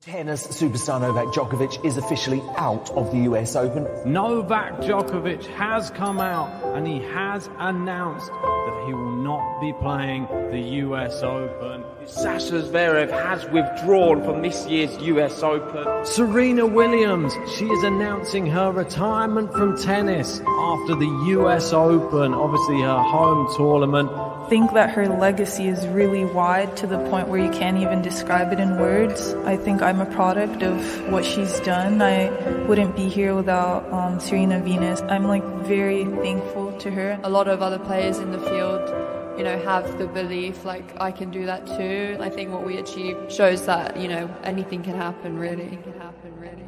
Tennis superstar Novak Djokovic is officially out of the US Open. Novak Djokovic has come out and he has announced that he will not be playing the US Open. Sasha Zverev has withdrawn from this year's US Open. Serena Williams, she is announcing her retirement from tennis after the US Open, obviously her home tournament. I think that her legacy is really wide to the point where you can't even describe it in words. I think I'm a product of what she's done. I wouldn't be here without Serena Venus. I'm very thankful to her. A lot of other players in the field, have the belief I can do that too. I think what we achieved shows that, anything can happen really.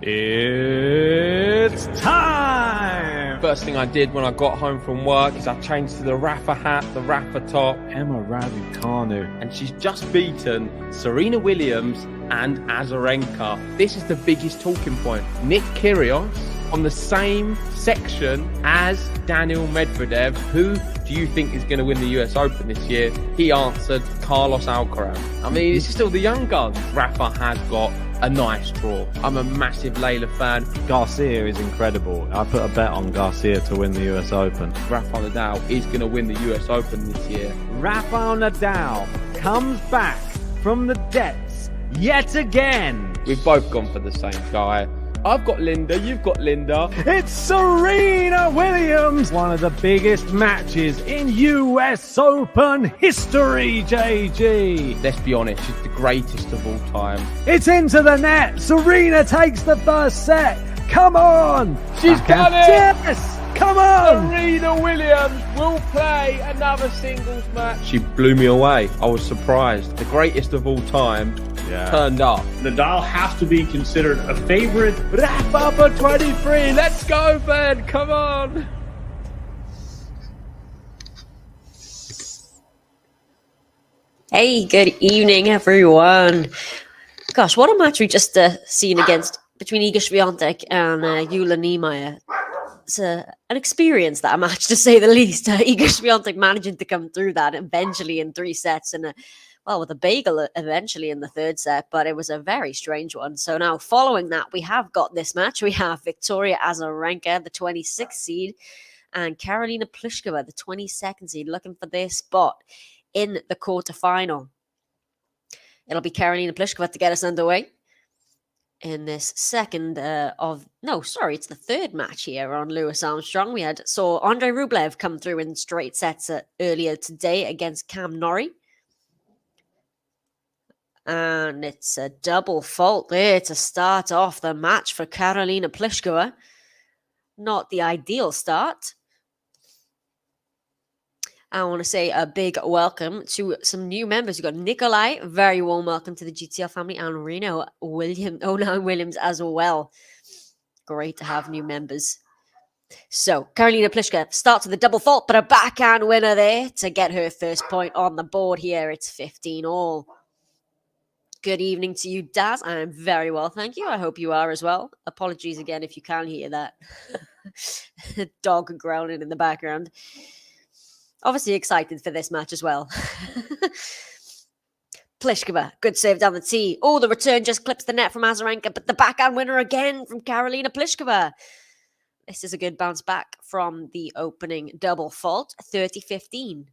It's time! First thing I did when I got home from work is I changed to the Rafa hat, the Rafa top. Emma Raducanu. And she's just beaten Serena Williams and Azarenka. This is the biggest talking point. Nick Kyrgios on the same section as Daniil Medvedev. Who do you think is going to win the US Open this year? He answered Carlos Alcaraz. I mean, it's still the young guns. Rafa has got a nice draw. I'm a massive Layla fan. Garcia is incredible. I put a bet on Garcia to win the US Open. Rafa Nadal is going to win the US Open this year. Rafa Nadal comes back from the depths yet again. We've both gone for the same guy. I've got Linda, you've got Linda. It's Serena Williams! One of the biggest matches in US Open history, JG! Let's be honest, she's the greatest of all time. It's into the net! Serena takes the first set! Come on! She's done it! Yes! Come on! Serena Williams will play another singles match. She blew me away. I was surprised. The greatest of all time turned up. Nadal has to be considered a favorite. Rafa for 23. Let's go, Ben. Come on. Hey, good evening, everyone. Gosh, what a match we just seen between Iga Swiatek and Jule Niemeyer. It's an experience, that match, to say the least. Iga Swiatek managing to come through that eventually in 3 sets and with a bagel eventually in the 3rd set, but it was a very strange one. So now following that, we have got this match. We have Victoria Azarenka, the 26th seed, and Karolina Pliskova, the 22nd seed, looking for their spot in the quarterfinal. It'll be Karolina Pliskova to get us underway in this second it's the 3rd match here on Lewis Armstrong. We saw Andrei Rublev come through in straight sets earlier today against Cam Norrie. And it's a double fault there to start off the match for Karolina Pliskova. Not the ideal start. I want to say a big welcome to some new members. We've got Nikolai, very warm welcome to the GTL family, and Reno Williams as well. Great to have new members. So, Karolina Pliskova starts with a double fault, but a backhand winner there to get her first point on the board here. It's 15-all. Good evening to you, Daz. I am very well, thank you. I hope you are as well. Apologies again if you can hear that. Dog growling in the background. Obviously excited for this match as well. Pliskova, good save down the tee. Oh, the return just clips the net from Azarenka, but the backhand winner again from Karolina Pliskova. This is a good bounce back from the opening double fault, 30-15.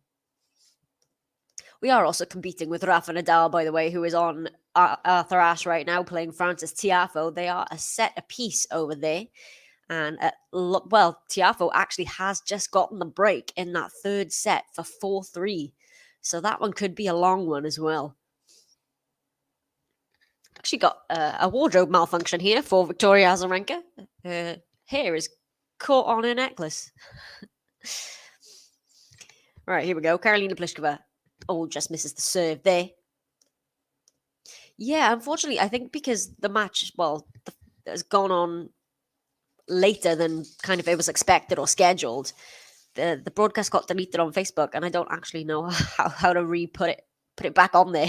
We are also competing with Rafa Nadal, by the way, who is on Arthur Ashe right now playing Francis Tiafoe. They are a set apiece over there. And, Tiafoe actually has just gotten the break in that 3rd set for 4-3. So that one could be a long one as well. Actually got a wardrobe malfunction here for Victoria Azarenka. Her hair is caught on her necklace. All right, here we go. Karolina Pliskova. Oh, just misses the serve there. Yeah, unfortunately, I think because the match, has gone on later than kind of it was expected or scheduled, the broadcast got deleted on Facebook, and I don't actually know how to put it back on there.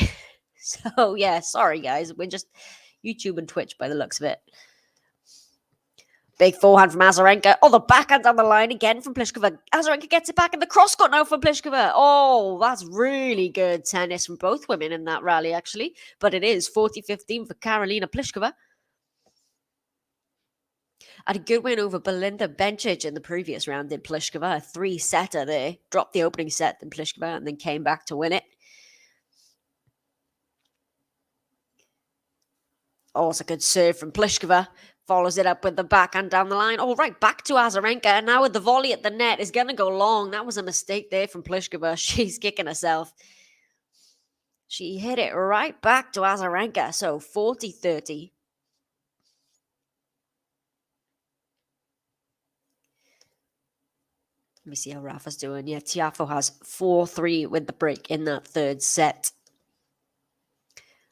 So yeah, sorry guys, we're just YouTube and Twitch by the looks of it. Big forehand from Azarenka. Oh, the backhand down the line again from Pliskova. Azarenka gets it back in the cross-court now from Pliskova. Oh, that's really good tennis from both women in that rally, actually. But it is 40-15 for Karolina Pliskova. Had a good win over Belinda Bencic in the previous round, did Pliskova. A 3-setter there. Dropped the opening set in Pliskova and then came back to win it. Oh, it's a good serve from Pliskova. Follows it up with the backhand down the line. All right, back to Azarenka. And now with the volley at the net, is going to go long. That was a mistake there from Pliskova. She's kicking herself. She hit it right back to Azarenka. So 40-30. Let me see how Rafa's doing. Yeah, Tiafoe has 4-3 with the break in that third set.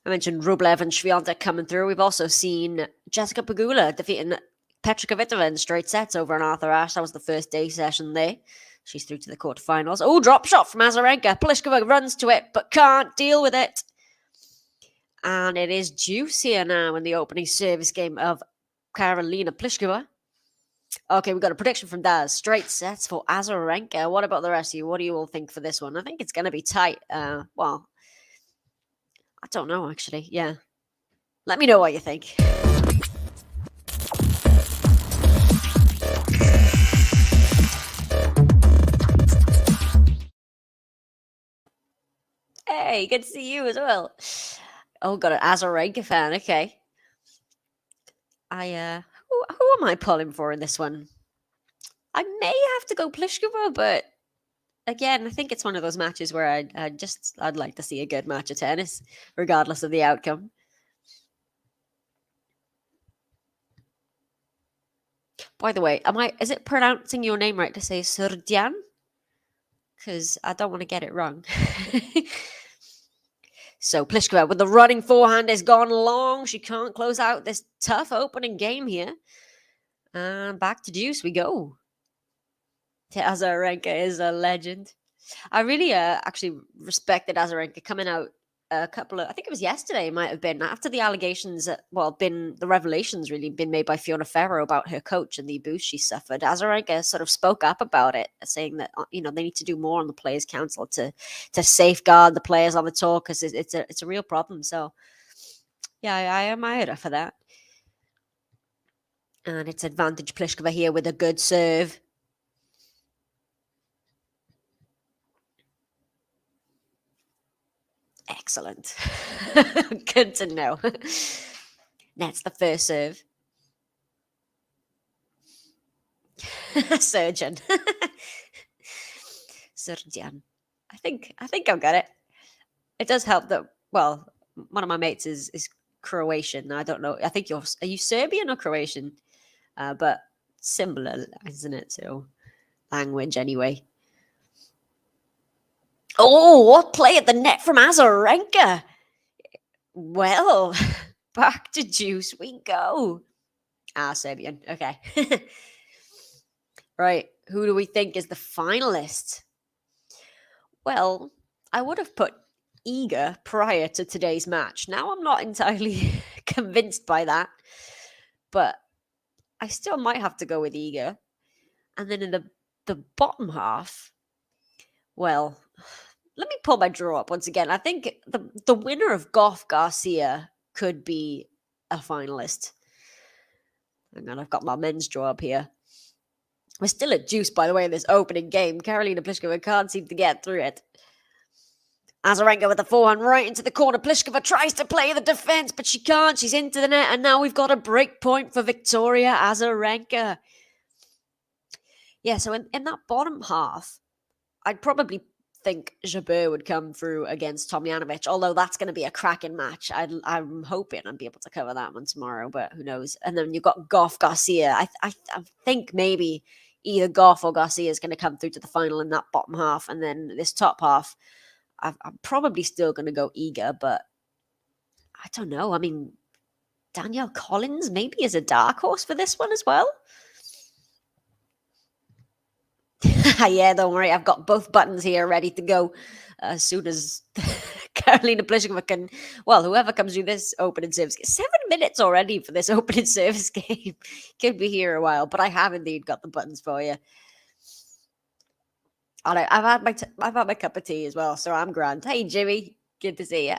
I mentioned Rublev and Swiatek coming through. We've also seen Jessica Pegula defeating Petra Kvitova in straight sets over on Arthur Ashe. That was the first day session there. She's through to the quarterfinals. Oh, drop shot from Azarenka. Pliskova runs to it, but can't deal with it. And it is juicier now in the opening service game of Karolina Pliskova. Okay, we've got a prediction from Daz. Straight sets for Azarenka. What about the rest of you? What do you all think for this one? I think it's going to be tight. Well, I don't know, actually. Yeah. Let me know what you think. Hey, good to see you as well. Oh, got an Azarenka fan. Okay. Who am I pulling for in this one? I may have to go Pliskova, but again, I think it's one of those matches where I'd like to see a good match of tennis, regardless of the outcome. By the way, is it pronouncing your name right to say Serdian? Because I don't want to get it wrong. So Pliskova with the running forehand has gone long. She can't close out this tough opening game here. And back to deuce we go. Azarenka is a legend. I really actually respected Azarenka coming out I think it was yesterday, it might have been, after the allegations, the revelations really been made by Fiona Ferro about her coach and the abuse she suffered. Azarenka sort of spoke up about it, saying that, they need to do more on the Players' Council to safeguard the players on the tour, because it's a real problem. So, yeah, I admired her for that. And it's advantage Pliskova here with a good serve. Excellent. Good to know. That's the first serve. Surgeon. Surgeon. I think I've got it. It does help that, one of my mates is Croatian. I don't know. I think are you Serbian or Croatian? But similar, isn't it? So language anyway. Oh, what play at the net from Azarenka. Well, back to juice we go. Serbian. Okay. Right. Who do we think is the finalist? Well, I would have put Iga prior to today's match. Now I'm not entirely convinced by that, but I still might have to go with Iga. And then in the bottom half, well, let me pull my draw up once again. I think the winner of Goff Garcia could be a finalist. Hang on, I've got my men's draw up here. We're still at juice, by the way, in this opening game. Karolina Pliskova can't seem to get through it. Azarenka with the forehand right into the corner. Pliskova tries to play the defense, but she can't. She's into the net, and now we've got a break point for Victoria Azarenka. Yeah, so in that bottom half, I'd probably think Jabeur would come through against Tomljanovic, although that's going to be a cracking match. I'm hoping I'll be able to cover that one tomorrow, but who knows. And then you've got Goff Garcia. I think maybe either Goff or Garcia is going to come through to the final in that bottom half, and then this top half, I'm probably still going to go Iga, but I don't know. I mean, Danielle Collins maybe is a dark horse for this one as well. Yeah, don't worry. I've got both buttons here ready to go as soon as Karolina Pliskova can, well, whoever comes through this opening service, 7 minutes already for this opening service game. Could be here a while, but I have indeed got the buttons for you. All right, I've had my cup of tea as well, so I'm grand. Hey, Jimmy, good to see you.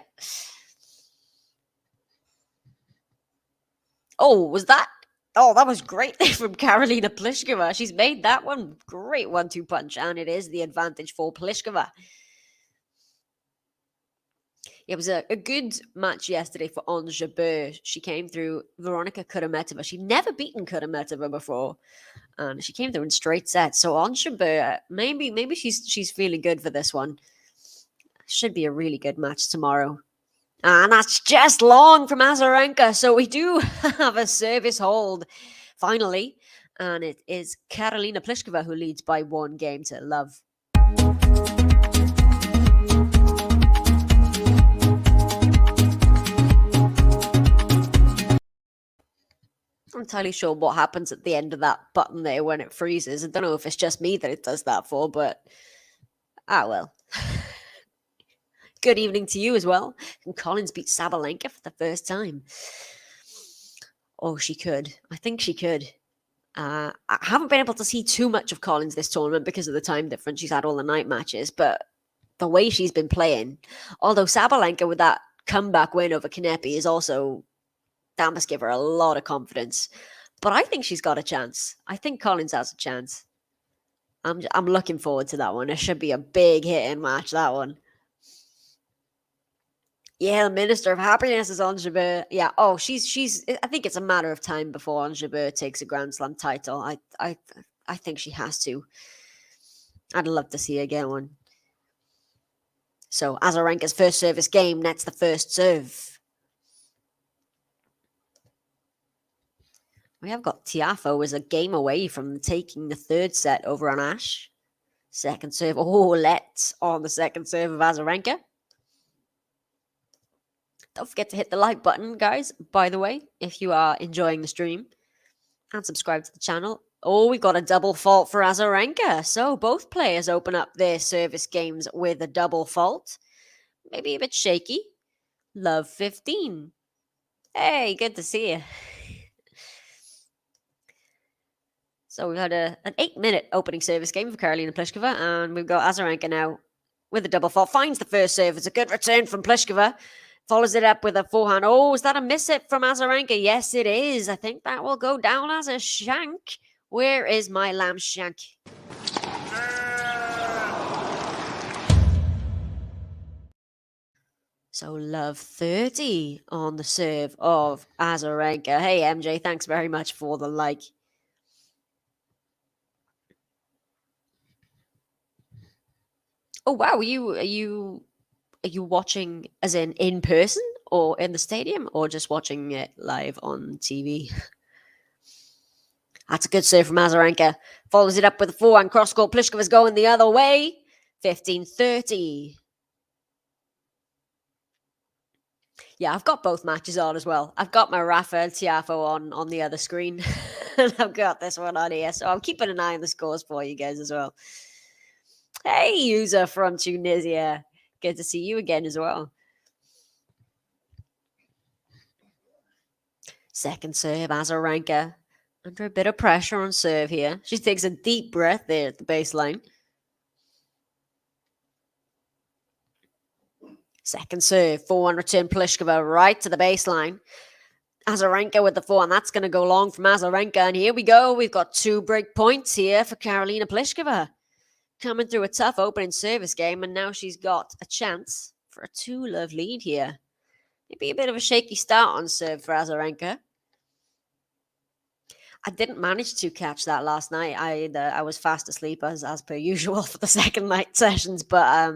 Oh, was that? Oh, that was great from Karolina Pliskova. She's made that one. Great 1-2 punch, and it is the advantage for Pliskova. It was a good match yesterday for Ons Jabeur. She came through Veronika Kudermetova. She'd never beaten Kudermetova before. And she came through in straight sets. So Ons Jabeur, maybe she's feeling good for this one. Should be a really good match tomorrow. And that's just long from Azarenka. So we do have a service hold finally. And it is Karolina Pliskova who leads by 1 game to love. I'm entirely sure what happens at the end of that button there when it freezes. I don't know if it's just me that it does that for, but well. Good evening to you as well. And Collins beat Sabalenka for the first time. Oh, she could. I think she could. I haven't been able to see too much of Collins this tournament because of the time difference. She's had all the night matches, but the way she's been playing, although Sabalenka with that comeback win over Kanepi is also, that must give her a lot of confidence. But I think she's got a chance. I think Collins has a chance. I'm looking forward to that one. It should be a big hitting match, that one. Yeah, the Minister of Happiness is Ons Jabeur. Yeah. Oh, she's. I think it's a matter of time before Ons Jabeur takes a Grand Slam title. I think she has to. I'd love to see her get one. So Azarenka's first service game nets the first serve. We have got Tiafoe as a game away from taking the third set over on Ash. Second serve. Oh, let's on the second serve of Azarenka. Don't forget to hit the like button, guys, by the way, if you are enjoying the stream. And subscribe to the channel. Oh, we've got a double fault for Azarenka. So both players open up their service games with a double fault. Maybe a bit shaky. Love 15. Hey, good to see you. So we've had an 8-minute opening service game for Karolina Pliskova. And we've got Azarenka now with a double fault. Finds the first serve. It's a good return from Pliskova. Follows it up with a forehand. Oh, is that a miss hit from Azarenka? Yes, it is. I think that will go down as a shank. Where is my lamb shank? So love 30 on the serve of Azarenka. Hey, MJ, thanks very much for the like. Oh, wow. Are you watching as in person or in the stadium or just watching it live on TV? That's a good serve from Azarenka. Follows it up with a forehand cross-court. Pliskova's going the other way. 15-30. Yeah, I've got both matches on as well. I've got my Rafa and Tiafoe on the other screen. And I've got this one on here. So I'm keeping an eye on the scores for you guys as well. Hey, user from Tunisia. Good to see you again as well. Second serve, Azarenka. Under a bit of pressure on serve here. She takes a deep breath there at the baseline. Second serve, forehand return, Pliskova right to the baseline. Azarenka with the forehand. That's going to go long from Azarenka. And here we go. We've got 2 break points here for Karolina Pliskova. Coming through a tough opening service game, and now she's got a chance for a 2-love lead here. Maybe a bit of a shaky start on serve for Azarenka. I didn't manage to catch that last night. I was fast asleep as per usual for the second night sessions, but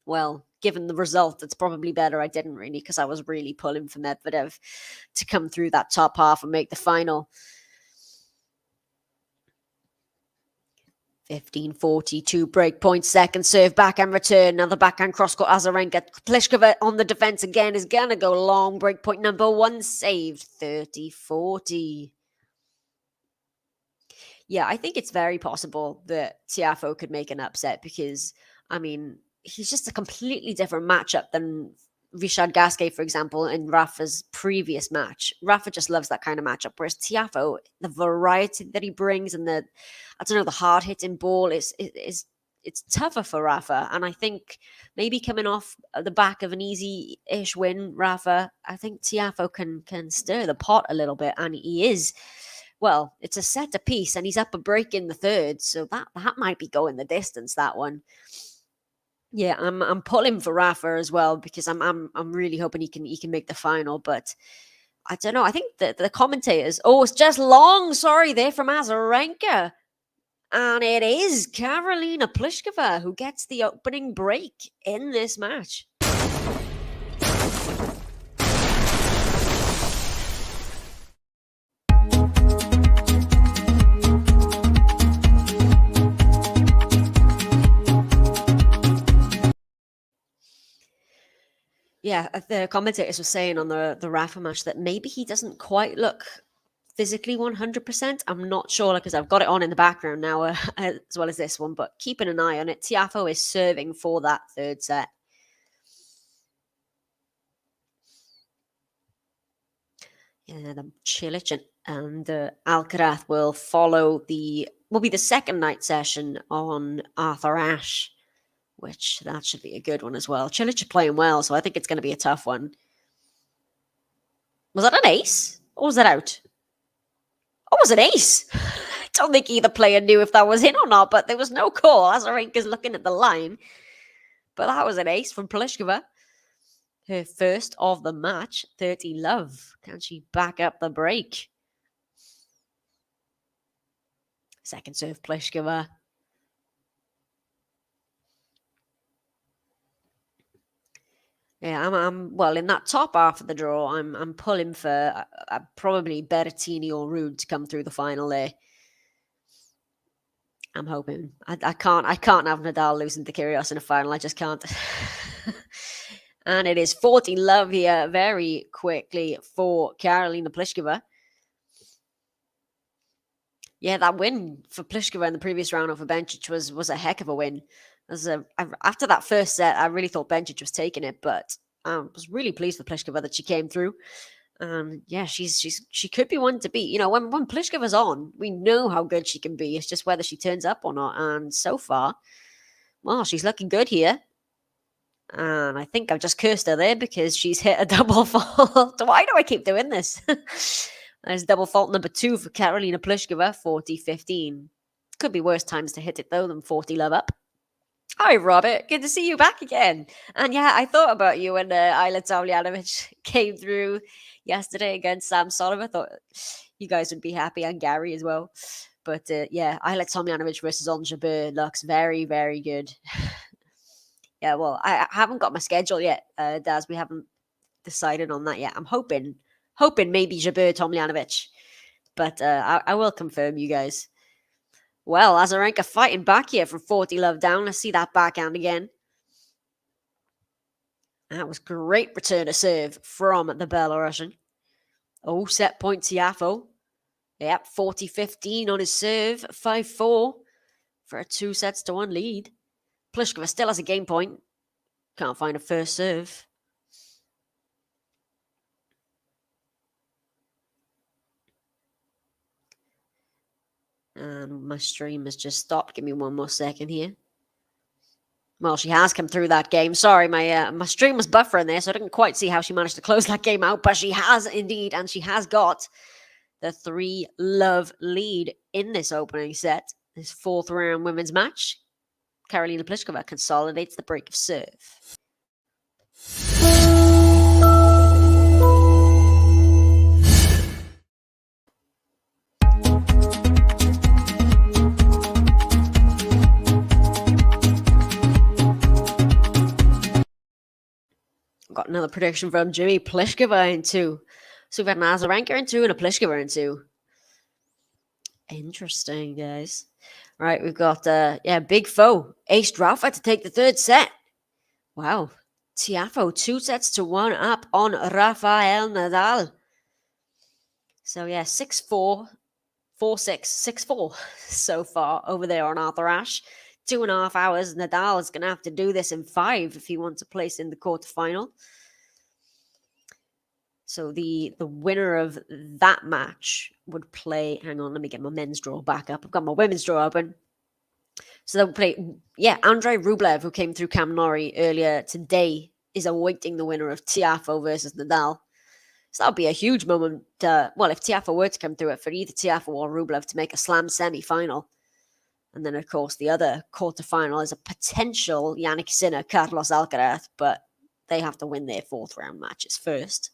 well, given the result, it's probably better I didn't really, because I was really pulling for Medvedev to come through that top half and make the final. 15-42 break point, second serve, backhand return, another backhand cross-court. Azarenka, Pliskova on the defense again is going to go long. Break point number 1 saved, 30-40. Yeah, I think it's very possible that Tiafoe could make an upset because, I mean, he's just a completely different matchup than Richard Gasquet, for example, in Rafa's previous match. Rafa just loves that kind of matchup, whereas Tiafoe, the variety that he brings and the hard hitting ball is it's tougher for Rafa. And I think maybe coming off the back of an easy-ish win, Rafa, I think Tiafoe can stir the pot a little bit, and he is. Well, it's a set apiece, and he's up a break in the third, so that might be going the distance. That one. Yeah, I'm pulling for Rafa as well because I'm really hoping he can make the final, but I don't know. I think the commentators, it's just long. Sorry, they're from Azarenka, and it is Karolina Pliskova who gets the opening break in this match. Yeah, the commentators were saying on the Rafa match that maybe he doesn't quite look physically 100%. I'm not sure because I've got it on in the background now as well as this one, but keeping an eye on it. Tiafoe is serving for that third set. Yeah, the Cilic and Alcaraz will be the second night session on Arthur Ashe, which that should be a good one as well. Cilic are playing well, so I think it's going to be a tough one. Was that an ace? Or was that out? Oh, it was an ace. I don't think either player knew if that was in or not, but there was no call. Azarenka's looking at the line. But that was an ace from Pliskova. Her first of the match, 30-love. Can she back up the break? Second serve, Pliskova. Yeah, I'm well in that top half of the draw. I'm pulling for probably Berrettini or Ruud to come through the final there. I'm hoping. I can't have Nadal losing to Kyrgios in a final. I just can't. And it is 40-love here very quickly for Karolina Pliskova. Yeah, that win for Pliskova in the previous round over Bencic was a heck of a win. After that first set, I really thought Bencic was taking it, but I was really pleased with Pliskova that she came through. And yeah, she could be one to beat. You know, when Pliskova's on, we know how good she can be. It's just whether she turns up or not. And so far, well, she's looking good here. And I think I've just cursed her there because she's hit a double fault. Why do I keep doing this? There's double fault number 2 for Karolina Pliskova, 40-15. Could be worse times to hit it, though, than 40-love up. Hi, Robert. Good to see you back again. And yeah, I thought about you when Ayla Tomljanovic came through yesterday against Sam Sullivan. I thought you guys would be happy, and Gary as well. But yeah, Ayla Tomljanovic versus Ons Jabeur looks very, very good. Yeah, well, I haven't got my schedule yet, Daz. We haven't decided on that yet. I'm hoping maybe Jabeur Tomljanovic. But I will confirm, you guys. Well, Azarenka fighting back here from 40-love down. Let's see that backhand again. That was great return of serve from the Belarusian. Oh, set point Tiafoe. Yep, 40-15 on his serve. 5-4 for a 2-1 lead. Pliskova still has a game point. Can't find a first serve. And my stream has just stopped. Give me one more second here. Well, she has come through that game. Sorry, my stream was buffering there, so I didn't quite see how she managed to close that game out. But she has indeed, and she has got the 3-love lead in this opening set. This 4th round women's match. Karolina Pliskova consolidates the break of serve. Got another prediction from Jimmy. Pliskova in 2. So we've got an Azarenka in 2 and a Pliskova in 2. Interesting, guys. Right, we've got big foe. Aced Rafa to take the 3rd set. Wow. Tiafoe 2-1 up on Rafael Nadal. So yeah, 6-4, 4-6, 6-4 so far over there on Arthur Ashe. 2.5 hours. Nadal is going to have to do this in 5 if he wants to place in the quarterfinal. So the winner of that match would play. Hang on, let me get my men's draw back up. I've got my women's draw open. So they'll play. Yeah, Andrei Rublev, who came through Cam Norrie earlier today, is awaiting the winner of Tiafoe versus Nadal. So that'll be a huge moment. Well, if Tiafoe were to come through it, for either Tiafoe or Rublev to make a slam semi-final. And then, of course, the other quarterfinal is a potential Yannick Sinner, Carlos Alcaraz, but they have to win their 4th round matches first.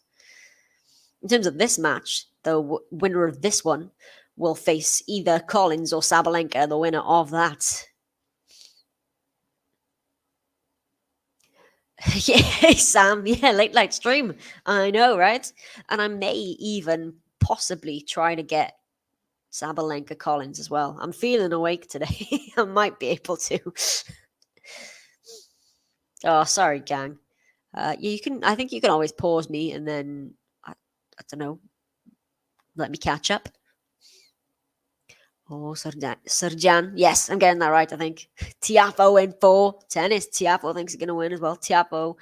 In terms of this match, the winner of this one will face either Collins or Sabalenka, the winner of that. Yeah, Sam. Yeah, late night stream. I know, right? And I may even possibly try to get Sabalenka Collins as well. I'm feeling awake today. I might be able to. Oh, sorry, gang. You can. I think you can always pause me and then I don't know. Let me catch up. Oh, Serjan. Yes, I'm getting that right, I think. Tiafoe in 4. Tennis. Tiafoe thinks he's going to win as well. Tiafoe.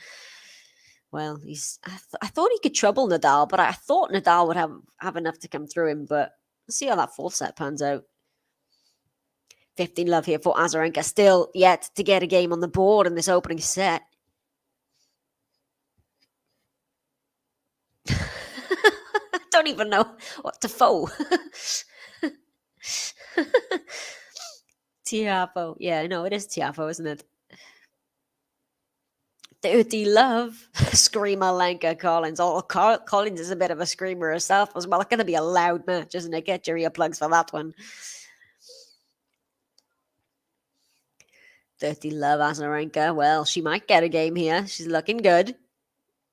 Well, I thought he could trouble Nadal, but I thought Nadal would have enough to come through him. But let's see how that 4th set pans out. 15 love here for Azarenka. Still yet to get a game on the board in this opening set. I don't even know what to foe. Tiafoe. Yeah, no, it is Tiafoe, isn't it? Dirty love. Screamer Lenka Collins. Oh, Collins is a bit of a screamer herself as well. It's going to be a loud match, isn't it? Get your earplugs for that one. Dirty love Azarenka. Well, she might get a game here. She's looking good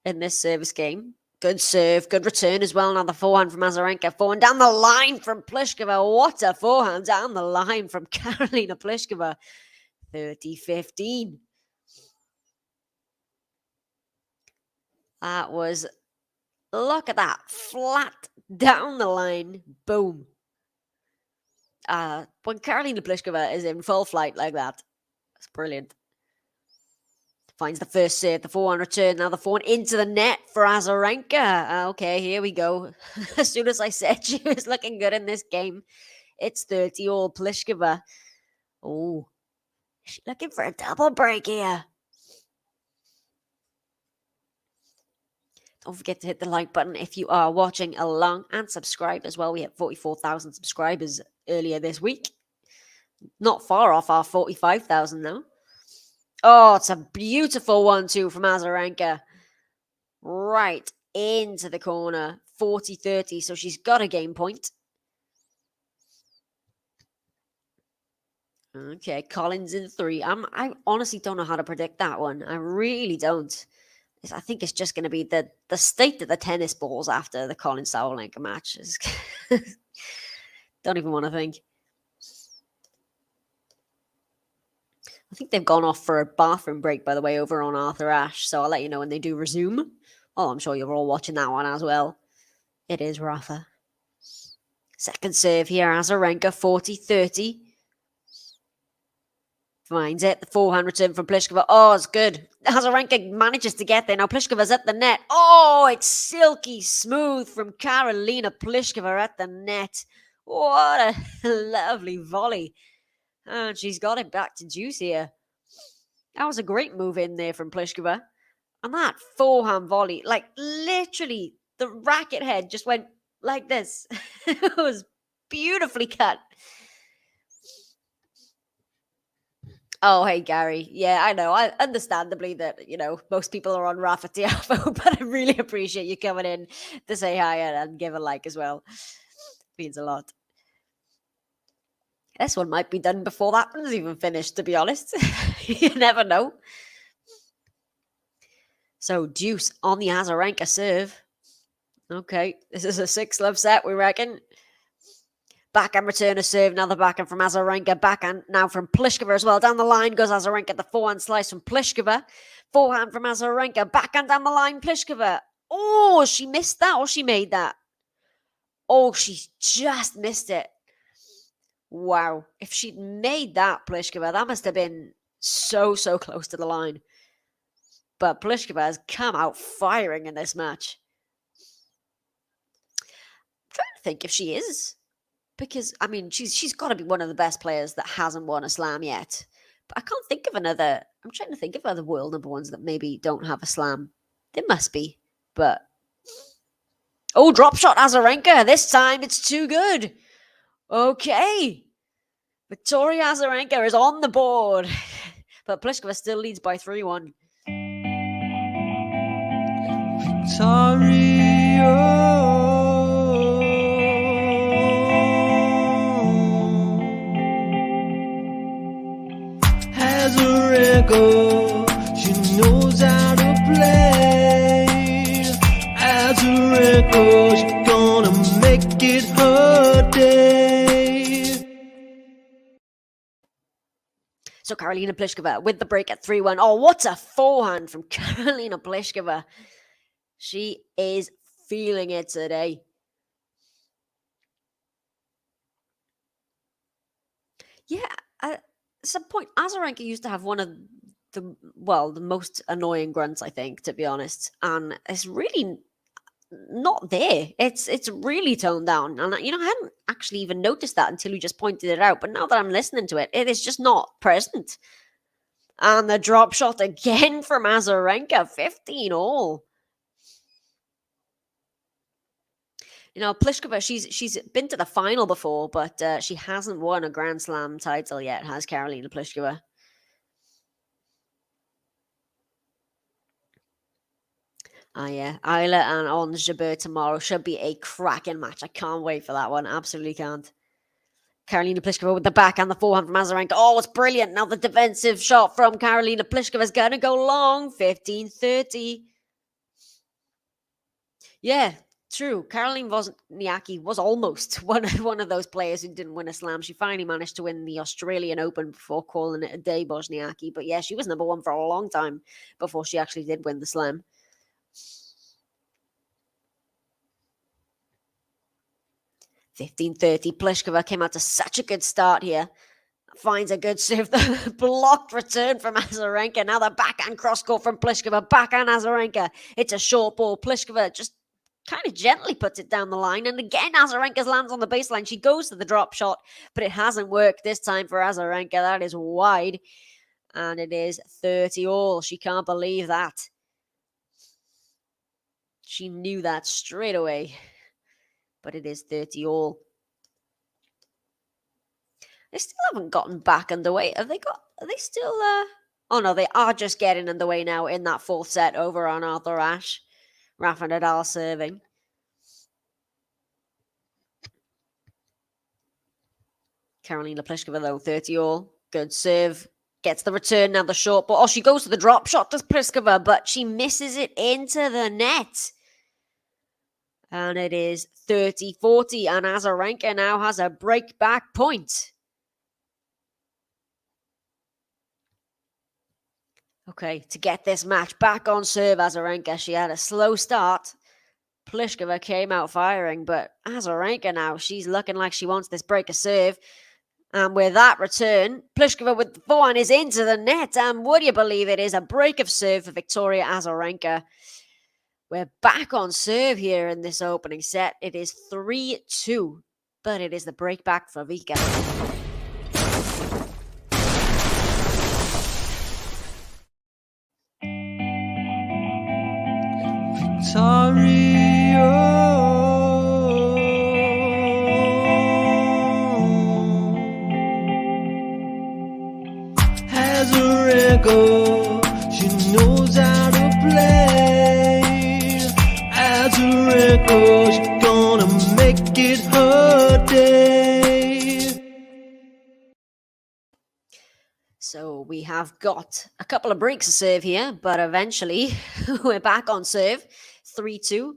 in this service game. Good serve, good return as well. Now the forehand from Azarenka. Forehand down the line from Pliskova. What a forehand down the line from Karolina Pliskova. 30-15. That was, look at that. Flat down the line. Boom. When Karolina Pliskova is in full flight like that, it's brilliant. Finds the first serve, the forehand return. Now the forehand into the net for Azarenka. Okay, here we go. As soon as I said she was looking good in this game, it's 30 all Pliskova. Oh, she's looking for a double break here. Don't forget to hit the like button if you are watching along and subscribe as well. We had 44,000 subscribers earlier this week. Not far off our 45,000 now. Oh, it's a beautiful 1-2 from Azarenka. Right into the corner. 40-30, so she's got a game point. Okay, Collins in 3. I honestly don't know how to predict that one. I really don't. I think it's just going to be the state of the tennis balls after the Collins Sabalenka match. Don't even want to think. I think they've gone off for a bathroom break, by the way, over on Arthur Ashe. So I'll let you know when they do resume. Oh, I'm sure you're all watching that one as well. It is Rafa. Second serve here, Azarenka, 40-30. Finds it. The forehand return from Pliskova. Oh, it's good. Azarenka manages to get there. Now Pliskova's at the net. Oh, it's silky smooth from Karolina Pliskova at the net. What a lovely volley. And she's got it back to juice here. That was a great move in there from Pliskova. And that forehand volley, like literally the racket head just went like this. It was beautifully cut. Oh, hey, Gary. Yeah, I know. Understandably that, most people are on Rafa Tiafoe, but I really appreciate you coming in to say hi and give a like as well. Means a lot. This one might be done before that one's even finished, to be honest. You never know. So, deuce on the Azarenka serve. Okay, this is a 6-love set, we reckon. Backhand return a serve, now the backhand from Azarenka. Backhand now from Pliskova as well. Down the line goes Azarenka, the forehand slice from Pliskova. Forehand from Azarenka. Backhand down the line, Pliskova. Oh, she missed that or she made that? Oh, she just missed it. Wow. If she'd made that, Pliskova, that must have been so close to the line. But Pliskova has come out firing in this match. I'm trying to think if she is. Because, I mean, she's got to be one of the best players that hasn't won a slam yet. But I can't think of another. I'm trying to think of other world number ones that maybe don't have a slam. There must be. But. Oh, drop shot Azarenka. This time it's too good. Okay. Victoria Azarenka is on the board. But Pliskova still leads by 3-1. Azarenka, she knows how to play. Azarenka, she's gonna make it her day. So Karolina Pliskova with the break at 3-1. Oh, what a forehand from Karolina Pliskova. She is feeling it today. Yeah, at some point, Azarenka used to have one of the most annoying grunts, I think, to be honest. And it's really not there. It's really toned down. And, I hadn't actually even noticed that until you just pointed it out. But now that I'm listening to it, it is just not present. And the drop shot again from Azarenka, 15-all. Pliskova, she's been to the final before, but she hasn't won a Grand Slam title yet, has Karolina Pliskova. Yeah. Isla and Ons Jabeur tomorrow should be a cracking match. I can't wait for that one. Absolutely can't. Karolina Pliskova with the back and the forehand from Azarenka. Oh, it's brilliant. Now the defensive shot from Karolina Pliskova is going to go long. 15-30. Yeah. True. Caroline Wozniacki was almost one of those players who didn't win a slam. She finally managed to win the Australian Open before calling it a day, Wozniacki. But yeah, she was number one for a long time before she actually did win the slam. (15:30). Pliskova came out to such a good start here. Finds a good serve. The blocked return from Azarenka. Now the backhand cross court from Pliskova. Backhand Azarenka. It's a short ball. Pliskova just kind of gently puts it down the line. And again, Azarenka lands on the baseline. She goes to the drop shot, but it hasn't worked this time for Azarenka. That is wide. And it is 30-all. She can't believe that. She knew that straight away. But it is 30-all. They still haven't gotten back underway. Are they still... Oh no, they are just getting underway now in that fourth set over on Arthur Ashe. Rafa Nadal serving. Karolina Pliskova, though, 30-all. Good serve. Gets the return, now the short ball. Oh, she goes to the drop shot, does Pliskova, but she misses it into the net. And it is 30-40, and Azarenka now has a break-back point. Okay, to get this match back on serve, Azarenka, she had a slow start. Pliskova came out firing, but Azarenka now, she's looking like she wants this break of serve. And with that return, Pliskova with the forehand is into the net. And would you believe it is a break of serve for Victoria Azarenka. We're back on serve here in this opening set. It is 3-2, but it is the break back for Vika. Azarenka, she knows how to play. Azarenka, she's gonna make it her day. So we have got a couple of breaks of serve here, but eventually we're back on serve. 3-2. I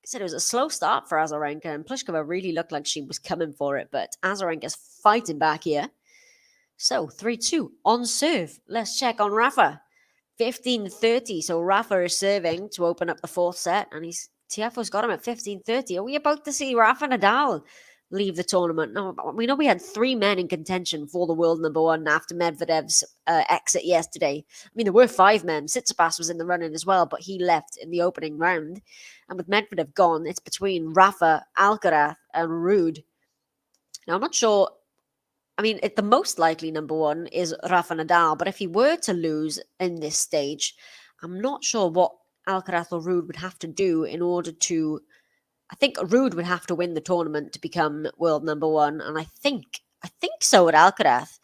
said it was a slow start for Azarenka, and Pliskova really looked like she was coming for it, but Azarenka's fighting back here. So 3-2 on serve. Let's check on Rafa. 15-30. So Rafa is serving to open up the fourth set, and Tiafoe's got him at 15-30. Are we about to see Rafa Nadal leave the tournament. Now, we know we had 3 men in contention for the world number 1 after Medvedev's exit yesterday. I mean, there were 5 men. Tsitsipas was in the running as well, but he left in the opening round. And with Medvedev gone, it's between Rafa, Alcaraz, and Ruud. Now, I'm not sure. I mean, the most likely number 1 is Rafa Nadal, but if he were to lose in this stage, I'm not sure what Alcaraz or Ruud would have to do in order to. I think Ruud would have to win the tournament to become world number 1, and I think so would Alcaraz.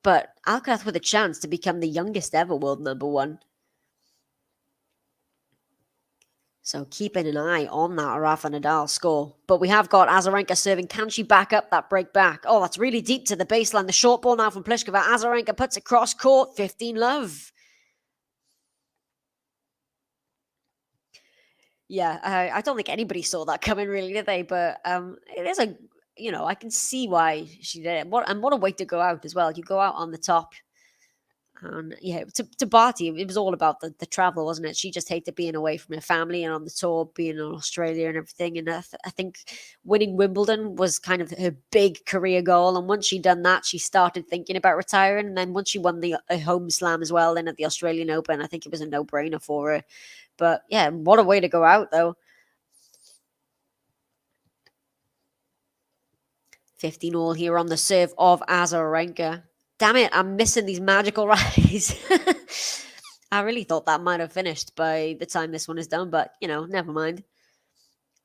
But Alcaraz with a chance to become the youngest ever world number 1. So keeping an eye on that Rafa Nadal score. But we have got Azarenka serving. Can she back up that break back? Oh, that's really deep to the baseline. The short ball now from Pliskova. Azarenka puts it cross court. 15-love. Yeah, I don't think anybody saw that coming, really, did they? But it is I can see why she did it. What a way to go out as well. You go out on the top. And yeah, to Barty, it was all about the travel, wasn't it? She just hated being away from her family and on the tour, being in Australia and everything. And I think winning Wimbledon was kind of her big career goal. And once she'd done that, she started thinking about retiring. And then once she won the home slam as well, then at the Australian Open, I think it was a no-brainer for her. But yeah, what a way to go out, though. 15-all here on the serve of Azarenka. Damn it, I'm missing these magical rallies. I really thought that might have finished by the time this one is done, but, never mind.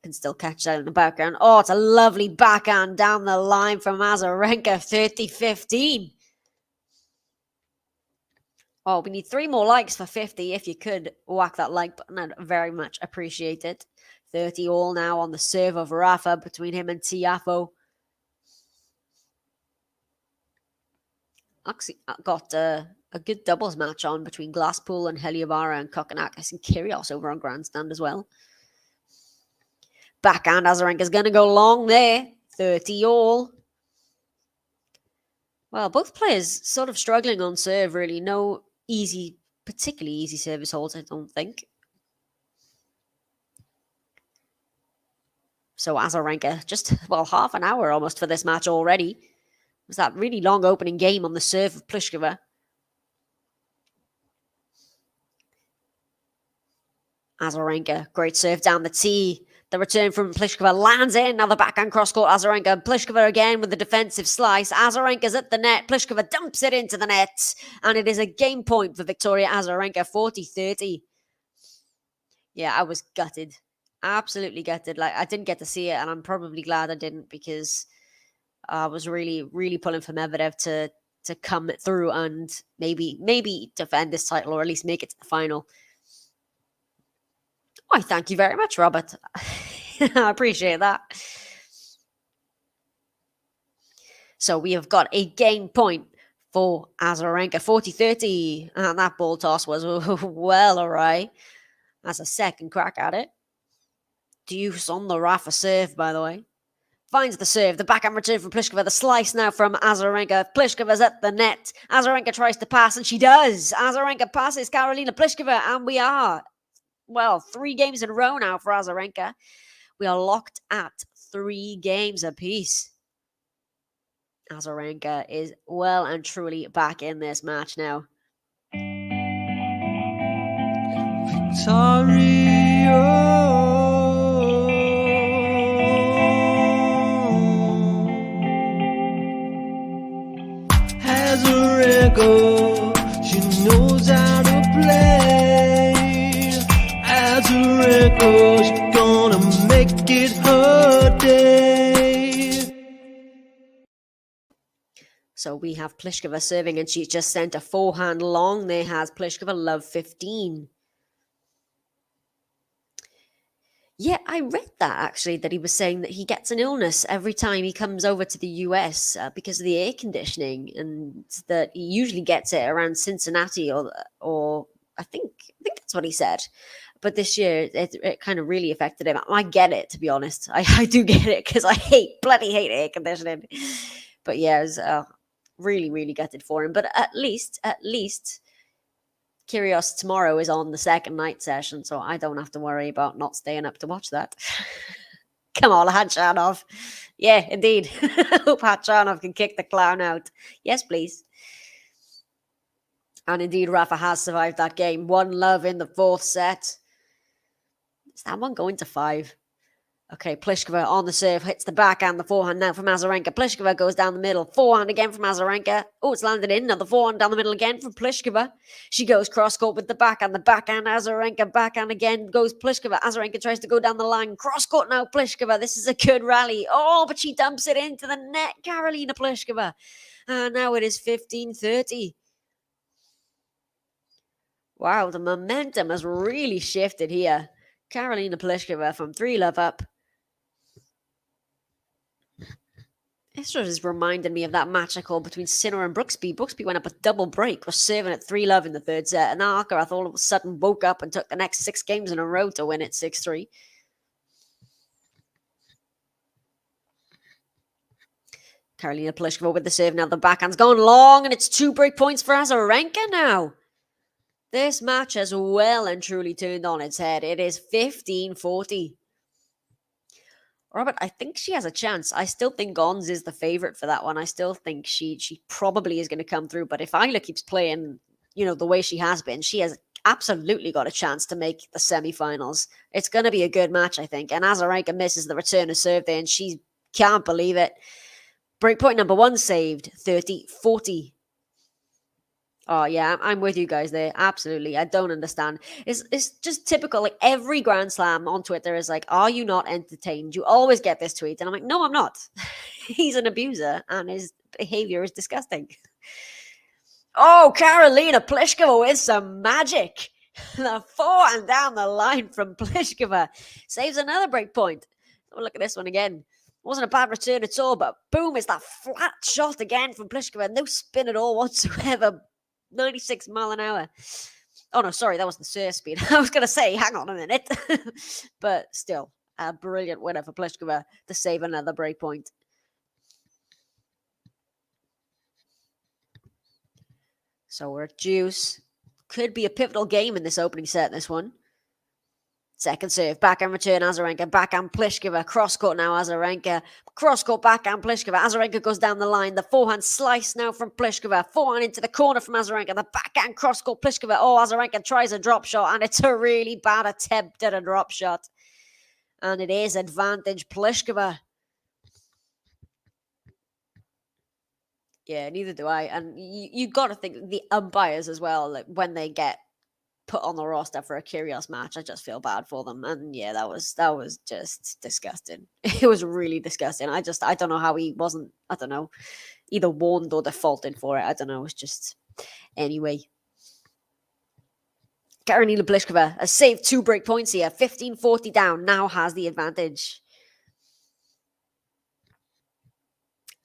Can still catch that in the background. Oh, it's a lovely backhand down the line from Azarenka, 30-15. Oh, we need 3 more likes for 50. If you could whack that like button, I'd very much appreciate it. 30-all now on the serve of Rafa between him and Tiafoe. Actually, got a good doubles match on between Glasspool and Heliovara and Kokkinakis and Kyrgios over on Grandstand as well. Backhand Azarenka's going to go long there. 30-all. Well, both players sort of struggling on serve, really. No particularly easy service holds, I don't think. So Azarenka, just, half an hour almost for this match already. It was that really long opening game on the serve of Pliskova. Azarenka, great serve down the tee. The return from Pliskova lands in. Now the backhand cross-court Azarenka. Pliskova again with the defensive slice. Azarenka's at the net. Pliskova dumps it into the net. And it is a game point for Victoria Azarenka, 40-30. Yeah, I was gutted. Absolutely gutted. I didn't get to see it, and I'm probably glad I didn't, because I was really, really pulling for Medvedev to come through and maybe defend this title, or at least make it to the final. Why, thank you very much, Robert. I appreciate that. So we have got a game point for Azarenka, 40-30. And that ball toss was well all right. That's a second crack at it. Deuce on the Rafa serve, by the way. Finds the serve. The backhand return from Pliskova. The slice now from Azarenka. Pliskova's at the net. Azarenka tries to pass, and she does. Azarenka passes Karolina Pliskova, and we are... 3 games in a row now for Azarenka. We are locked at 3 games apiece. Azarenka is well and truly back in this match now. Azarenka, she knows how to play. Azarenka, she's gonna make it her day. So we have Pliskova serving, and she's just sent a forehand long. There has Pliskova, love 15. Yeah, I read that actually, that he was saying that he gets an illness every time he comes over to the US because of the air conditioning, and that he usually gets it around Cincinnati or I think that's what he said. But this year, it kind of really affected him. I get it, to be honest. I do get it, because I bloody hate air conditioning. But yeah, it was really, really gutted for him. But at least, Kyrgios tomorrow is on the second night session, so I don't have to worry about not staying up to watch that. Come on, Hachanov. Yeah, indeed. Hope Hachanov can kick the clown out. Yes, please. And indeed, Rafa has survived that game. 1-love in the fourth set. Is that one going to 5? Okay, Pliskova on the serve, hits the backhand, the forehand now from Azarenka. Pliskova goes down the middle, forehand again from Azarenka. Oh, it's landed in, now the forehand down the middle again from Pliskova. She goes cross-court with the backhand, Azarenka, backhand again, goes Pliskova. Azarenka tries to go down the line, cross-court now, Pliskova. This is a good rally. Oh, but she dumps it into the net, Karolina Pliskova. And now it is 15-30. Wow, the momentum has really shifted here. Karolina Pliskova from 3-love up. This sort of is reminding me of that match I called between Sinner and Brooksby. Brooksby went up a double break, was serving at 3-love in the third set, and Alcaraz all of a sudden woke up and took the next 6 games in a row to win it 6-3. Karolina Pliskova with the serve now. The backhand's gone long, and it's 2 break points for Azarenka now. This match has well and truly turned on its head. It is 15-40. Robert, I think she has a chance. I still think Gons is the favourite for that one. I still think she probably is going to come through. But if Ayla keeps playing, the way she has been, she has absolutely got a chance to make the semi-finals. It's going to be a good match, I think. And Azarenka misses the return of serve there, and she can't believe it. Breakpoint number 1 saved, 30-40. Oh, yeah, I'm with you guys there. Absolutely. I don't understand. It's just typical. Like, every Grand Slam on Twitter is like, are you not entertained? You always get this tweet. And I'm like, no, I'm not. He's an abuser, and his behavior is disgusting. Oh, Karolina Pliskova with some magic. The forehand down the line from Pliskova saves another break point. Oh, look at this one again. Wasn't a bad return at all, but boom, it's that flat shot again from Pliskova. No spin at all whatsoever. 96 mile an hour. Oh, no, sorry, that was the serve speed. I was going to say, hang on a minute. But still, a brilliant winner for Pliskova to save another break point. So we're at deuce. Could be a pivotal game in this opening set, this one. Second serve, backhand return, Azarenka, backhand Pliskova, cross-court now, Azarenka, cross-court backhand Pliskova, Azarenka goes down the line, the forehand slice now from Pliskova, forehand into the corner from Azarenka, the backhand cross-court Pliskova, oh, Azarenka tries a drop shot, and it's a really bad attempt at a drop shot, and it is advantage Pliskova. Yeah, neither do I, and you got to think the umpires as well, like, when they get put on the roster for a Kyrgios match, I just feel bad for them. And yeah, that was just disgusting. It was really disgusting. I don't know how he wasn't, either warned or defaulted for it. I don't know. It's just, anyway. Karolina Pliskova has saved 2 break points here. 15-40 down, now has the advantage.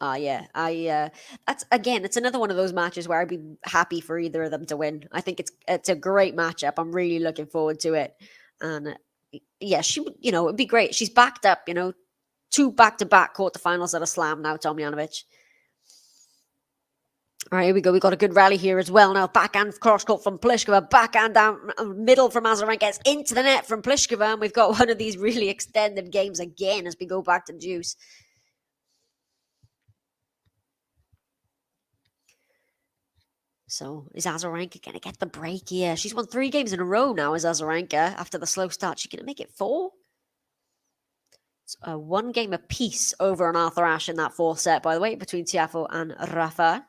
That's, again, it's another one of those matches where I'd be happy for either of them to win. I think it's a great matchup. I'm really looking forward to it. And yeah, it'd be great. She's backed up, 2 back-to-back quarterfinals at a slam now, Tomljanovic. All right, here we go. We got a good rally here as well. Now, backhand cross-court from Pliskova, backhand down middle from Azarenka. It's into the net from Pliskova, and we've got one of these really extended games again as we go back to deuce. So is Azarenka going to get the break here? She's won 3 games in a row now as Azarenka after the slow start. She's going to make it 4? It's a 1 game apiece over on Arthur Ashe in that 4th set, by the way, between Tiafoe and Rafa.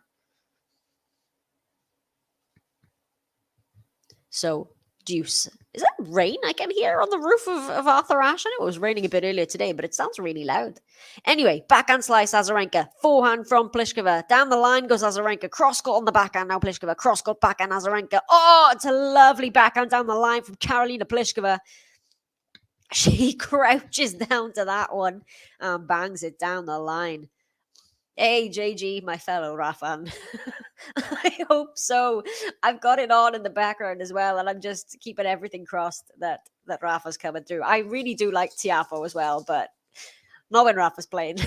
So, deuce. Is that rain I can hear on the roof of Arthur Ashe? I know it was raining a bit earlier today, but it sounds really loud. Anyway, backhand slice, Azarenka. Forehand from Pliskova. Down the line goes Azarenka. Cross-court on the backhand now, Pliskova. Cross-court backhand, Azarenka. Oh, it's a lovely backhand down the line from Karolina Pliskova. She crouches down to that one and bangs it down the line. Hey, JG, my fellow Rafan. I hope so. I've got it on in the background as well, and I'm just keeping everything crossed that Rafa's coming through. I really do like Tiafoe as well, but not when Rafa's playing.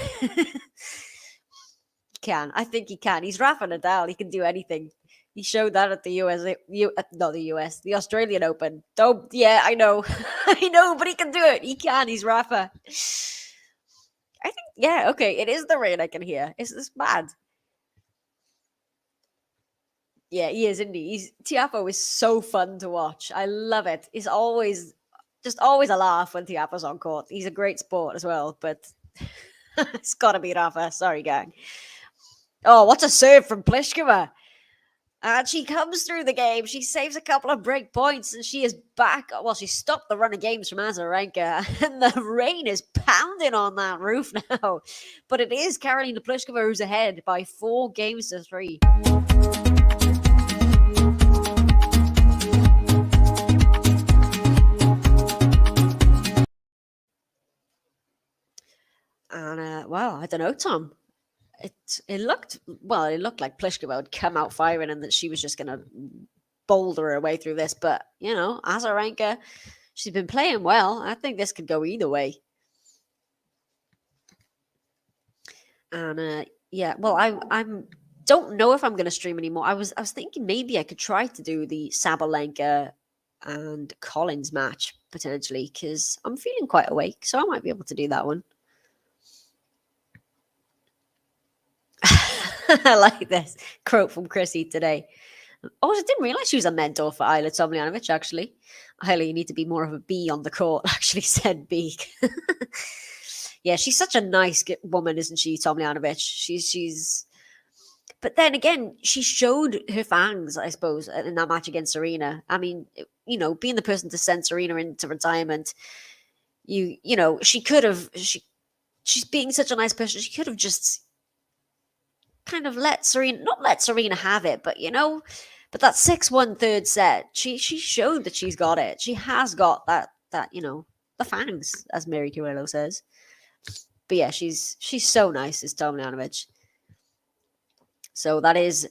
I think he can. He's Rafa Nadal. He can do anything. He showed that at the the Australian Open. Yeah, I know. I know, but he can do it. He can. He's Rafa. I think, yeah, okay, it is the rain I can hear. Is this bad? Yeah, he is, isn't he? Tiafoe is so fun to watch. I love it. He's just always a laugh when Tiafoe's on court. He's a great sport as well, but it's got to be Rafa. Sorry, gang. Oh, what a serve from Pliskova. And she comes through the game. She saves a couple of break points and she is back. Well, she stopped the run of games from Azarenka and the rain is pounding on that roof now. But it is Karolina Pliskova who's ahead by 4 games to 3. And, well, I don't know, Tom. It looked like Pliskova would come out firing and that she was just going to boulder her way through this. But, Azarenka, she's been playing well. I think this could go either way. And, I don't know if I'm going to stream anymore. I was thinking maybe I could try to do the Sabalenka and Collins match, potentially, because I'm feeling quite awake. So I might be able to do that one. I like this quote from Chrissy today. Oh, I didn't realize she was a mentor for Ayla Tomljanovic, actually. Ayla, you need to be more of a B on the court, actually said B. Yeah, she's such a nice woman, isn't she, Tomljanovic? She's... But then again, she showed her fangs, I suppose, in that match against Serena. I mean, being the person to send Serena into retirement, she could have... She's being such a nice person. She could have just... kind of not let Serena have it, but but that 6-1 third set, she showed that she's got it. She has got that the fangs, as Mary Coelho says. But yeah, she's so nice, is Tomljanovic. So that is,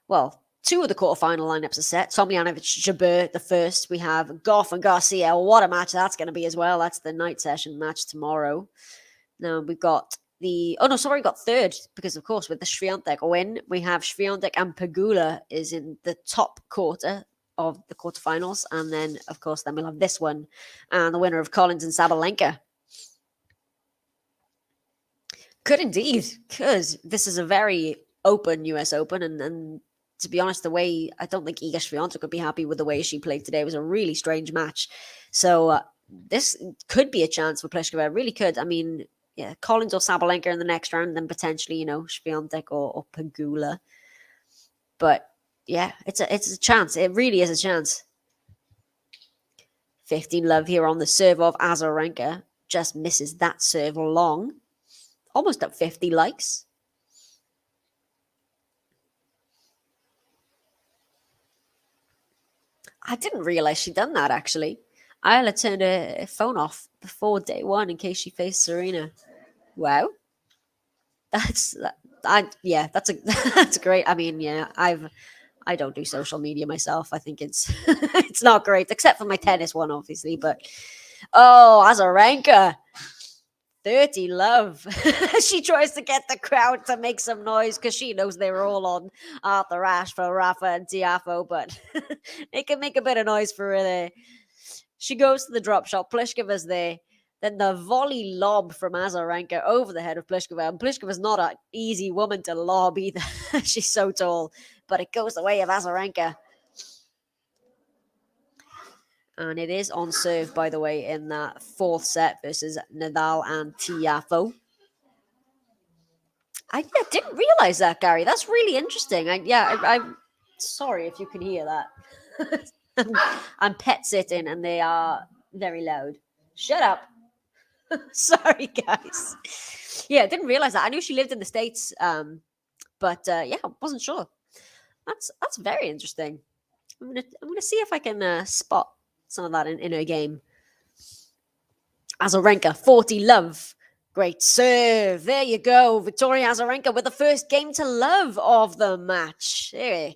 well, 2 of the quarterfinal lineups are set. Tomljanovic, Jabeur, the first. We have Goff and Garcia. What a match that's going to be as well. That's the night session match tomorrow. Now we've got got third, because of course with the Swiatek win, we have Swiatek and Pegula is in the top quarter of the quarterfinals, and then of course we'll have this one and the winner of Collins and Sabalenka. Could indeed, because this is a very open US Open, and to be honest, I don't think Iga Swiatek would be happy with the way she played today. It was a really strange match, so this could be a chance for Pliskova. It really could. I mean, yeah, Collins or Sabalenka in the next round, then potentially, Swiatek or Pegula. But yeah, it's a chance. It really is a chance. 15 love here on the serve of Azarenka. Just misses that serve long. Almost at 50 likes. I didn't realize she'd done that, actually. Ayla turned her phone off before day 1 in case she faced Serena. Wow. That's great. I mean, yeah, I don't do social media myself. I think it's it's not great, except for my tennis one, obviously. But Azarenka, 30 love. She tries to get the crowd to make some noise because she knows they were all on Arthur Ashe for Rafa and Tiafoe, but they can make a bit of noise for her there. She goes to the drop shot. Pliskova's there. Then the volley lob from Azarenka over the head of Pliskova. And Pliskova's not an easy woman to lob either. She's so tall. But it goes the way of Azarenka. And it is on serve, by the way, in that 4th set versus Nadal and Tiafoe. I didn't realize that, Gary. That's really interesting. I'm sorry if you can hear that. I'm pet sitting and they are very loud. Shut up. Sorry, guys. Yeah, I didn't realize that. I knew she lived in the States, but I wasn't sure. That's very interesting. I'm gonna see if I can spot some of that in her game. Azarenka, 40 love. Great serve. There you go. Victoria Azarenka with the first game to love of the match. There.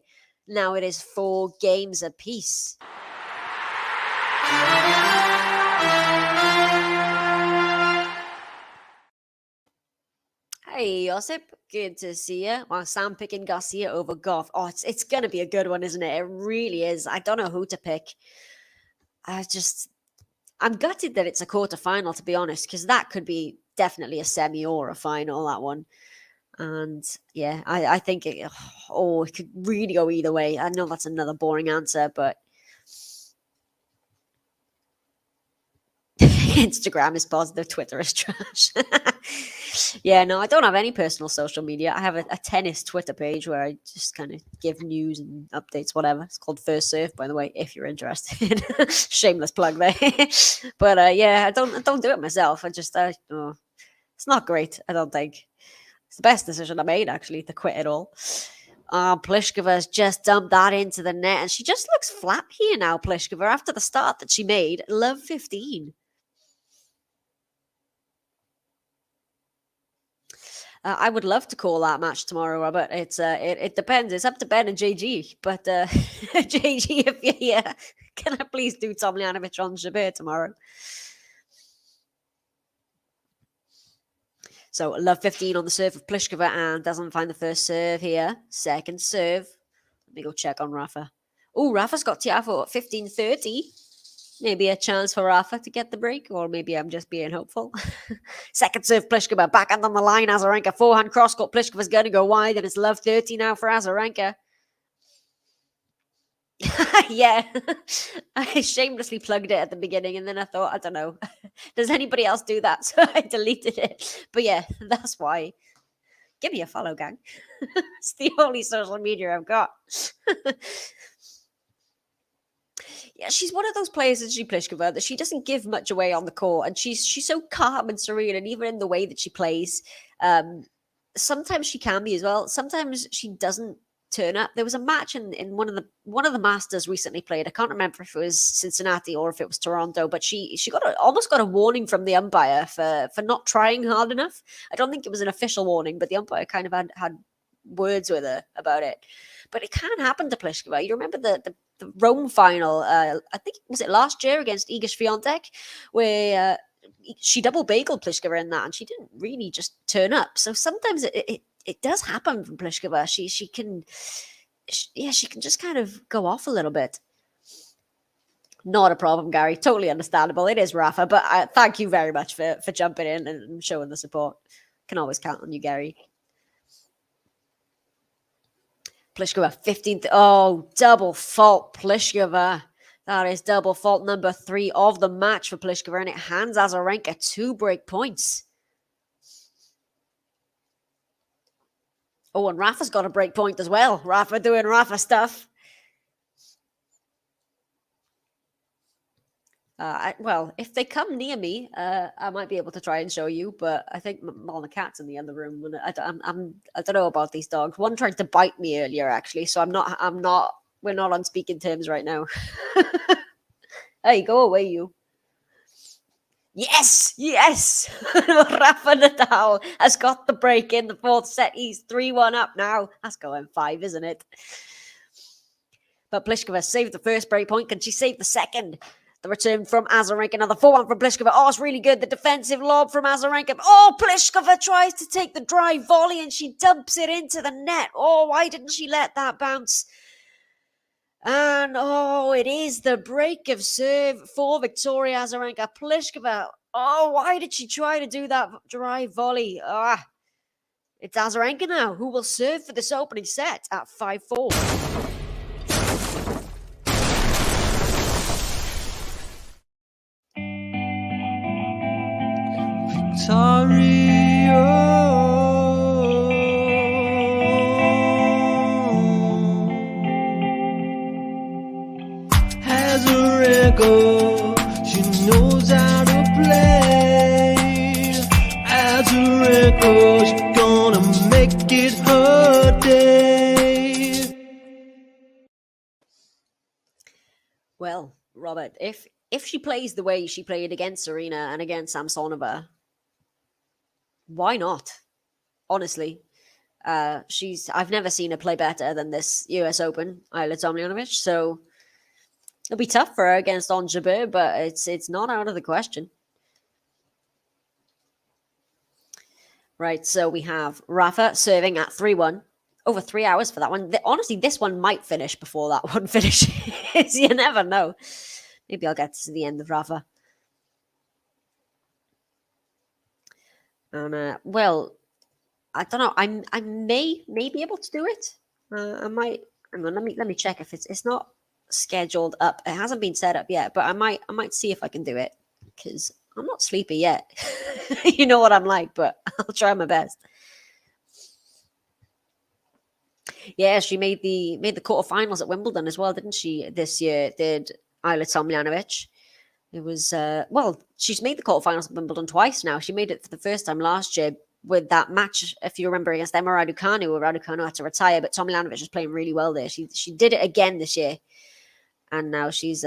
Now it is 4 games apiece. Hey, Josip. Good to see you. Well, Sam picking Garcia over Goff. Oh, it's going to be a good one, isn't it? It really is. I don't know who to pick. I'm gutted that it's a quarterfinal, to be honest, because that could be definitely a semi or a final, that one. And yeah, I think it could really go either way. I know that's another boring answer, but Instagram is positive, Twitter is trash. Yeah, no, I don't have any personal social media. I have a tennis Twitter page where I just kind of give news and updates, whatever. It's called First Serve, by the way, if you're interested. Shameless plug there. But yeah, I don't do it myself. It's not great, I don't think. It's the best decision I made, actually, to quit it all. Pliskova's just dumped that into the net, and she just looks flat here now, Pliskova, after the start that she made. Love 15. I would love to call that match tomorrow, Robert. It depends. It's up to Ben and JG. But JG, if you're here, can I please do Tomljanovic on Jabeur tomorrow? So love 15 on the serve of Pliskova and doesn't find the first serve here. Second serve. Let me go check on Rafa. Oh, Rafa's got Tiafoe at 15:30. Maybe a chance for Rafa to get the break, or maybe I'm just being hopeful. Second serve, Pliskova backhand on the line. Azarenka forehand cross-court. Pliskova's going to go wide, and it's love 30 now for Azarenka. Yeah, I shamelessly plugged it at the beginning, and then I thought, I don't know, does anybody else do that? So I deleted it. But yeah, that's why. Give me a follow, gang. It's the only social media I've got. Yeah, she's one of those players, isn't she, Pliskova, that she doesn't give much away on the court, and she's so calm and serene, and even in the way that she plays, sometimes she can be as well. Sometimes she doesn't turn up. There was a match in one of the Masters recently played. I can't remember if it was Cincinnati or if it was Toronto, but she almost got a warning from the umpire for not trying hard enough. I don't think it was an official warning, but the umpire kind of had words with her about it. But it can happen to Pliskova. You remember the Rome final, I think, was it last year against Iga Swiatek, where she double bageled Pliskova in that, and she didn't really just turn up. So sometimes it does happen from Pliskova. She can just kind of go off a little bit. Not a problem, Gary. Totally understandable. It is Rafa, but thank you very much for jumping in and showing the support. Can always count on you, Gary. Pliskova, 15th. Oh, double fault, Pliskova. That is double fault number 3 of the match for Pliskova, and it hands Azarenka 2 break points. Oh, and Rafa's got a break point as well. Rafa doing Rafa stuff. Well, if they come near me, I might be able to try and show you, but I think the cat's in the other room. And I don't know about these dogs. One tried to bite me earlier, actually, so we're not on speaking terms right now. Hey, go away, you. Yes! Rafa Nadal has got the break in the 4th set. He's 3-1 up now. That's going 5, isn't it? But Pliskova saved the first break point. Can she save the second? The return from Azarenka. Another 4-1 from Pliskova. Oh, it's really good. The defensive lob from Azarenka. Oh, Pliskova tries to take the drive volley and she dumps it into the net. Oh, why didn't she let that bounce? And oh, it is the break of serve for Victoria Azarenka. Pliskova. Oh, why did she try to do that drive volley? It's Azarenka now who will serve for this opening set at 5-4. Azarenka, she knows how to play. Azarenka, she's gonna make it her day. Well, Robert, if she plays the way she played against Serena and against Samsonova, why not? Honestly, I've never seen her play better than this US Open, Ayla Tomljanovic. So it'll be tough for her against Ons Jabeur, but it's not out of the question. Right, so we have Rafa serving at 3-1. Over 3 hours for that one. Honestly, this one might finish before that one finishes. You never know. Maybe I'll get to the end of Rafa. And well, I don't know. I may be able to do it. I might. Hang on, let me check if it's not scheduled up. It hasn't been set up yet, but I might see if I can do it because I'm not sleepy yet. You know what I'm like, but I'll try my best. Yeah, she made the quarterfinals at Wimbledon as well, didn't she? This year, did Ayla Tomljanovic. It was well, she's made the quarterfinals at Wimbledon twice now. She made it for the first time last year with that match, if you remember, against Emma Raducanu, where Raducanu had to retire, but Tomljanovic was playing really well there. She did it again this year, and now she's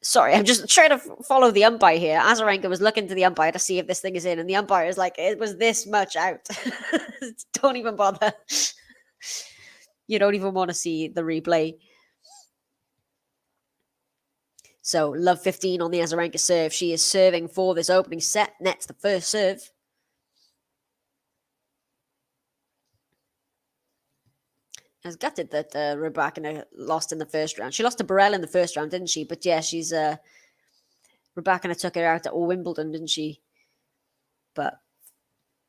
sorry, I'm just trying to follow the umpire here. Azarenka was looking to the umpire to see if this thing is in, and the umpire is like, it was this much out. Don't even bother. You don't even want to see the replay. So, love 15 on the Azarenka serve. She is serving for this opening set. Nets the first serve. I was gutted that Rybakina lost in the first round. She lost to Burrell in the first round, didn't she? But yeah, she's Rybakina took her out at Wimbledon, didn't she? But,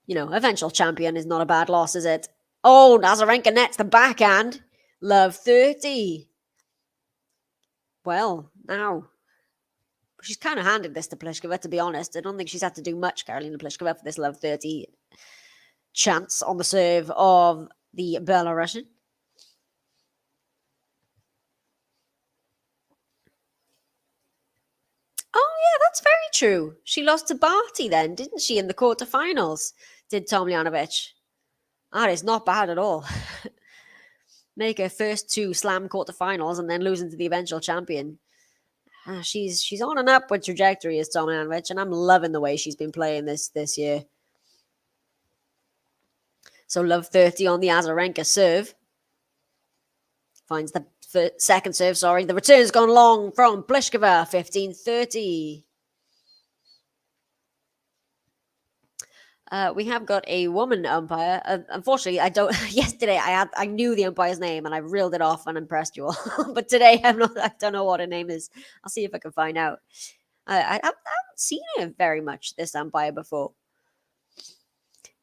you know, eventual champion is not a bad loss, is it? Oh, Azarenka nets the backhand. Love 30. Well, now, she's kind of handed this to Pliskova, to be honest. I don't think she's had to do much, Karolina Pliskova, for this love 30 chance on the serve of the Belarusian. Oh, yeah, that's very true. She lost to Barty then, didn't she, in the quarterfinals? Did Tomljanovic. That is not bad at all. Make her first two slam quarterfinals and then losing to the eventual champion. She's on an upward trajectory as Tomljanovic, and I'm loving the way she's been playing this year. So love 30 on the Azarenka serve. Finds the second serve, sorry. The return's gone long from Pliskova, 15-30. We have got a woman umpire. Unfortunately, I don't. Yesterday, I knew the umpire's name and I reeled it off and impressed you all. But today, I don't know what her name is. I'll see if I can find out. I haven't seen her very much, this umpire, before.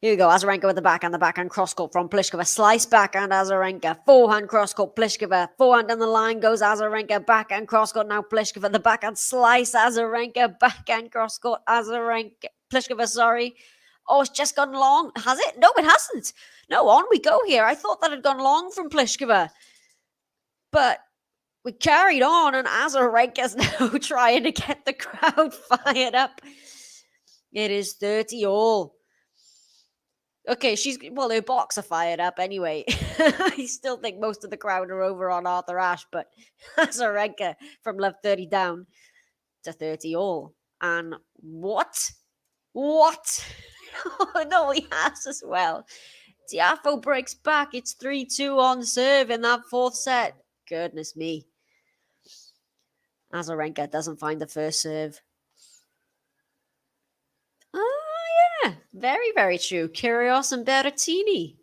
Here we go. Azarenka with the backhand cross-court from Pliskova. Slice backhand Azarenka. Forehand cross-court Pliskova. Forehand on the line goes Azarenka. Backhand cross-court now Pliskova. The backhand slice Azarenka. Backhand cross-court Azarenka. Pliskova, sorry. Oh, it's just gone long. Has it? No, it hasn't. No, on we go here. I thought that had gone long from Pliskova. But we carried on, and Azarenka's now trying to get the crowd fired up. It is 30-all. Okay, her blocks are fired up anyway. I still think most of the crowd are over on Arthur Ashe, but Azarenka from love 30 down to 30-all. And what? Oh, no, he has as well. Tiafoe breaks back. It's 3-2 on serve in that fourth set. Goodness me. Azarenka doesn't find the first serve. Yeah, very, very true. Kyrgios and Berrettini.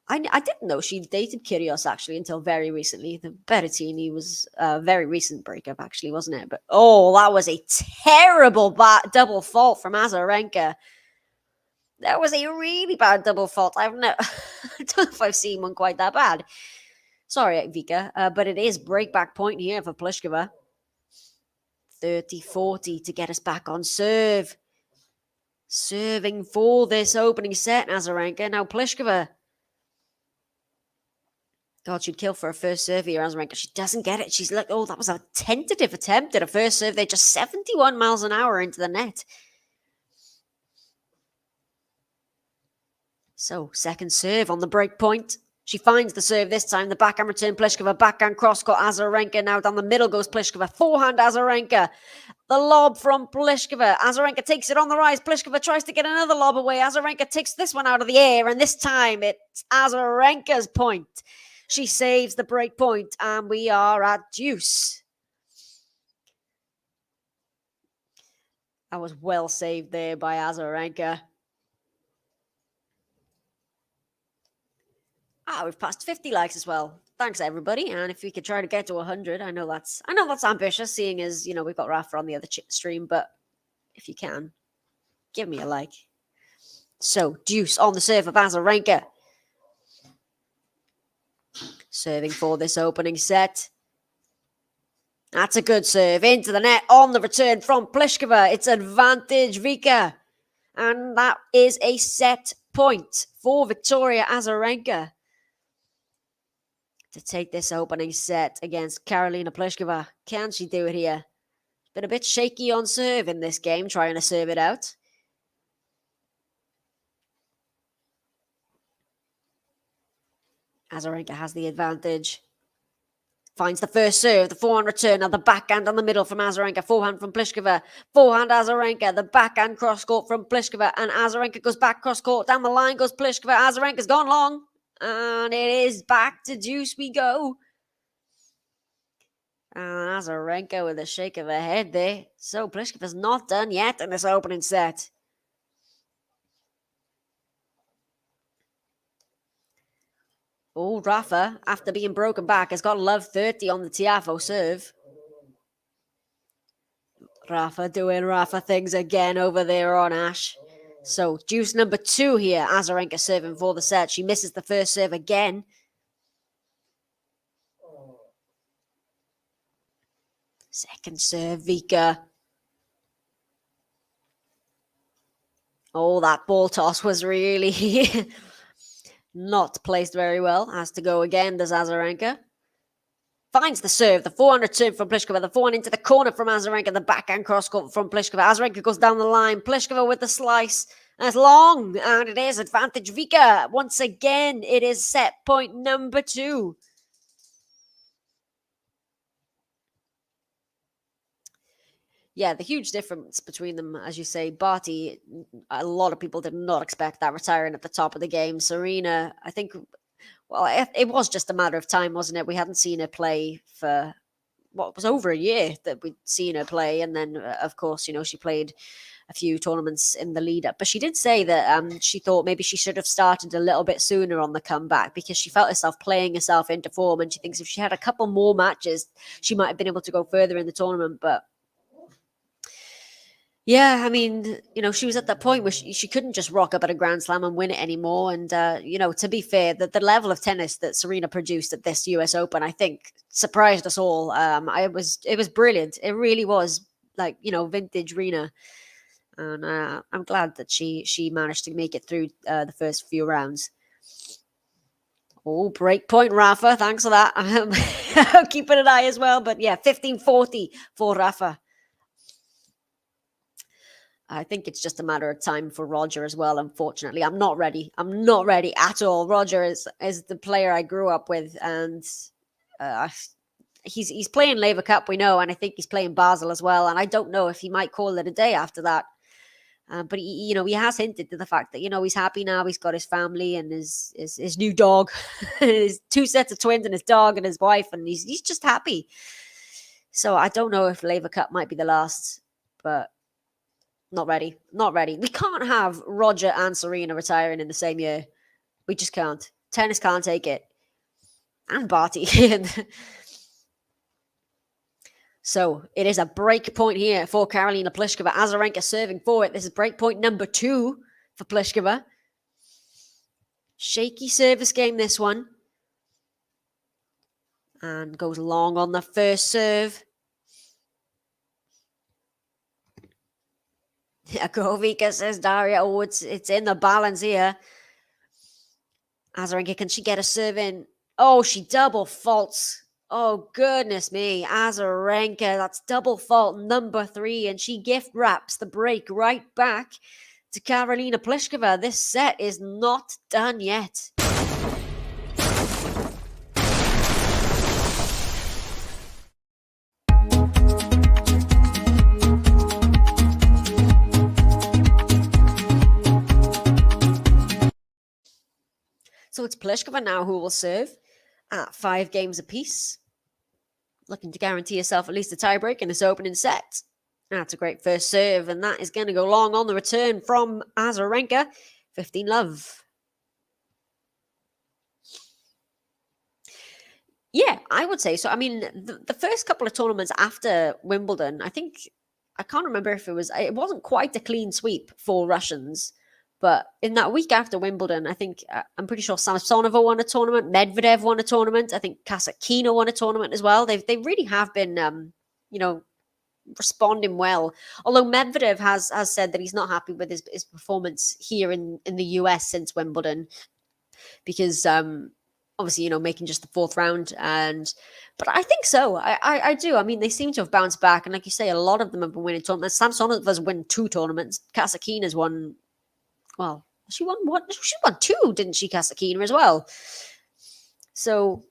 I didn't know she dated Kyrgios actually until very recently. The Berrettini was a very recent breakup actually, wasn't it? But oh, that was a terrible double fault from Azarenka. That was a really bad double fault. I don't know if I've seen one quite that bad. Sorry, Vika, but it is breakback point here for Pliskova. 30-40 to get us back on serve. Serving for this opening set, Azarenka. Now Pliskova. God, she'd kill for a first serve here, Azarenka. She doesn't get it. She's like, oh, that was a tentative attempt at a first serve. They're just 71 miles an hour into the net. So, second serve on the break point. She finds the serve this time. The backhand return, Pliskova. Backhand cross-court, Azarenka. Now down the middle goes Pliskova. Forehand, Azarenka. The lob from Pliskova. Azarenka takes it on the rise. Pliskova tries to get another lob away. Azarenka takes this one out of the air. And this time, it's Azarenka's point. She saves the break point. And we are at deuce. That was well saved there by Azarenka. We've passed 50 likes as well. Thanks, everybody. And if we could try to get to 100, I know that's ambitious, seeing as, we've got Rafa on the other stream. But if you can, Give me a like. So, deuce on the serve of Azarenka. Serving for this opening set. That's a good serve. Into the net on the return from Pliskova. It's advantage Vika. And that is a set point for Victoria Azarenka to take this opening set against Karolina Pliskova. Can she do it here? Been a bit shaky on serve in this game, trying to serve it out. Azarenka has the advantage. Finds the first serve, the forehand return, now the backhand on the middle from Azarenka, forehand from Pliskova, forehand Azarenka, the backhand cross court from Pliskova, and Azarenka goes back cross court, down the line goes Pliskova, Azarenka's gone long, and it is back to deuce we go. And Azarenka with a shake of her head there. So Pliskova's not done yet in this opening set. Oh, Rafa, after being broken back, has got love 30 on the Tiafo serve. Rafa doing Rafa things again over there on Ash. So, deuce number 2 here. Azarenka serving for the set. She misses the first serve again. Second serve, Vika. Oh, that ball toss was really not placed very well. Has to go again, does Azarenka. Finds the serve, the forehand return from Pliskova, the forehand into the corner from Azarenka, the backhand cross court from Pliskova. Azarenka goes down the line, Pliskova with the slice, and it's long, and it is advantage Vika. Once again, it is set point number 2. Yeah, the huge difference between them, as you say, Barty, a lot of people did not expect that retiring at the top of the game. Serena, I think, well, it was just a matter of time, wasn't it? We hadn't seen her play for, what, was over a year that we'd seen her play. And then, of course, you know, she played a few tournaments in the lead up. But she did say that she thought maybe she should have started a little bit sooner on the comeback because she felt herself playing herself into form. And she thinks if she had a couple more matches, she might have been able to go further in the tournament. But yeah, I mean, you know, she was at that point where she couldn't just rock up at a Grand Slam and win it anymore. And, you know, to be fair, the level of tennis that Serena produced at this US Open, I think, surprised us all. It was brilliant. It really was, like, you know, vintage Rena. And I'm glad that she managed to make it through the first few rounds. Oh, break point, Rafa. Thanks for that. I'm keeping an eye as well. But yeah, 15-40 for Rafa. I think it's just a matter of time for Roger as well, unfortunately. I'm not ready. I'm not ready at all. Roger is the player I grew up with, and he's playing Laver Cup, we know, and I think he's playing Basel as well, and I don't know if he might call it a day after that. But he has hinted to the fact that, you know, he's happy now. He's got his family and his new dog, his 2 sets of twins and his dog and his wife, and he's just happy. So I don't know if Laver Cup might be the last, but not ready. Not ready. We can't have Roger and Serena retiring in the same year. We just can't. Tennis can't take it. And Barty. So it is a break point here for Karolina Pliskova. Azarenka serving for it. This is break point number 2 for Pliskova. Shaky service game, this one. And goes long on the first serve. Yeah, go Vika, says Daria. Oh, it's in the balance here. Azarenka, can she get a serve in? Oh, she double faults. Oh, goodness me. Azarenka, that's double fault number 3. And she gift wraps the break right back to Karolina Pliskova. This set is not done yet. So it's Pliskova now who will serve at 5 games apiece. Looking to guarantee herself at least a tiebreak in this opening set. That's a great first serve, and that is going to go long on the return from Azarenka. 15-love. Yeah, I would say so. I mean, the first couple of tournaments after Wimbledon, I think I can't remember if it wasn't quite a clean sweep for Russians, but in that week after Wimbledon, I think, I'm pretty sure Samsonova won a tournament, Medvedev won a tournament, I think Kasatkina won a tournament as well. They really have been, responding well. Although Medvedev has said that he's not happy with his performance here in the US since Wimbledon, because obviously, making just the fourth round. But I think so. I do. I mean, they seem to have bounced back. And like you say, a lot of them have been winning tournaments. Samsonova's won 2 tournaments. Kasakina's won, well, she won one. She won 2, didn't she, Kasakina, as well? So,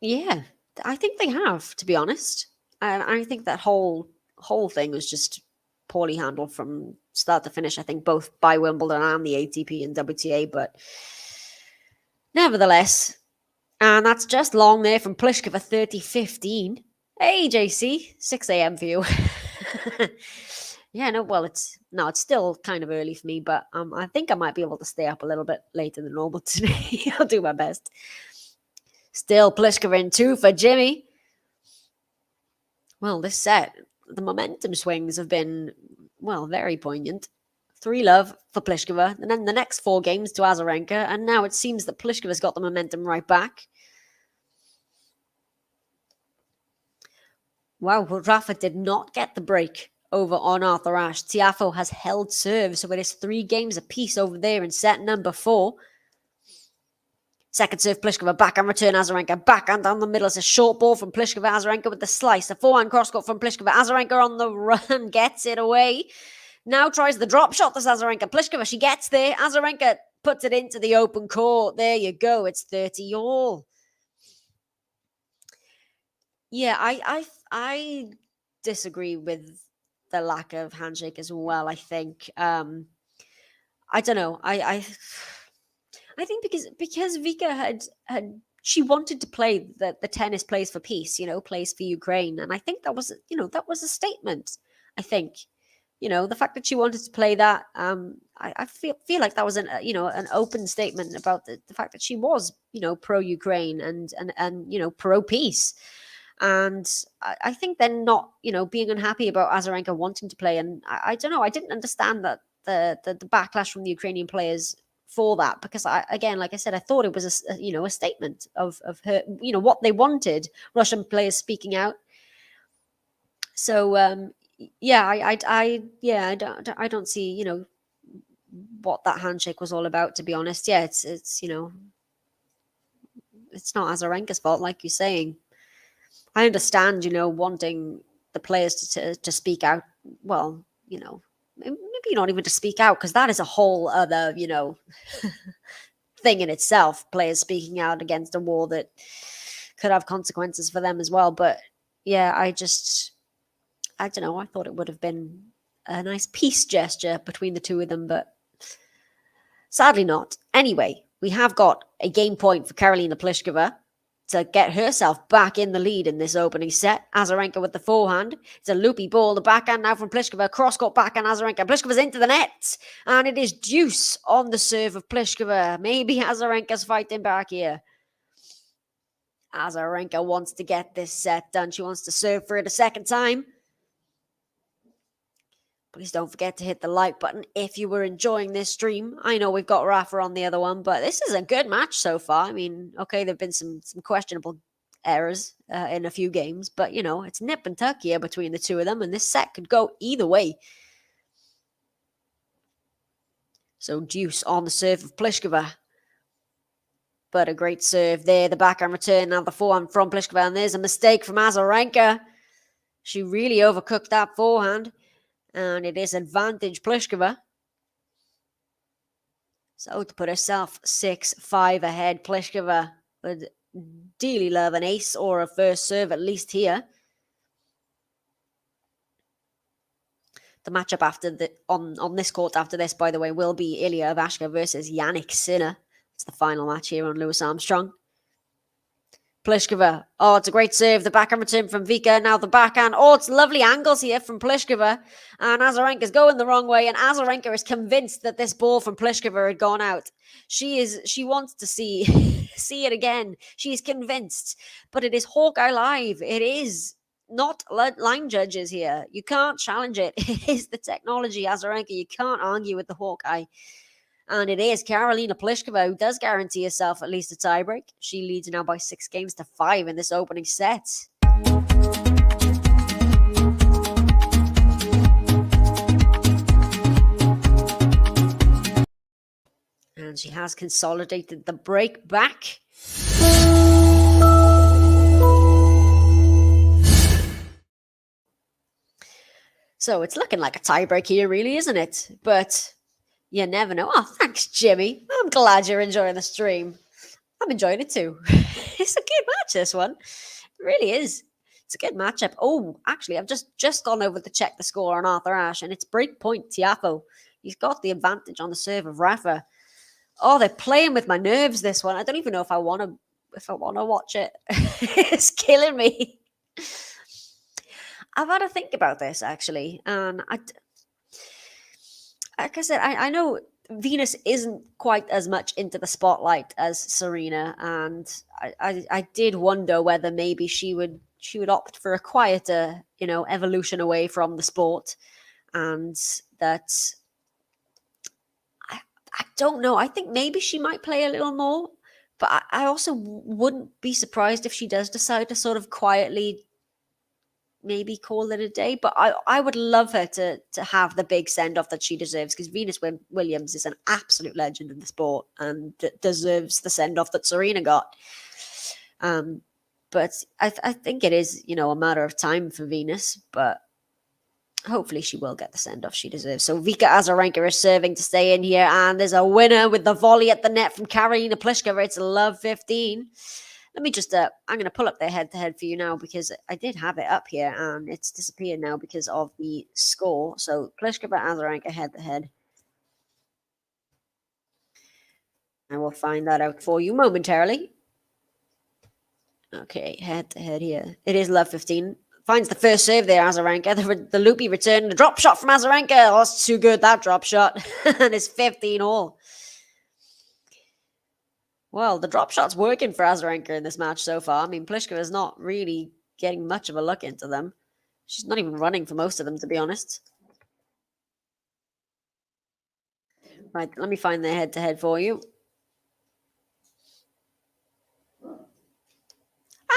yeah, I think they have, to be honest. And I think that whole thing was just poorly handled from start to finish, I think, both by Wimbledon and the ATP and WTA. But nevertheless, and that's just long there from Pliskova, 30-15. Hey, JC, 6 a.m. for you. Yeah, no, well, it's still kind of early for me, but I think I might be able to stay up a little bit later than normal today. I'll do my best. Still Pliskova in 2 for Jimmy. Well, this set, the momentum swings have been, well, very poignant. 3-love for Pliskova, and then the next 4 games to Azarenka, and now it seems that Pliskova's got the momentum right back. Wow, well, Rafa did not get the break over on Arthur Ashe. Tiafoe has held serve, so it is 3 games apiece over there in set number 4. Second serve, Pliskova, backhand return, Azarenka, backhand down the middle. It's a short ball from Pliskova, Azarenka with the slice. A forehand cross-court from Pliskova, Azarenka on the run, gets it away. Now tries the drop shot, this Azarenka. Pliskova, she gets there. Azarenka puts it into the open court. There you go, it's 30-all. Yeah, I disagree with the lack of handshake as well, I think. I don't know. I think because Vika had she wanted to play the tennis plays for peace, plays for Ukraine, and I think that was a statement. I think, the fact that she wanted to play that, I feel like that was an open statement about the fact that she was pro Ukraine and pro peace. And I think they're not being unhappy about Azarenka wanting to play, and I don't know. I didn't understand that the backlash from the Ukrainian players for that, because like I said, I thought it was a statement of her, what they wanted, Russian players speaking out. So I don't see what that handshake was all about, to be honest. Yeah, it's it's not Azarenka's fault, like you're saying. I understand wanting the players to speak out. Well, maybe not even to speak out, because that is a whole other, thing in itself. Players speaking out against a war that could have consequences for them as well. But yeah, I don't know. I thought it would have been a nice peace gesture between the two of them, but sadly not. Anyway, we have got a game point for Karolina Pliskova to get herself back in the lead in this opening set. Azarenka with the forehand. It's a loopy ball. The backhand now from Pliskova. Cross-court backhand Azarenka. Pliskova's into the net. And it is deuce on the serve of Pliskova. Maybe Azarenka's fighting back here. Azarenka wants to get this set done. She wants to serve for it a second time. Please don't forget to hit the like button if you were enjoying this stream. I know we've got Rafa on the other one, but this is a good match so far. I mean, okay, there have been some questionable errors in a few games, but, it's nip and tuck here between the two of them, and this set could go either way. So deuce on the serve of Pliskova. But a great serve there. The backhand return, now the forehand from Pliskova, and there's a mistake from Azarenka. She really overcooked that forehand. And it is advantage Pliskova. So to put herself 6-5 ahead, Pliskova would dearly love an ace or a first serve at least here. The matchup on this court after this, by the way, will be Ilya Ivashka versus Yannick Sinner. It's the final match here on Louis Armstrong. Pliskova. Oh, it's a great serve. The backhand return from Vika. Now the backhand. Oh, it's lovely angles here from Pliskova. And Azarenka's going the wrong way. And Azarenka is convinced that this ball from Pliskova had gone out. She wants to see it again. She is convinced. But it is Hawkeye Live. It is not line judges here. You can't challenge it. It is the technology, Azarenka. You can't argue with the Hawkeye. And it is Karolina Pliskova who does guarantee herself at least a tiebreak. She leads now by 6-5 in this opening set. And she has consolidated the break back. So it's looking like a tiebreak here, really, isn't it? But you never know. Oh, thanks, Jimmy. I'm glad you're enjoying the stream. I'm enjoying it too. It's a good match, this one. It really is. It's a good matchup. Oh, actually, I've just gone over to check the score on Arthur Ashe, and it's break point Tiafoe. He's got the advantage on the serve of Rafa. Oh, they're playing with my nerves, this one. I don't even know if I want to watch it. It's killing me. I've had to think about this, actually. And like I said, I know Venus isn't quite as much into the spotlight as Serena, and I did wonder whether maybe she would opt for a quieter, evolution away from the sport, and that I don't know. I think maybe she might play a little more, but I also wouldn't be surprised if she does decide to sort of quietly maybe call it a day. But I would love her to have the big send-off that she deserves, because Venus Williams is an absolute legend in the sport and deserves the send-off that Serena got. But I think it is, a matter of time for Venus, but hopefully she will get the send-off she deserves. So Vika Azarenka is serving to stay in here, and there's a winner with the volley at the net from Karolina Pliskova. It's love 15. Let me just, I'm going to pull up their head-to-head for you now, because I did have it up here and it's disappeared now because of the score. So Pliskova Azarenka head-to-head. I will find that out for you momentarily. Okay, head-to-head here. It is love 15. Finds the first serve there, Azarenka. The loopy return, the drop shot from Azarenka. Oh, it's too good, that drop shot. And it's 15 all. Well, the drop shot's working for Azarenka in this match so far. I mean, Pliskova is not really getting much of a look into them. She's not even running for most of them, to be honest. Right, let me find their head-to-head for you.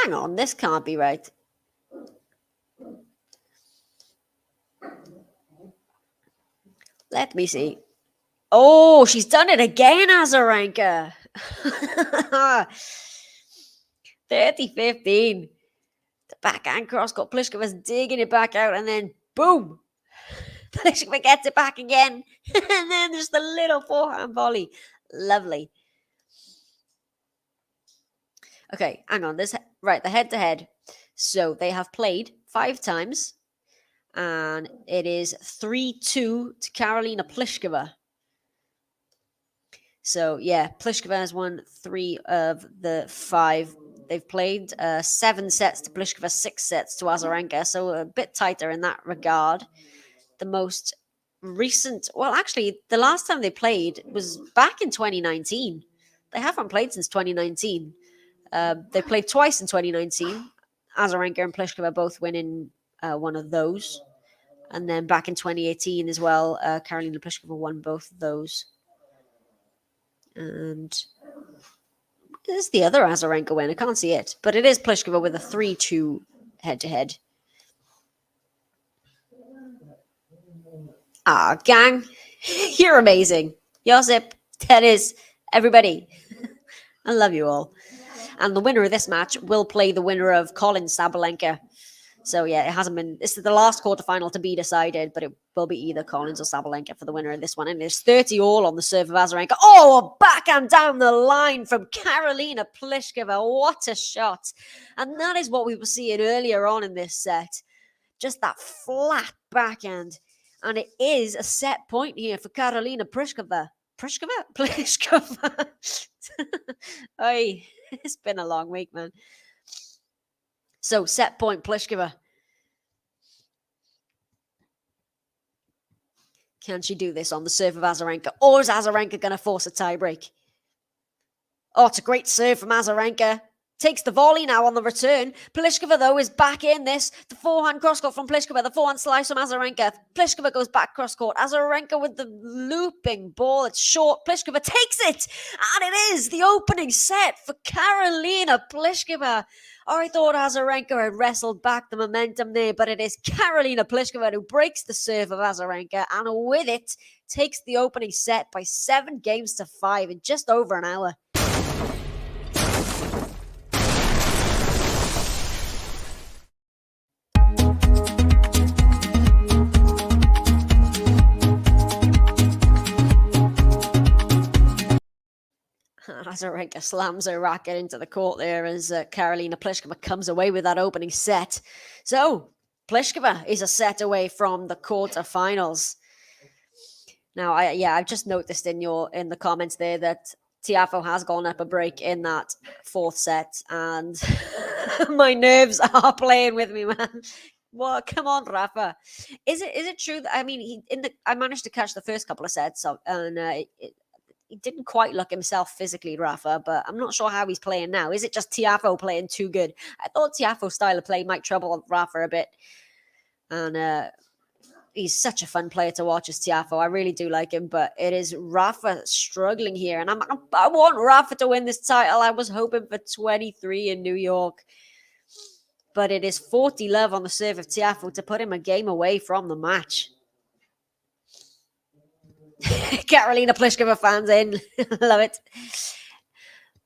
Hang on, this can't be right. Let me see. Oh, she's done it again, Azarenka. 30-15. The backhand cross got Pliskova's digging it back out, and then boom. Pliskova gets it back again. And then there's the little forehand volley. Lovely. Okay, hang on. Right, the head-to-head. So they have played 5 times, and it is 3-2 to Karolina Pliskova. So, yeah, Pliskova has won 3 of the 5 they've played. 7 sets to Pliskova, 6 sets to Azarenka. So a bit tighter in that regard. The most recent... Well, actually, the last time they played was back in 2019. They haven't played since 2019. They played twice in 2019. Azarenka and Pliskova both winning one of those. And then back in 2018 as well, Karolina Pliskova won both of those. And this is the other Azarenka win. I can't see it. But it is Pliskova with a 3-2 head-to-head. Ah, gang. You're amazing. Josip, Dennis, everybody. I love you all. And the winner of this match will play the winner of Colin Sabalenka. So, yeah, it hasn't been... This is the last quarterfinal to be decided, but it will be either Collins or Sabalenka for the winner of this one. And there's 30 all on the serve of Azarenka. Oh, a backhand down the line from Karolina Pliskova. What a shot. And that is what we were seeing earlier on in this set. Just that flat backhand. And it is a set point here for Karolina Pliskova. Pliskova. Oy, it's been a long week, man. So, set point, Pliskova. Can she do this on the serve of Azarenka? Or is Azarenka going to force a tiebreak? Oh, it's a great serve from Azarenka. takes the volley now on the return. Pliskova, though, is back in this. The forehand cross-court from Pliskova. The forehand slice from Azarenka. Pliskova goes back cross-court. Azarenka with the looping ball. It's short. Pliskova takes it. And it is the opening set for Karolina Pliskova. I thought Azarenka had wrestled back the momentum there, but it is Karolina Pliskova who breaks the serve of Azarenka and with it takes the opening set by 7-5 in just over an hour. Azarenka slams her racket into the court there as Karolina Pliskova comes away with that opening set. So, Pliskova is a set away from the quarterfinals. Now, I've just noticed in the comments there that Tiafoe has gone up a break in that fourth set, and my nerves are playing with me, man. Well, come on, Rafa. Is it true that I managed to catch the first couple of sets, and he didn't quite look himself physically, Rafa, but I'm not sure how he's playing now. Is it just Tiafoe playing too good? I thought Tiafoe's style of play might trouble Rafa a bit. And he's such a fun player to watch as Tiafoe. I really do like him, but it is Rafa struggling here. And I want Rafa to win this title. I was hoping for 23 in New York. But it is 40-love on the serve of Tiafoe to put him a game away from the match. Karolina Pliskova fans in. Love it.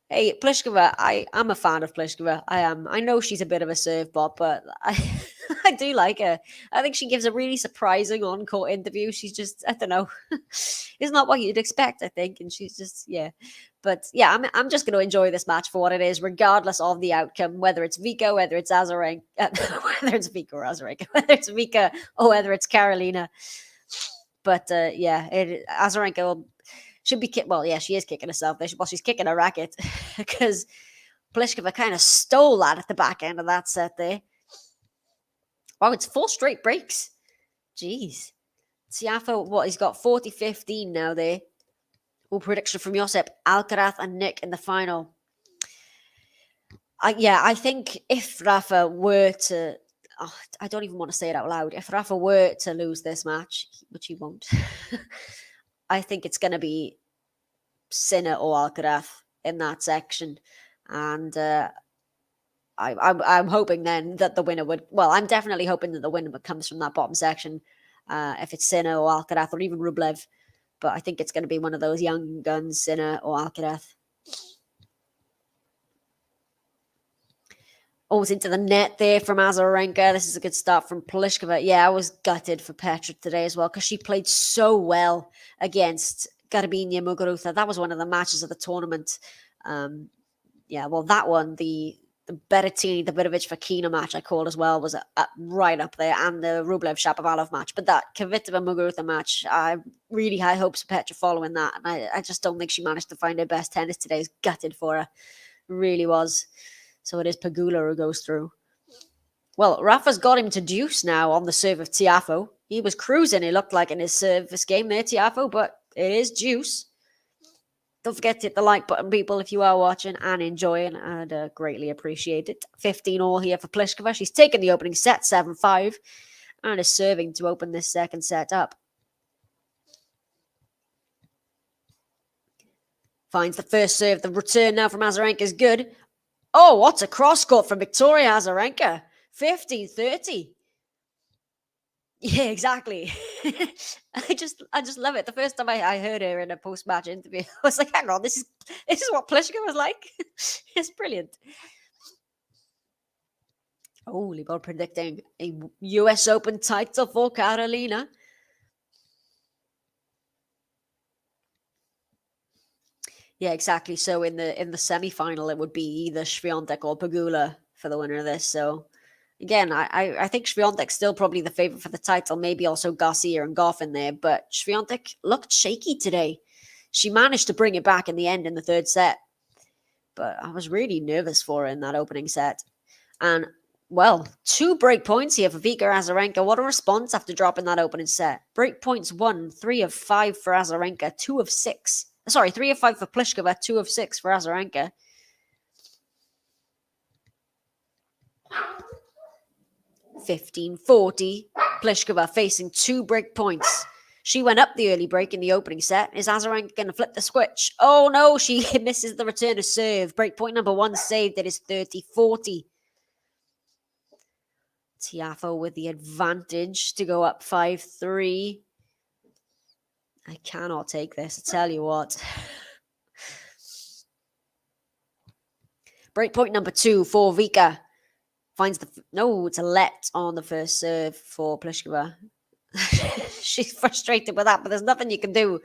Hey, Pliskova, I'm a fan of Pliskova. I am. I know she's a bit of a serve bot, but I do like her. I think she gives a really surprising on-court interview. She's just, I don't know. It's not what you'd expect, I think. And she's just, yeah. But yeah, I'm just going to enjoy this match for what it is, regardless of the outcome, whether it's Vika, whether it's Azarenka, whether it's Vika or Azarenka, whether it's Vika or whether it's Karolina. But Azarenka should be she is kicking herself. She's kicking her racket because Pliskova kind of stole that at the back end of that set there. Wow, it's 4 straight breaks. Jeez. Tiafoe, he's got 40-15 now there. All prediction from Josep, Alcaraz and Nick in the final. I think if Rafa were to... I don't even want to say it out loud. If Rafa were to lose this match, which he won't, I think it's going to be Sinner or Alcaraz in that section. And I'm hoping then that the winner would... Well, I'm definitely hoping that the winner comes from that bottom section. If it's Sinner or Alcaraz or even Rublev. But I think it's going to be one of those young guns, Sinner or Alcaraz. Almost into the net there from Azarenka. This is a good start from Pliskova. Yeah, I was gutted for Petra today as well because she played so well against Garbiñe Muguruza. That was one of the matches of the tournament. That one, the Berrettini, the Davidovic-Fokina match I called as well, was right up there, and the Rublev-Shapovalov match. But that Kvitova-Muguruza match, I really high hopes for Petra following that. And I just don't think she managed to find her best tennis today. I was gutted for her. Really was. So it is Pegula who goes through. Well, Rafa's got him to deuce now on the serve of Tiafoe. He was cruising, it looked like, in his service game there, Tiafoe, but it is deuce. Don't forget to hit the like button, people, if you are watching and enjoying. I'd greatly appreciate it. 15-all here for Pliskova. She's taken the opening set, 7-5, and is serving to open this second set up. Finds the first serve. The return now from Azarenka is good. Oh, what's a cross-court from Victoria Azarenka? 15-30. Yeah, exactly. I just love it. The first time I heard her in a post-match interview, I was like, hang on, this is what Pliskova was like. It's brilliant. Holy ball, predicting a US Open title for Karolina. Yeah, exactly. So in the semi-final, it would be either Swiatek or Pegula for the winner of this. So again, I think Swiatek's still probably the favorite for the title. Maybe also Garcia and Goff in there, but Swiatek looked shaky today. She managed to bring it back in the end in the third set, but I was really nervous for her in that opening set. And well, 2 break points here for Vika Azarenka. What a response after dropping that opening set. Break points 1, 3 of 5 for Azarenka, 2 of 6. Sorry, 3 of 5 for Pliskova, 2 of 6 for Azarenka. 15-40. Pliskova facing 2 break points. She went up the early break in the opening set. Is Azarenka going to flip the switch? Oh no, she misses the return of serve. Break point number 1 saved. It is 30-40. Tiafoe with the advantage to go up 5-3. I cannot take this, I tell you what. Break point number 2 for Vika. Finds the... No, it's a let on the first serve for Pliskova. She's frustrated with that, but there's nothing you can do.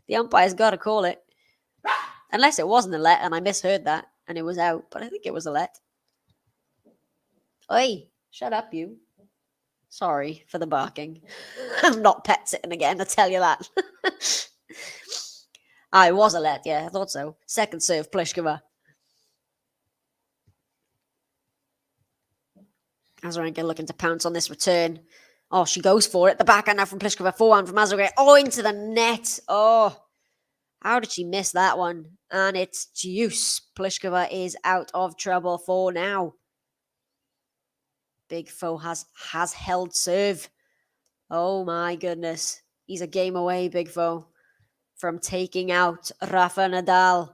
The umpire's got to call it. Unless it wasn't a let and I misheard that and it was out, but I think it was a let. Oi, shut up, you. Sorry for the barking. I'm not pet sitting again, I tell you that. It was a let, yeah, I thought so. Second serve, Pliskova. Azarenka looking to pounce on this return. Oh, she goes for it. The backhand now from Pliskova. Forehand from Azarenka. Oh, into the net. Oh, how did she miss that one? And it's deuce. Pliskova is out of trouble for now. Big Foe has held serve. Oh my goodness. He's a game away, Big Foe, from taking out Rafa Nadal.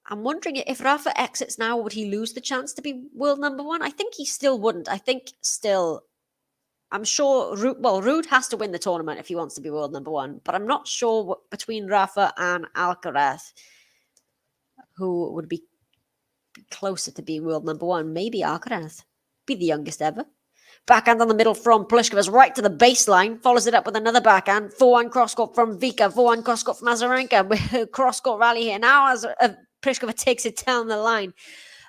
I'm wondering if Rafa exits now, would he lose the chance to be world number 1? I think he still wouldn't. I think still, I'm sure, Ruud has to win the tournament if he wants to be world number 1. But I'm not sure between Rafa and Alcaraz who would be closer to being world number 1. Maybe Alcaraz. Be the youngest ever. Backhand on the middle from Pliskova's right to the baseline. Follows it up with another backhand. Forehand cross-court from Vika. Forehand cross-court from Azarenka. Cross-court rally here now as Pliskova takes it down the line.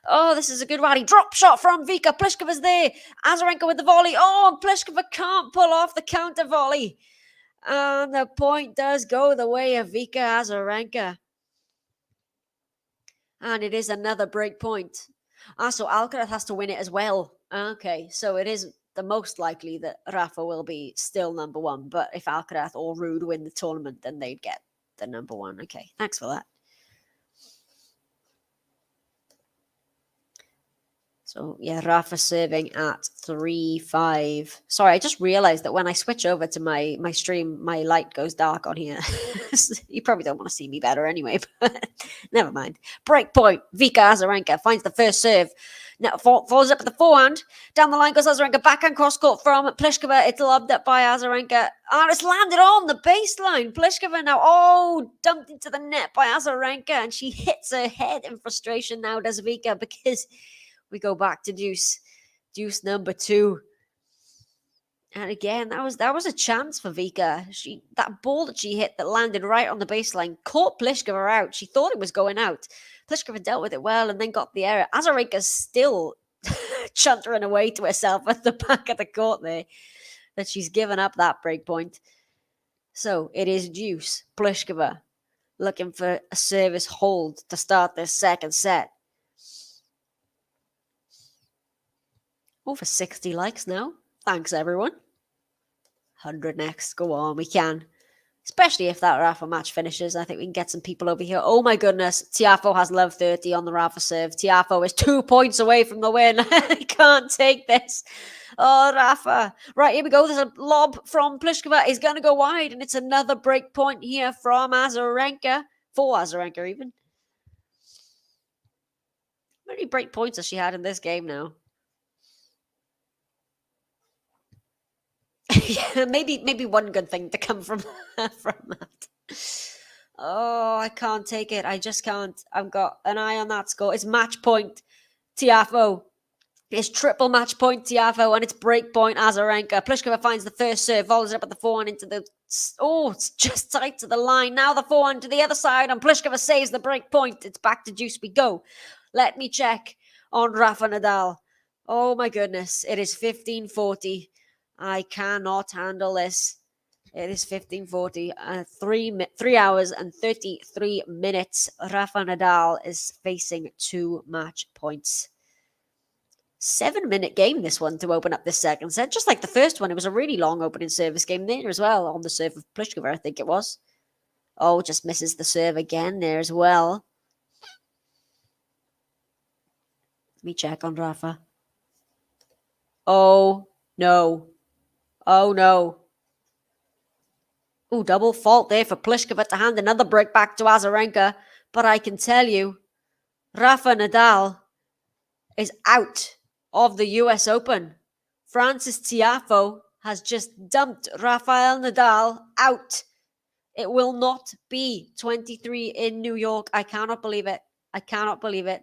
Oh, this is a good rally. Drop shot from Vika. Pliskova's there. Azarenka with the volley. Oh, Pliskova can't pull off the counter volley. And the point does go the way of Vika Azarenka. And it is another break point. So Alcaraz has to win it as well. Okay, so it is the most likely that Rafa will be still number 1. But if Alcaraz or Ruud win the tournament, then they'd get the number 1. Okay, thanks for that. So, yeah, Rafa serving at 3-5. Sorry, I just realized that when I switch over to my stream, my light goes dark on here. You probably don't want to see me better anyway, but never mind. Break point. Vika Azarenka finds the first serve. Now follows up with the forehand. Down the line goes Azarenka. Backhand cross-court from Pliskova. It's lobbed up by Azarenka. And it's landed on the baseline. Pliskova now, dumped into the net by Azarenka. And she hits her head in frustration now, does Vika, because... we go back to deuce number 2. And again, that was a chance for Vika. That ball that she hit that landed right on the baseline caught Pliskova out. She thought it was going out. Pliskova dealt with it well and then got the error. Azarenka's still chuntering away to herself at the back of the court there, that she's given up that break point. So it is deuce. Pliskova looking for a service hold to start this second set. Over 60 likes now. Thanks, everyone. 100 next. Go on, we can. Especially if that Rafa match finishes. I think we can get some people over here. Oh my goodness. Tiafoe has love 30 on the Rafa serve. Tiafoe is 2 points away from the win. I can't take this. Oh, Rafa. Right, here we go. There's a lob from Pliskova. He's going to go wide. And it's another break point here from Azarenka. For Azarenka, even. How many break points has she had in this game now? Yeah, maybe one good thing to come from that. Oh, I can't take it. I just can't. I've got an eye on that score. It's match point Tiafoe. It's triple match point Tiafoe, and it's break point Azarenka. Pliskova finds the first serve, follows it up with the forehand into the... Oh, it's just tight to the line. Now the forehand to the other side, and Pliskova saves the break point. It's back to deuce we go. Let me check on Rafa Nadal. Oh my goodness. It is 15-40. I cannot handle this. It is 15:40. 3 hours and 33 minutes. Rafa Nadal is facing 2 match points. 7-minute game, this one, to open up this second set. Just like the first one, it was a really long opening service game there as well, on the serve of Pliskova, I think it was. Oh, just misses the serve again there as well. Let me check on Rafa. Oh, no. Oh, no. Oh, double fault there for Pliskova to hand another break back to Azarenka. But I can tell you, Rafa Nadal is out of the US Open. Francis Tiafoe has just dumped Rafael Nadal out. It will not be 23 in New York. I cannot believe it. I cannot believe it.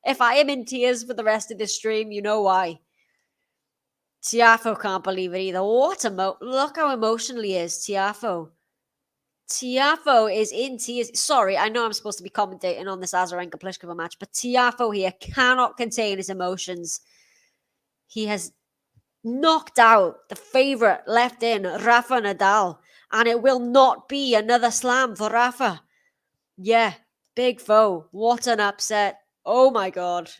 If I am in tears for the rest of this stream, you know why. Tiafoe can't believe it either. Look how emotional he is, Tiafoe. Tiafoe is in tears. Sorry, I know I'm supposed to be commentating on this Azarenka Pliskova match, but Tiafoe here cannot contain his emotions. He has knocked out the favourite left in, Rafa Nadal, and it will not be another slam for Rafa. Yeah, big foe. What an upset. Oh my God.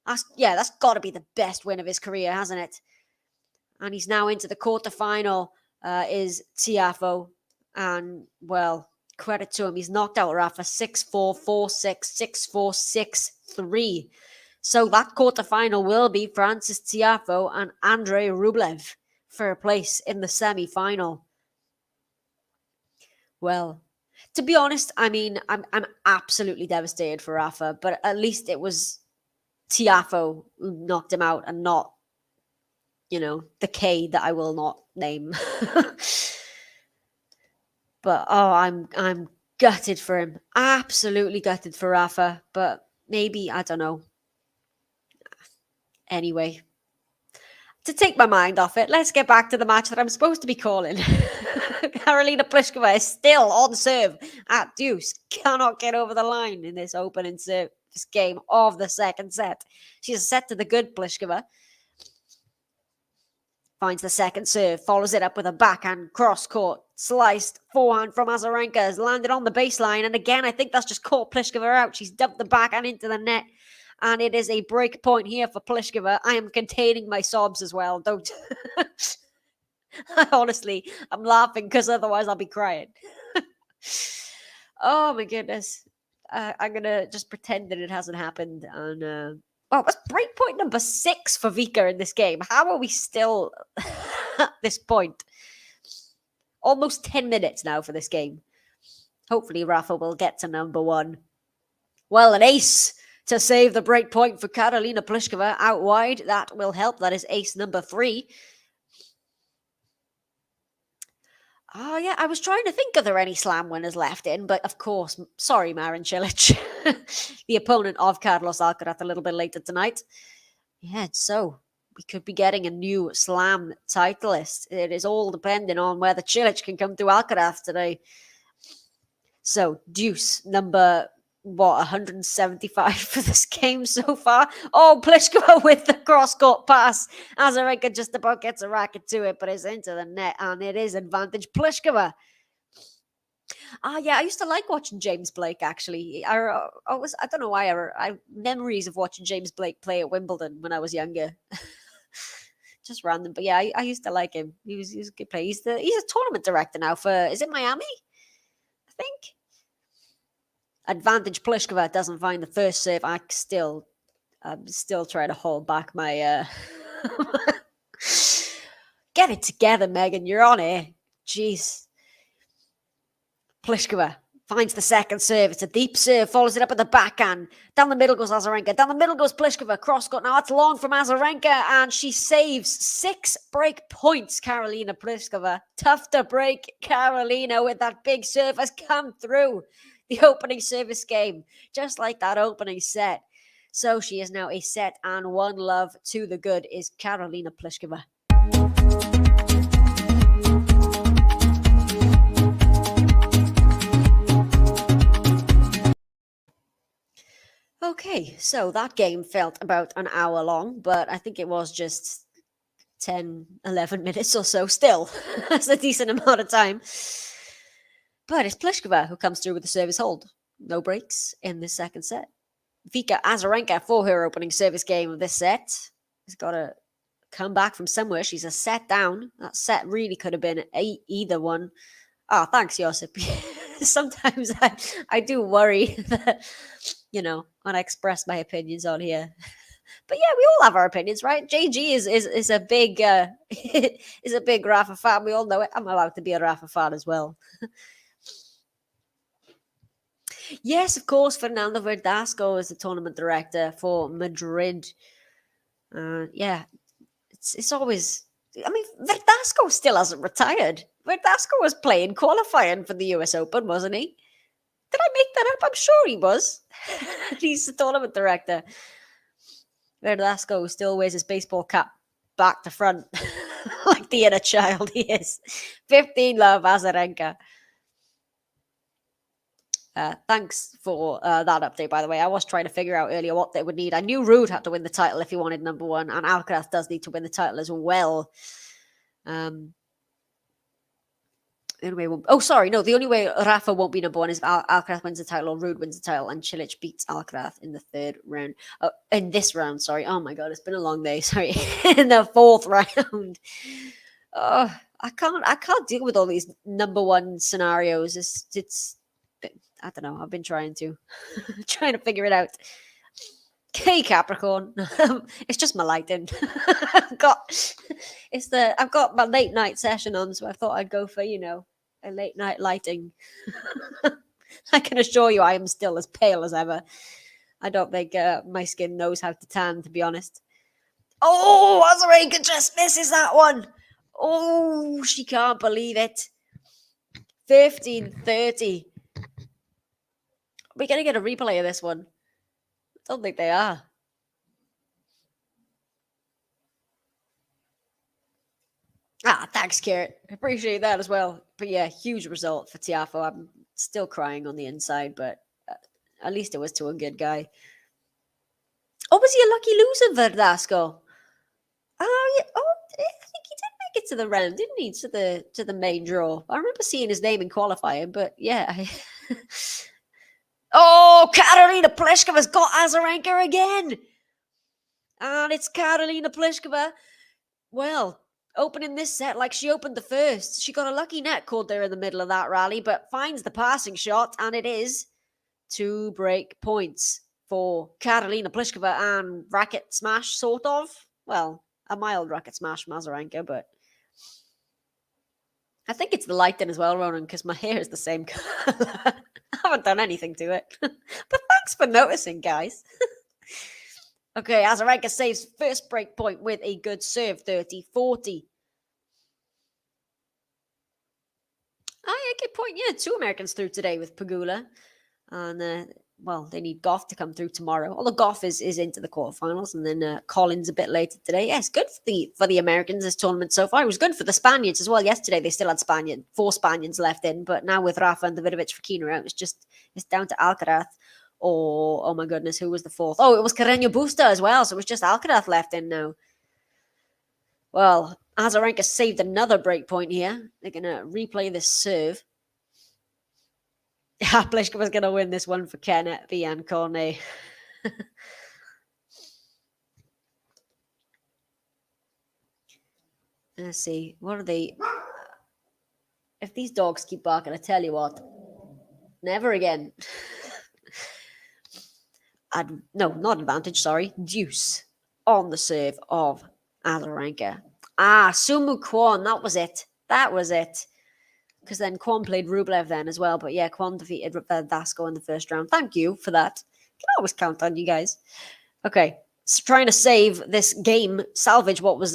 That's got to be the best win of his career, hasn't it? And he's now into the quarterfinal, is Tiafoe. And, well, credit to him. He's knocked out Rafa 6-4, 4-6, 6-4, 6-3. So that quarterfinal will be Francis Tiafoe and Andrei Rublev for a place in the semi-final. Well, to be honest, I mean, I'm absolutely devastated for Rafa, but at least it was Tiafoe who knocked him out and not, the K that I will not name. But I'm gutted for him. Absolutely gutted for Rafa, but maybe, I don't know. Anyway, to take my mind off it, let's get back to the match that I'm supposed to be calling. Karolina Pliskova is still on serve at deuce. Cannot get over the line in this opening service game of the second set. She's set to the good Pliskova. Finds the second serve, follows it up with a backhand cross-court, sliced forehand from Azarenka, has landed on the baseline, and again, I think that's just caught Pliskova out. She's dumped the backhand into the net, and it is a break point here for Pliskova. I am containing my sobs as well. Don't. Honestly, I'm laughing because otherwise I'll be crying. Oh my goodness. I'm going to just pretend that it hasn't happened. And that's breakpoint number 6 for Vika in this game. How are we still at this point? Almost 10 minutes now for this game. Hopefully Rafa will get to number 1. Well, an ace to save the breakpoint for Karolina Pliskova out wide. That will help. That is ace number 3. Oh, yeah, I was trying to think, are there any slam winners left in? But, of course, sorry, Marin Cilic, the opponent of Carlos Alcaraz a little bit later tonight. Yeah, so we could be getting a new slam titleist. It is all depending on whether Cilic can come through Alcaraz today. So, deuce number 175 for this game so far. Oh, Pliskova with the cross-court pass. Azarenka just about gets a racket to it, but it's into the net, and it is advantage Pliskova. Yeah, I used to like watching James Blake, actually. I don't know why, I have memories of watching James Blake play at Wimbledon when I was younger. Just random, but yeah, I used to like him. He was a good player. He's a tournament director now for, is it Miami? I think. Advantage Pliskova doesn't find the first serve. I'm still trying to hold back my Get it together, Megan. You're on here. Jeez. Pliskova finds the second serve. It's a deep serve. Follows it up with the backhand. Down the middle goes Azarenka. Down the middle goes Pliskova. Cross-court. Now that's long from Azarenka. And she saves 6 break points, Karolina Pliskova. Tough to break. Karolina with that big serve has come through the opening service game, just like that opening set. So she is now a set and 1 love to the good is Karolina Pliskova. Okay, so that game felt about an hour long, but I think it was just 10, 11 minutes or so still. That's a decent amount of time. But it's Pliskova who comes through with the service hold. No breaks in the second set. Vika Azarenka for her opening service game of this set has got to come back from somewhere. She's a set down. That set really could have been either one. Oh, thanks, Josip. Sometimes I do worry that, when I express my opinions on here, But yeah, we all have our opinions, right? JG is a big is a big Rafa fan. We all know it. I'm allowed to be a Rafa fan as well. Yes, of course, Fernando Verdasco is the tournament director for Madrid. Yeah, it's always. I mean, Verdasco still hasn't retired. Verdasco was playing qualifying for the US Open, wasn't he? Did I make that up? I'm sure he was. He's the tournament director. Verdasco still wears his baseball cap back to front, like the inner child he is. 15 love, Azarenka. Thanks for that update, by the way. I was trying to figure out earlier what they would need. I knew Rude had to win the title if he wanted number one, and Alcaraz does need to win the title as well. The only way the only way Rafa won't be number one is if Alcaraz wins the title or Rude wins the title and Cilic beats Alcaraz in the third round. In this round, sorry. Oh my god, it's been a long day. Sorry, in the fourth round. Oh, I can't deal with all these number one scenarios. It's I don't know. I've been trying to figure it out. Hey Capricorn, it's just my lighting. I've got my late night session on, so I thought I'd go for a late night lighting. I can assure you, I am still as pale as ever. I don't think my skin knows how to tan, to be honest. Oh, Azarenka just misses that one. Oh, she can't believe it. 15-30. We're going to get a replay of this one. I don't think they are. Thanks, Kurt. Appreciate that as well. But yeah, huge result for Tiafoe. I'm still crying on the inside, but at least it was to a good guy. Oh, was he a lucky loser, Verdasco? Oh, yeah. Oh, I think he did make it to the round, didn't he? To the main draw. I remember seeing his name in qualifying, but yeah. Oh, Karolina Pliskova's got Azarenka again. And it's Karolina Pliskova. Well, opening this set like she opened the first. She got a lucky net caught there in the middle of that rally, but finds the passing shot, and it is 2 break points for Karolina Pliskova and racket smash, sort of. Well, a mild racket smash from Azarenka, but I think it's the lighting as well, Ronan, because my hair is the same color. I haven't done anything to it. But thanks for noticing, guys. Okay, Azarenka saves first break point with a good serve, 30-40. Oh, yeah, good point. Yeah, 2 Americans through today with Pegula. And, well, they need Goff to come through tomorrow. Although Goff is into the quarterfinals, and then Collins a bit later today. Yeah, it's good for the Americans this tournament so far. It was good for the Spaniards as well. Yesterday they still had 4 Spaniards left in, but now with Rafa and Davidovich Fokina out, it's down to Alcaraz. Or, oh my goodness, who was the fourth? Oh, it was Carreño Busta as well, so it was just Alcaraz left in now. Well, Azarenka saved another break point here. They're going to replay this serve. Yeah, Pliskova's going to win this one for Kenneth Vian-Cornet. Let's see. What are they? If these dogs keep barking, I tell you what. Never again. No, not advantage, sorry. Deuce on the serve of Azarenka. Sumu Kwon, that was it. Because then Kwon played Rublev then as well. But yeah, Kwon defeated Verdasco in the first round. Thank you for that. Can always count on you guys. Okay, so trying to save this game, salvage what's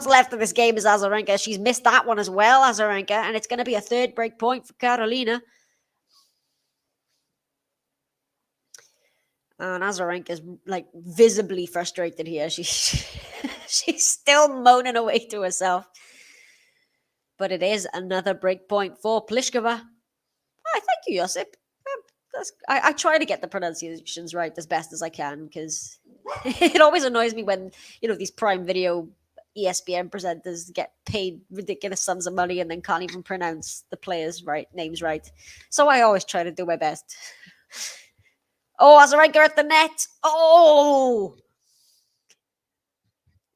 left of this game is Azarenka. She's missed that one as well, Azarenka. And it's going to be a 3rd break point for Karolina. And Azarenka is like visibly frustrated here. She's still moaning away to herself. But it is another break point for Pliskova. Thank you, Josip. I try to get the pronunciations right as best as I can, because it always annoys me when these Prime Video ESPN presenters get paid ridiculous sums of money and then can't even pronounce the players' names right. So I always try to do my best. Oh, Azarenka at the net. Oh!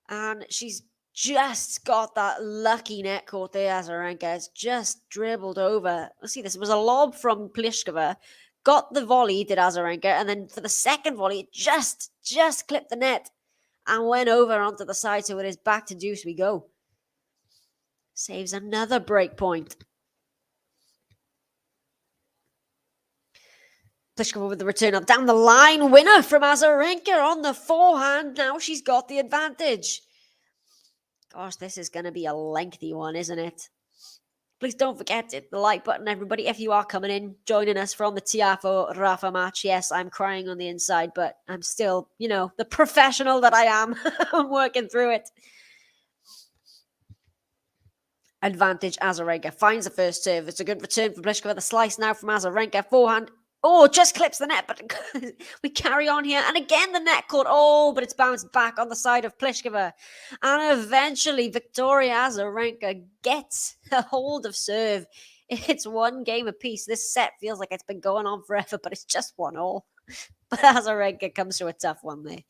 And she's just got that lucky net caught there, Azarenka. It's just dribbled over. Let's see, this was a lob from Pliskova. Got the volley, did Azarenka. And then for the second volley, it just clipped the net. and went over onto the side, so it is back to deuce we go. Saves another break point. Pliskova with the return up down the line. Winner from Azarenka on the forehand. Now she's got the advantage. Gosh, this is going to be a lengthy one, isn't it? Please don't forget to hit the like button, everybody. If you are coming in, joining us from the Tiafo Rafa match. Yes, I'm crying on the inside, but I'm still, the professional that I am. I'm working through it. Advantage Azarenka. Finds the first serve. It's a good return from Pliskova. The slice now from Azarenka. Forehand. Oh, just clips the net, but we carry on here. And again, the net caught. Oh, but it's bounced back on the side of Pliskova. And eventually, Victoria Azarenka gets a hold of serve. It's one game apiece. This set feels like it's been going on forever, but it's just 1-1. But Azarenka comes to a tough one there.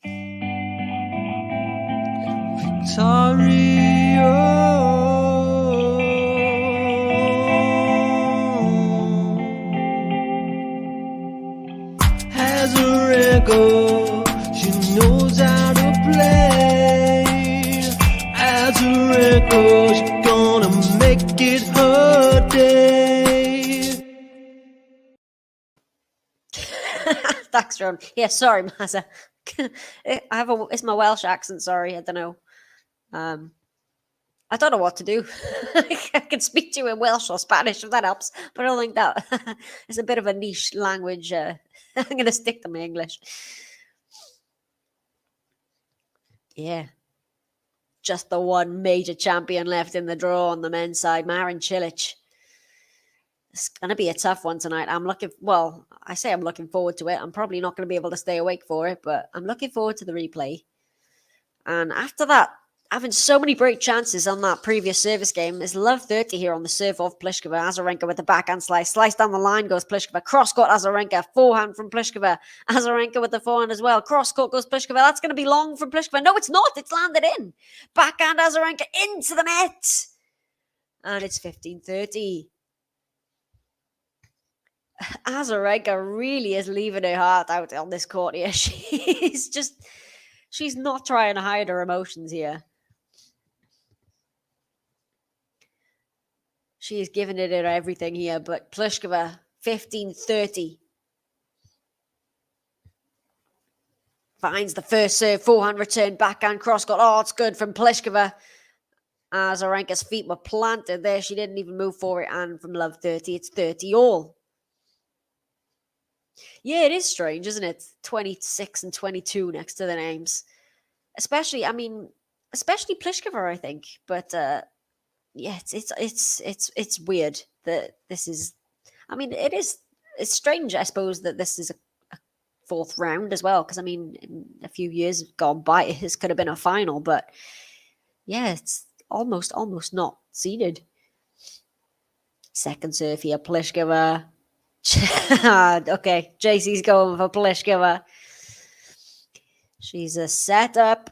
She knows how to play. Azarenka, she's gonna make it her day. Thanks, Ron. Yeah, sorry, Mazza. It's my Welsh accent, sorry, I don't know. I don't know what to do. I can speak to you in Welsh or Spanish if that helps, but I don't think that it's a bit of a niche language. I'm going to stick to my English. Yeah. Just the one major champion left in the draw on the men's side, Marin Cilic. It's going to be a tough one tonight. I'm looking forward to it. I'm probably not going to be able to stay awake for it, but I'm looking forward to the replay. And after that, having so many break chances on that previous service game, is love 30 here on the serve of Pliskova. Azarenka with the backhand slice. Slice down the line goes Pliskova. Cross-court Azarenka. Forehand from Pliskova. Azarenka with the forehand as well. Cross-court goes Pliskova. That's going to be long from Pliskova. No, it's not. It's landed in. Backhand Azarenka into the net. And it's 15-30. Azarenka really is leaving her heart out on this court here. She's not trying to hide her emotions here. She is giving it her everything here, but Pliskova, 15-30. Finds the first serve, forehand return, backhand cross-court. Oh, it's good from Pliskova. Azarenka's feet were planted there. She didn't even move for it. And from love 30, it's 30-all. Yeah, it is strange, isn't it? 26 and 22 next to the names. Especially Pliskova, I think. But yeah, it's weird that this is. I mean, it's strange, I suppose, that this is a fourth round as well. Because I mean, in a few years gone by, this could have been a final. But yeah, it's almost not seeded. Second serve here, Pliskova. Okay, JC's going for Pliskova. She's a setup.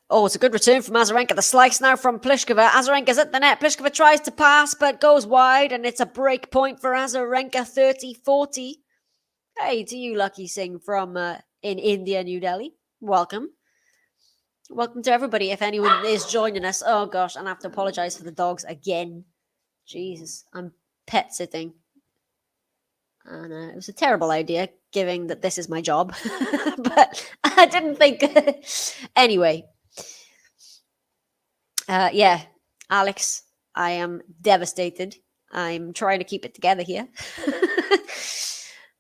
Oh, it's a good return from Azarenka. The slice now from Pliskova. Azarenka's at the net. Pliskova tries to pass, but goes wide, and it's a break point for Azarenka, 30-40. Hey, to you, Lucky Singh from in India, New Delhi. Welcome. Welcome to everybody, if anyone is joining us. Oh, gosh, and I have to apologize for the dogs again. Jesus, I'm pet sitting. And it was a terrible idea, given that this is my job. But I didn't think... Anyway. Yeah, Alex, I am devastated. I'm trying to keep it together here.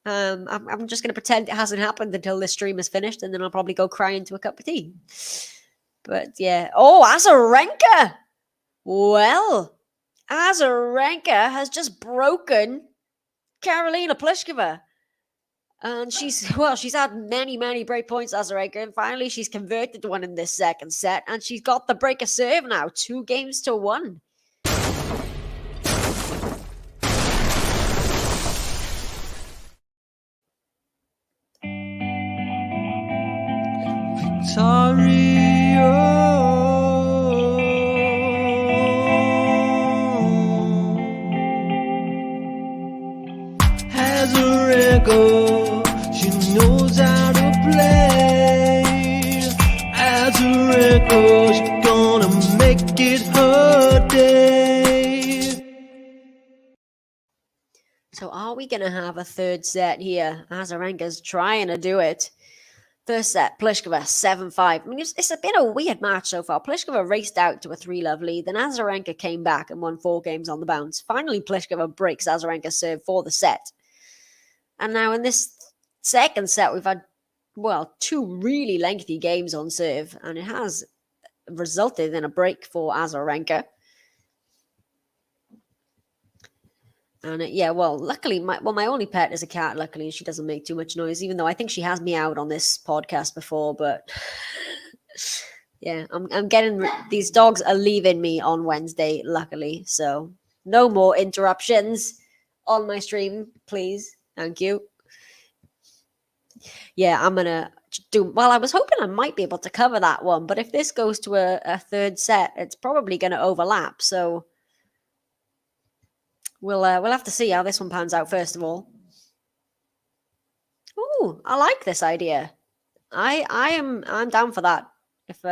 I'm just going to pretend it hasn't happened until this stream is finished, and then I'll probably go cry into a cup of tea. But yeah. Oh, Azarenka! Well... Azarenka has just broken Karolina Pliskova. And she's had many break points, Azarenka, and finally she's converted one in this second set, and she's got the break of serve now, 2-1. Azarenka, she knows how to play. Azarenka, she's gonna make it her day. So are we going to have a third set here? Azarenka's trying to do it. First set, Pliskova, 7-5. I mean, it's been a weird match so far. Pliskova raced out to a 3-love lead. Then Azarenka came back and won 4 games on the bounce. Finally, Pliskova breaks Azarenka's serve for the set. And now in this second set, we've had, 2 really lengthy games on serve. And it has resulted in a break for Azarenka. And luckily, my only pet is a cat, luckily, and she doesn't make too much noise, even though I think she has meowed on this podcast before, but yeah, I'm getting, these dogs are leaving me on Wednesday, luckily, so no more interruptions on my stream, please, thank you. Yeah, I'm gonna I was hoping I might be able to cover that one, but if this goes to a third set, it's probably going to overlap, so we'll have to see how this one pans out first of all. Ooh, I like this idea. I'm down for that. If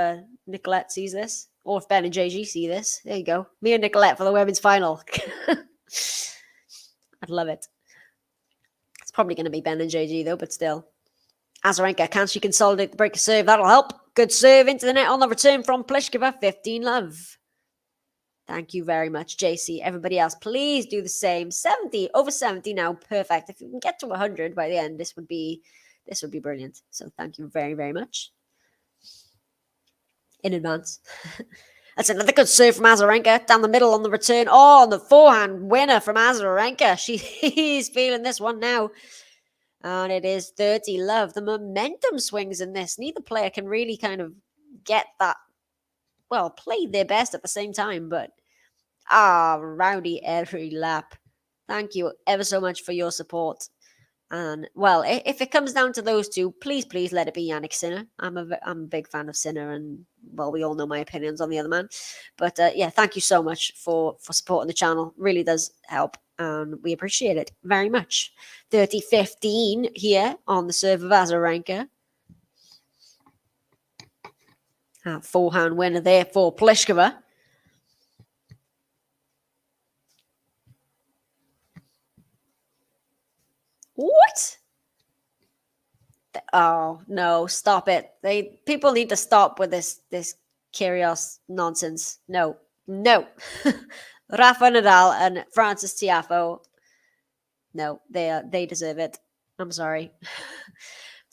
Nicolette sees this, or if Ben and JG see this, there you go. Me and Nicolette for the women's final. I'd love it. It's probably going to be Ben and JG though, but still. Azarenka, can she consolidate the break of serve? That'll help. Good serve into the net on the return from Pliskova. 15-love. Thank you very much, JC. Everybody else, please do the same. 70, over 70 now. Perfect. If you can get to 100 by the end, this would be brilliant. So thank you very, very much in advance. That's another good serve from Azarenka. Down the middle on the return. Oh, on the forehand winner from Azarenka. She's feeling this one now. And it is 30-love. The momentum swings in this. Neither player can really kind of get that, play their best at the same time. But, rowdy every lap. Thank you ever so much for your support. And, if it comes down to those two, please let it be Yannick Sinner. I'm a big fan of Sinner, and, we all know my opinions on the other man. But, thank you so much for supporting the channel. Really does help. And we appreciate it very much. 30-15 here on the serve of Azarenka. Forehand winner there for Pliskova. What? Oh, no, stop it. People need to stop with this Kyrgios nonsense. No. Rafa Nadal and Francis Tiafoe. No, they deserve it. I'm sorry.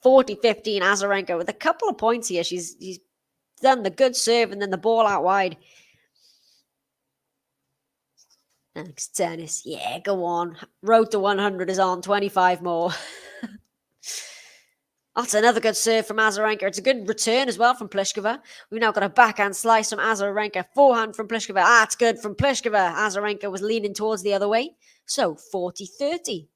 40-15 Azarenka with a couple of points here. She's done the good serve and then the ball out wide. Thanks, tennis. Yeah, go on. Road to 100 is on. 25 more. That's another good serve from Azarenka. It's a good return as well from Pliskova. We've now got a backhand slice from Azarenka. Forehand from Pliskova. It's good from Pliskova. Azarenka was leaning towards the other way. So, 40-30.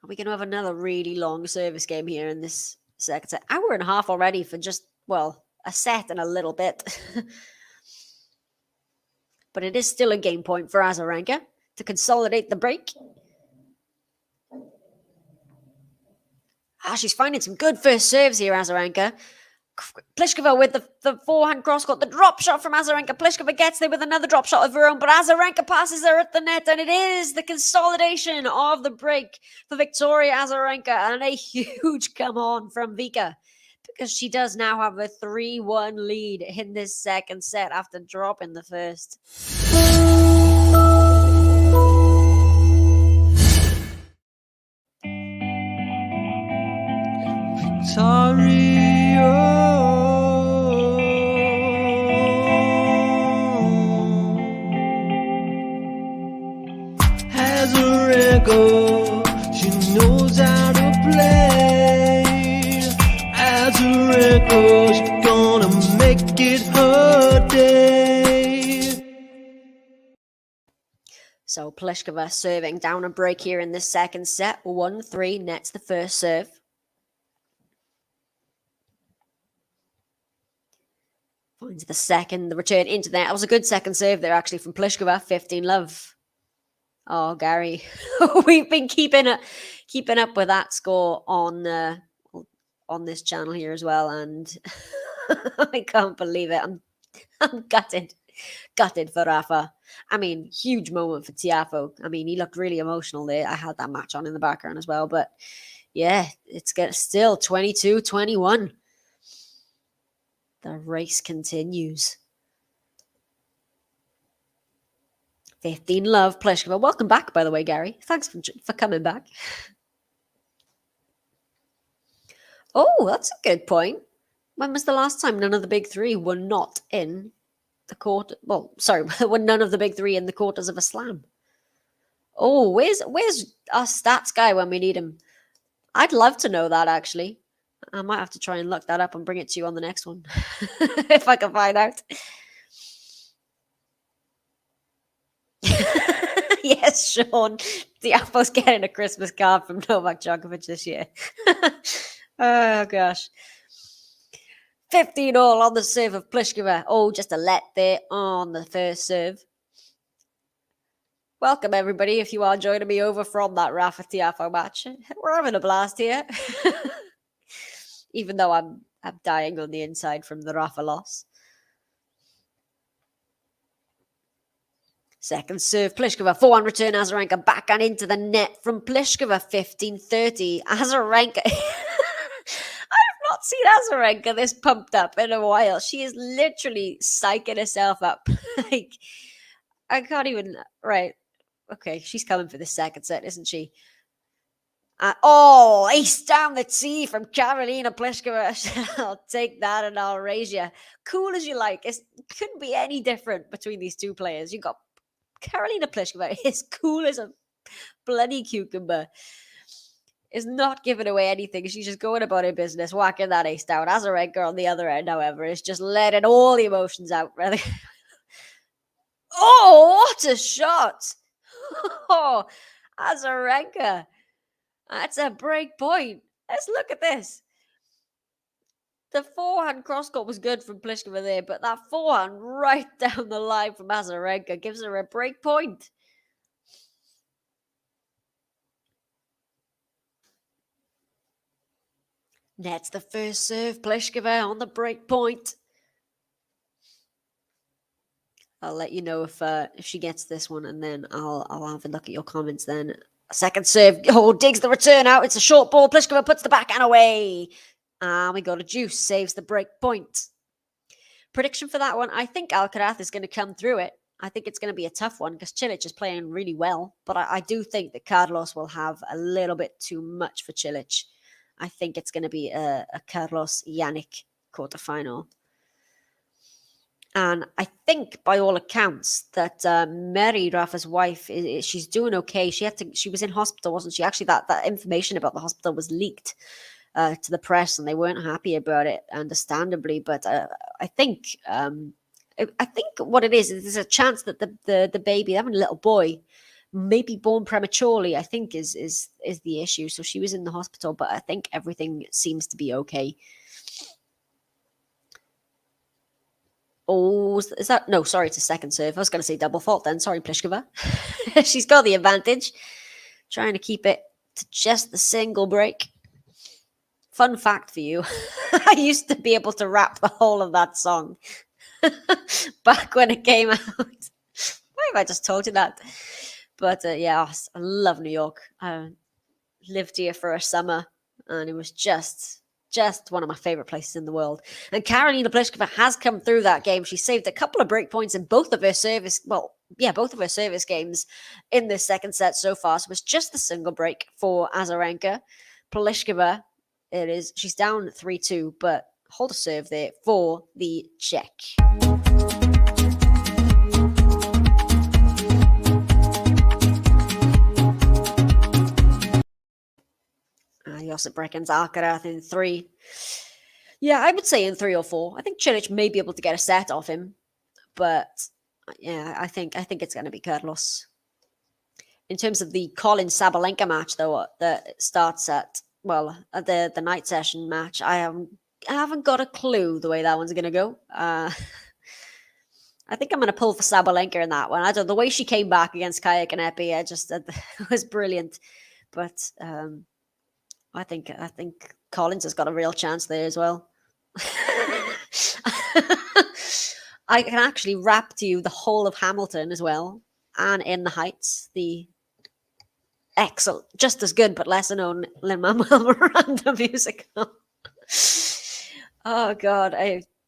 Are we going to have another really long service game here in this second? It's an hour and a half already for just, a set and a little bit. But it is still a game point for Azarenka to consolidate the break. She's finding some good first serves here, Azarenka. Pliskova with the forehand cross-court. The drop shot from Azarenka. Pliskova gets there with another drop shot of her own, but Azarenka passes her at the net, and it is the consolidation of the break for Victoria Azarenka, and a huge come on from Vika, because she does now have a 3-1 lead in this second set after dropping the first. Azarenka, she knows how to play. Azarenka, she's gonna make it her day. So Pliskova serving down a break here in this second set. 1-3 nets the first serve. Finds the second, the return into there. That was a good second serve there, actually, from Pliskova. 15-love. Oh, Gary. We've been keeping up with that score on on this channel here as well, and I can't believe it. I'm gutted for Rafa. I mean, huge moment for Tiafoe. I mean, he looked really emotional there. I had that match on in the background as well, but yeah, it's still 22-21. The race continues. 15 love, Pliskova. Welcome back, by the way, Gary. Thanks for coming back. Oh, that's a good point. When was the last time none of the big three were not in the quarter? Well, sorry, when none of the big three in the quarters of a slam? Oh, where's our stats guy when we need him? I'd love to know that, actually. I might have to try and look that up and bring it to you on the next one. If I can find out. Yes, Sean. Tiafoe's getting a Christmas card from Novak Djokovic this year. Oh, gosh. 15 all on the serve of Pliskova. Oh, just a let there on the first serve. Welcome, everybody, if you are joining me over from that Rafa Tiafoe match. We're having a blast here. Even though I'm dying on the inside from the Rafa loss. Second serve, Pliskova, forehand return, Azarenka back and into the net from Pliskova, 15-30. Azarenka, I have not seen Azarenka this pumped up in a while. She is literally psyching herself up. Like, I can't even, right. Okay, she's coming for the second set, isn't she? Ace down the tee from Karolina Pliskova. I'll take that and I'll raise you. Cool as you like. It couldn't be any different between these two players. You got Karolina Pliskova is cool as a bloody cucumber. Is not giving away anything. She's just going about her business, whacking that ace down. Azarenka on the other end, however, is just letting all the emotions out. Really. Oh, what a shot! Oh, Azarenka. That's a break point. Let's look at this. The forehand cross-court was good from Pliskova there, but that forehand right down the line from Azarenka gives her a break point. Nets the first serve, Pliskova on the break point. I'll let you know if she gets this one, and then I'll have a look at your comments then. Second serve. Oh, digs the return out. It's a short ball. Pliskova puts the backhand away. And we got a juice. Saves the break point. Prediction for that one. I think Alcaraz is going to come through it. I think it's going to be a tough one because Cilic is playing really well. But I do think that Carlos will have a little bit too much for Cilic. I think it's going to be a Carlos-Yannick quarterfinal. And I think, by all accounts, that Mary, Rafa's wife, she's doing okay. She was in hospital, wasn't she? Actually, that information about the hospital was leaked to the press, and they weren't happy about it, understandably. But I think what it is there's a chance that the baby, having a little boy, may be born prematurely. I think is the issue. So she was in the hospital, but I think everything seems to be okay. Oh, is that? No, sorry, it's a second serve. I was going to say double fault then. Sorry, Pliskova. She's got the advantage. Trying to keep it to just the single break. Fun fact for you. I used to be able to rap the whole of that song back when it came out. Why have I just told you that? But yeah, I love New York. I lived here for a summer, and it was just one of my favorite places in the world. And Karolina Pliskova has come through that game. She saved a couple of break points in both of her service games in this second set so far. So it was just the single break for Azarenka. Pliskova, she's down 3-2, but hold a serve there for the Czech. Josip Brekken's Alcaraz in 3. Yeah, I would say in 3 or 4. I think Cilic may be able to get a set off him, but yeah, I think it's going to be Carlos. In terms of the Colin Sabalenka match, though, that starts at the night session match, I haven't got a clue the way that one's going to go. I think I'm going to pull for Sabalenka in that one. I don't know, the way she came back against Kaya Kanepi, it was brilliant, but. I think Collins has got a real chance there as well. I can actually rap to you the whole of Hamilton as well, and In the Heights, the excellent, just as good but lesser known Lin-Manuel Miranda musical. Oh God,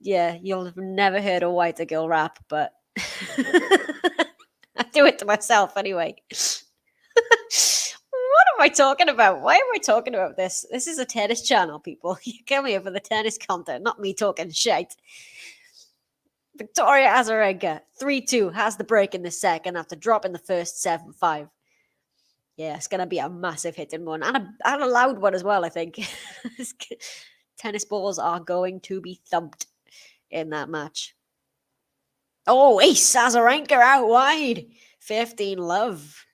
you'll have never heard a white girl rap, but I do it to myself anyway. What am I talking about? Why am I talking about this? This is a tennis channel, people. You come here for the tennis content, not me talking shit. Victoria Azarenka, 3-2, has the break in the second after dropping the first 7-5. Yeah, it's going to be a massive hitting one and a loud one as well, I think. Tennis balls are going to be thumped in that match. Oh, ace Azarenka out wide. 15-love.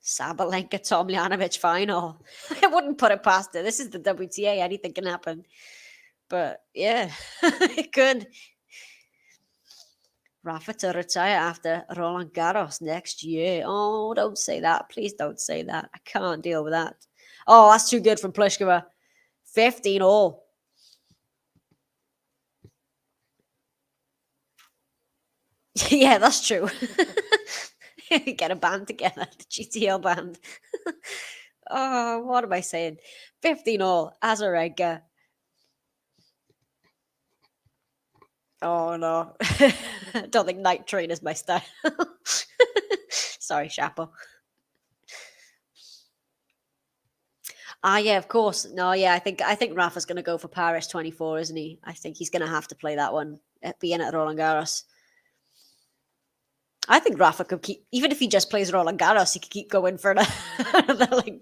Sabalenka Tomljanovic final. I wouldn't put it past her. This is the WTA. Anything can happen. But yeah, it could. Rafa to retire after Roland Garros next year. Oh, don't say that. Please don't say that. I can't deal with that. Oh, that's too good from Pliskova. 15-all. Yeah, that's true. Get a band together, the GTL band. Oh, what am I saying? 15-all, Azarenka. Oh, no. I don't think night train is my style. Sorry, Chapo. Yeah, of course. No, yeah, I think Rafa's going to go for Paris 24, isn't he? I think he's going to have to play that one, being at Roland Garros. I think Rafa could keep, even if he just plays Roland Garros, he could keep going for another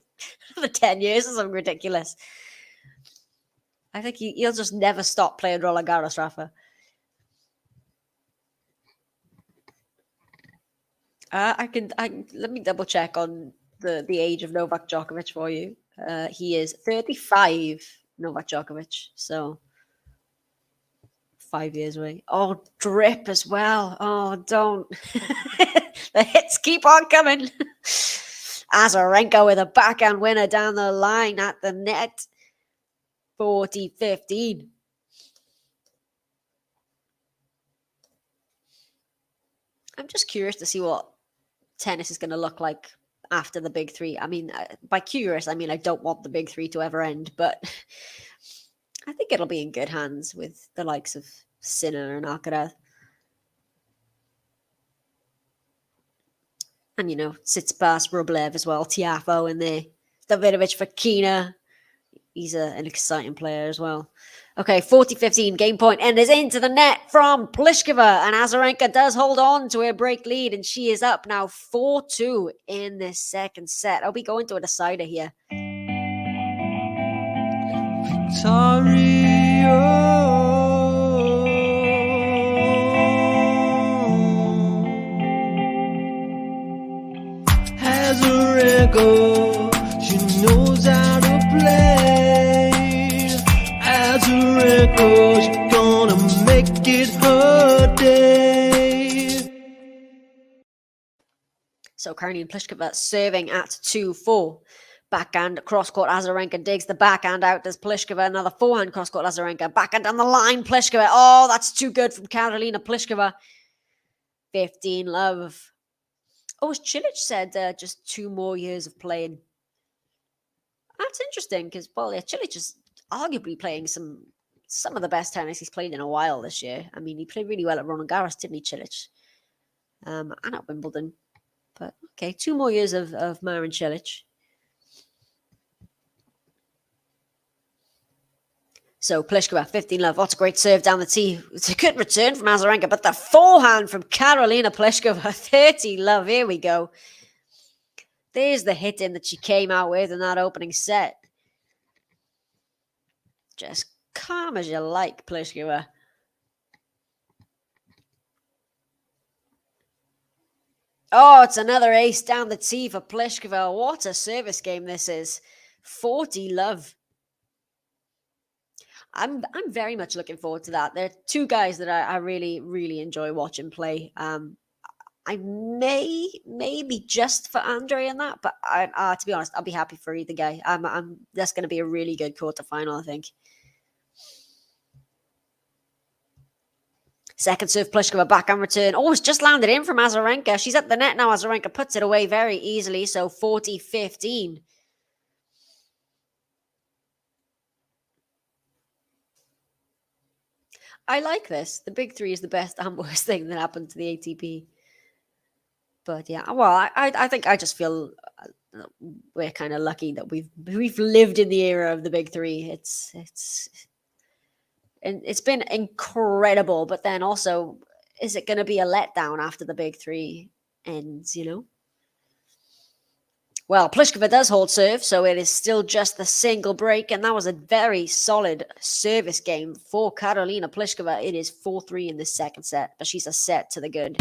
10 years or something ridiculous. I think he'll just never stop playing Roland Garros, Rafa. Let me double check on the age of Novak Djokovic for you. He is 35, Novak Djokovic, so 5 years away. Oh, drip as well. Oh, don't. The hits keep on coming. Azarenka with a backhand winner down the line at the net. 40-15. I'm just curious to see what tennis is going to look like after the big three. I mean, by curious, I mean I don't want the big three to ever end, but I think it'll be in good hands with the likes of Sinner and Alcaraz. And, Tsitsipas, Rublev as well, Tiafoe in there. Davidovich Fokina. He's an exciting player as well. Okay, 40-15, game point, and is into the net from Pliskova, and Azarenka does hold on to her break lead, and she is up now 4-2 in this second set. I'll be going to a decider here. Azarenka, she knows how to play. Azarenka, she's gonna make it her day. So Karolina Pliskova serving at 2-4. Backhand cross-court, Azarenka digs the backhand out. Does Pliskova another forehand cross-court, Azarenka. Backhand down the line, Pliskova. Oh, that's too good from Karolina Pliskova. 15-love. Oh, as Cilic said, just 2 more years of playing. That's interesting because, Cilic is arguably playing some of the best tennis he's played in a while this year. I mean, he played really well at Roland Garros, didn't he, Cilic? And at Wimbledon. But, okay, 2 more years of Marin Cilic. So Pliskova, 15-love. What a great serve down the tee. It's a good return from Azarenka, but the forehand from Karolina Pliskova, 30-love. Here we go. There's the hit in that she came out with in that opening set. Just calm as you like, Pliskova. Oh, it's another ace down the tee for Pliskova. What a service game this is. 40-love. I'm very much looking forward to that. There are 2 guys that I really, really enjoy watching play. I maybe just for Andre in that, but to be honest, I'll be happy for either guy. That's going to be a really good quarterfinal, I think. Second serve, Pliskova back on return. Oh, it's just landed in from Azarenka. She's at the net now. Azarenka puts it away very easily. So 40-15. I like this. The big three is the best and worst thing that happened to the ATP. But yeah, well, I think I just feel we're kind of lucky that we've lived in the era of the big three. It's been incredible, but then also, is it going to be a letdown after the big three ends, you know? Well, Pliskova does hold serve, so it is still just the single break, and that was a very solid service game for Karolina Pliskova. It is 4-3 in the second set, but she's a set to the good.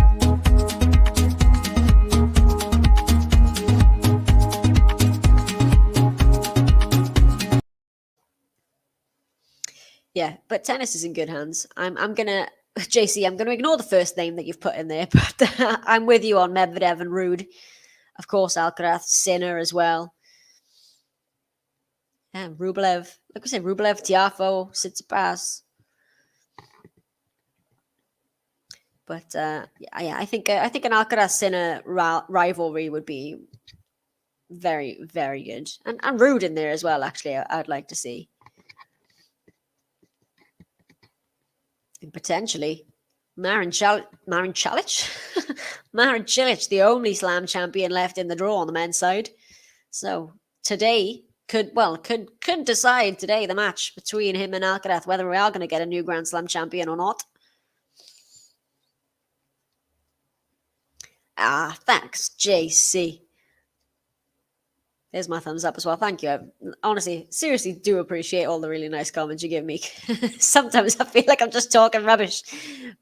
Yeah, but tennis is in good hands. I'm gonna JC. I'm gonna ignore the first name that you've put in there, but I'm with you on Medvedev and Rude. Of course, Alcaraz, Sinner as well. Yeah, Rublev. Like we said, Rublev, Tiafoe, Tsitsipas. But yeah, I think an Alcaraz Sinner rivalry would be very, very good, and Rude in there as well. Actually, I'd like to see. And potentially, Marin Cilic, the only Slam champion left in the draw on the men's side. So today could decide today the match between him and Alcaraz whether we are going to get a new Grand Slam champion or not. Thanks, JC. There's my thumbs up as well. Thank you. I honestly, seriously do appreciate all the really nice comments you give me. Sometimes I feel like I'm just talking rubbish.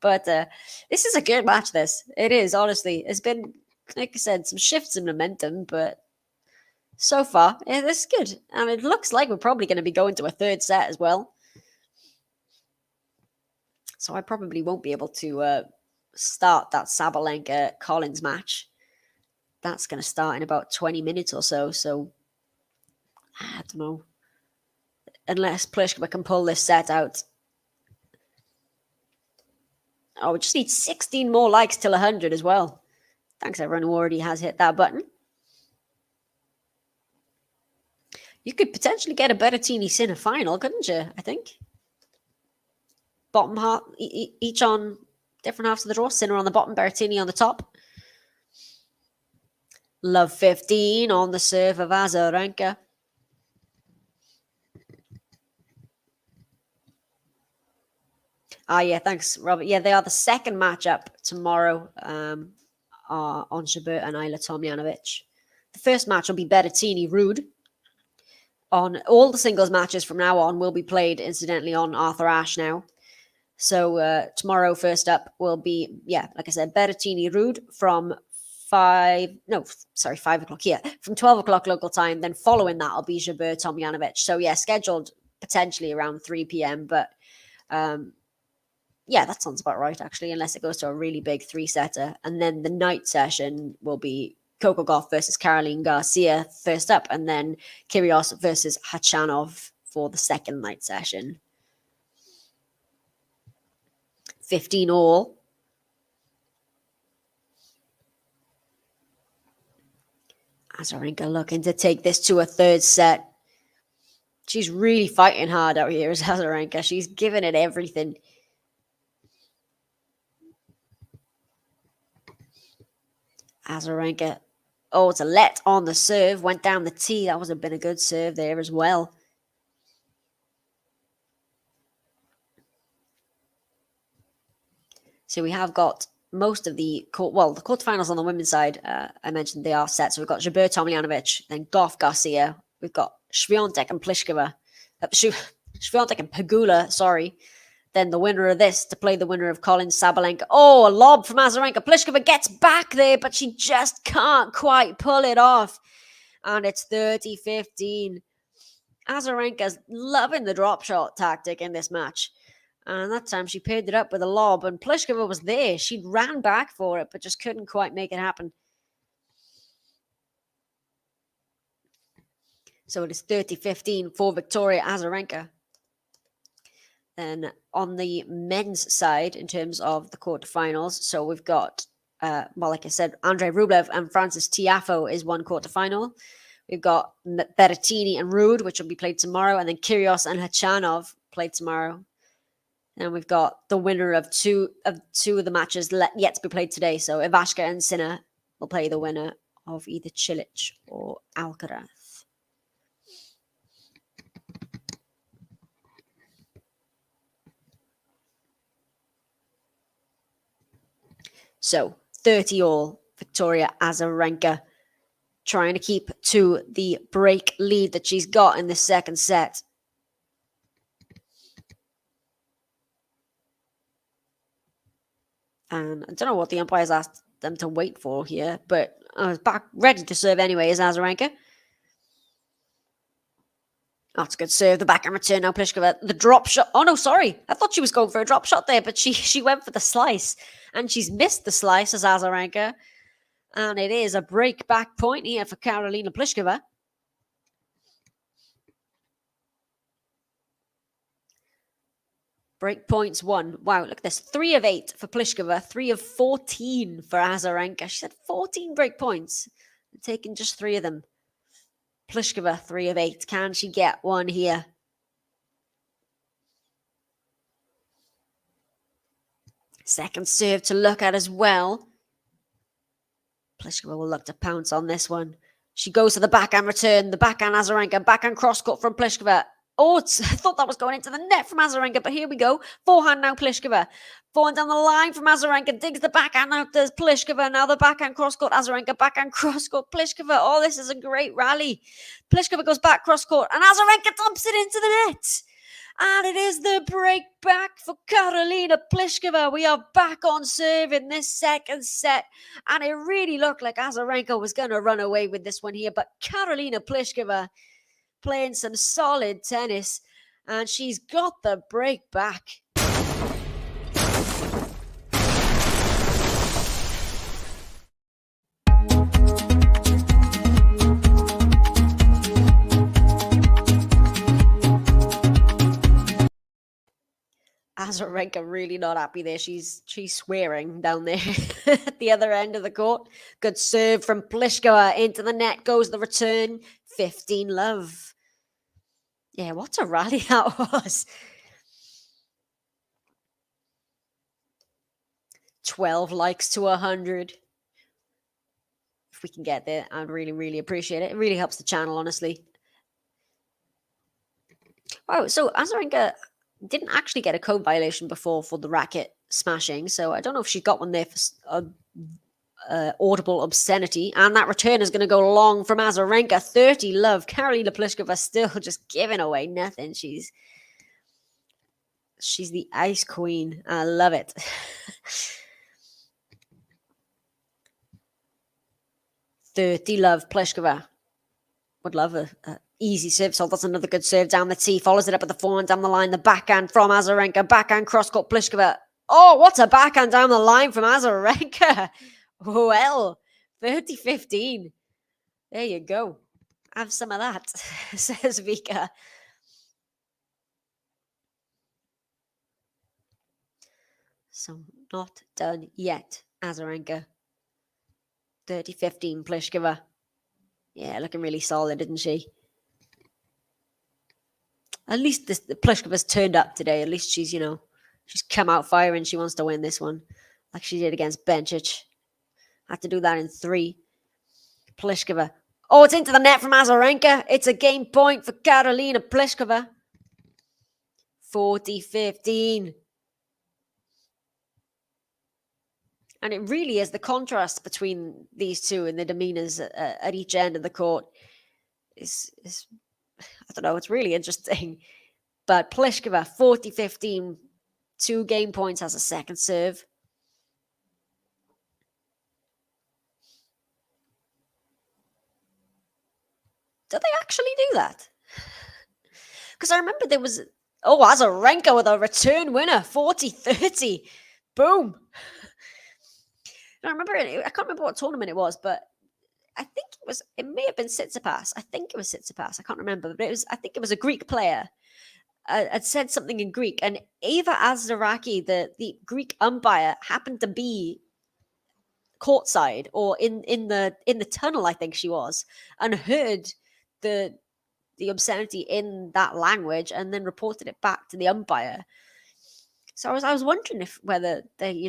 But this is a good match, this. It is, honestly. It's been, like I said, some shifts in momentum, but so far, this is good. And it looks like we're probably going to be going to a third set as well. So I probably won't be able to start that Sabalenka-Collins match. That's going to start in about 20 minutes or so. So, I don't know. Unless Pliskova can pull this set out. Oh, we just need 16 more likes till 100 as well. Thanks everyone who already has hit that button. You could potentially get a Berrettini Sinner final, couldn't you? I think. Bottom half, each on different halves of the draw. Sinner on the bottom, Berrettini on the top. Love 15 on the serve of Azarenka. Yeah, thanks, Robert. Yeah, they are the second matchup tomorrow on Jabeur and Ayla Tomljanovic. The first match will be Berrettini-Rude. On all the singles matches from now on will be played, incidentally, on Arthur Ashe now. So tomorrow, first up, will be, like I said, Berrettini-Rude from 5 o'clock here, from 12 o'clock local time. Then following that will be Jabeur Tomljanovic. So yeah, scheduled potentially around 3 p.m. But that sounds about right, actually, unless it goes to a really big 3-setter. And then the night session will be Coco Gauff versus Caroline Garcia first up, and then Kyrgios versus Khachanov for the second night session. 15 all. Azarenka looking to take this to a third set. She's really fighting hard out here, is Azarenka. She's giving it everything. Azarenka. Oh, it's a let on the serve. Went down the tee. That would have been a good serve there as well. So we have got most of the quarterfinals on the women's side. I mentioned they are set. So we've got Jabeur Tomljanovic, then Gauff Garcia. We've got Swiatek and Pliskova. Swiatek and Pegula, sorry. Then the winner of this to play the winner of Collins Sabalenka. Oh, a lob from Azarenka. Pliskova gets back there, but she just can't quite pull it off. And it's 30-15. Azarenka's loving the drop shot tactic in this match. And that time she paired it up with a lob, and Pliskova was there. She ran back for it, but just couldn't quite make it happen. So it is 30-15 for Victoria Azarenka. Then on the men's side, in terms of the quarterfinals, so we've got, like I said, Andrei Rublev and Francis Tiafoe is one quarterfinal. We've got Berrettini and Ruud, which will be played tomorrow, and then Kyrgios and Khachanov played tomorrow. And we've got the winner of two of the matches yet to be played today. So Ivashka and Sinner will play the winner of either Cilic or Alcaraz. So 30 all, Victoria Azarenka trying to keep to the break lead that she's got in the second set. And I don't know what the umpires asked them to wait for here, but I was back ready to serve anyway as Azarenka. Oh, it's a good serve. The backhand return now, Pliskova. The drop shot. Oh, no, sorry. I thought she was going for a drop shot there, but she went for the slice. And she's missed the slice as Azarenka. And it is a break back point here for Karolina Pliskova. Break points 1. Wow, look at this. 3 of 8 for Pliskova. 3 of 14 for Azarenka. She had 14 break points. Taking just 3 of them. Pliskova, 3 of 8. Can she get one here? Second serve to look at as well. Pliskova will look to pounce on this one. She goes to the backhand return. The backhand Azarenka. Backhand cross-court from Pliskova. Oh, I thought that was going into the net from Azarenka, but here we go. Forehand now, Pliskova. Forehand down the line from Azarenka. Digs the backhand out to Pliskova. Now the backhand cross-court, Azarenka. Backhand cross-court, Pliskova. Oh, this is a great rally. Pliskova goes back cross-court, and Azarenka dumps it into the net. And it is the break back for Karolina Pliskova. We are back on serve in this second set. And it really looked like Azarenka was going to run away with this one here. But Karolina Pliskova playing some solid tennis, and she's got the break back. Azarenka really not happy there. She's swearing down there at the other end of the court. Good serve from Pliskova. Into the net goes the return. 15 love. Yeah, what a rally that was. 12 likes to 100. If we can get there, I'd really, really appreciate it. It really helps the channel, honestly. Wow, so Azarenka didn't actually get a code violation before for the racket smashing, so I don't know if she got one there for audible obscenity. And that return is going to go long from Azarenka. 30 love. Karolina Pliskova still just giving away nothing. She's the ice queen. I love it. $30 love. Pliskova would love a easy serve. So that's another good serve down the tee. Follows it up with the forehand down the line. The backhand from Azarenka. Backhand cross-court Pliskova. Oh, what a backhand down the line from Azarenka. Well, 30-15. There you go. Have some of that, says Vika. So not done yet, Azarenka. 30-15, Pliskova. Yeah, looking really solid, isn't she? At least the Pliskova's turned up today. At least she's, she's come out firing. She wants to win this one, like she did against Bencic. Had to do that in 3. Pliskova. Oh, it's into the net from Azarenka. It's a game point for Karolina Pliskova. 40-15. And it really is the contrast between these two and the demeanors at each end of the court. Is I don't know, it's really interesting. But Pliskova, 40-15, 2 game points as a second serve. Do they actually do that? Because I remember there was Oh, Azarenka with a return winner, 40-30. Boom. I remember I can't remember what tournament it was, but I think it may have been Tsitsipas. I think it was Tsitsipas. I can't remember, but I think it was a Greek player. Had said something in Greek, and Eva Azaraki, the Greek umpire, happened to be courtside or in the tunnel, I think she was, and heard the obscenity in that language, and then reported it back to the umpire. So I was wondering whether they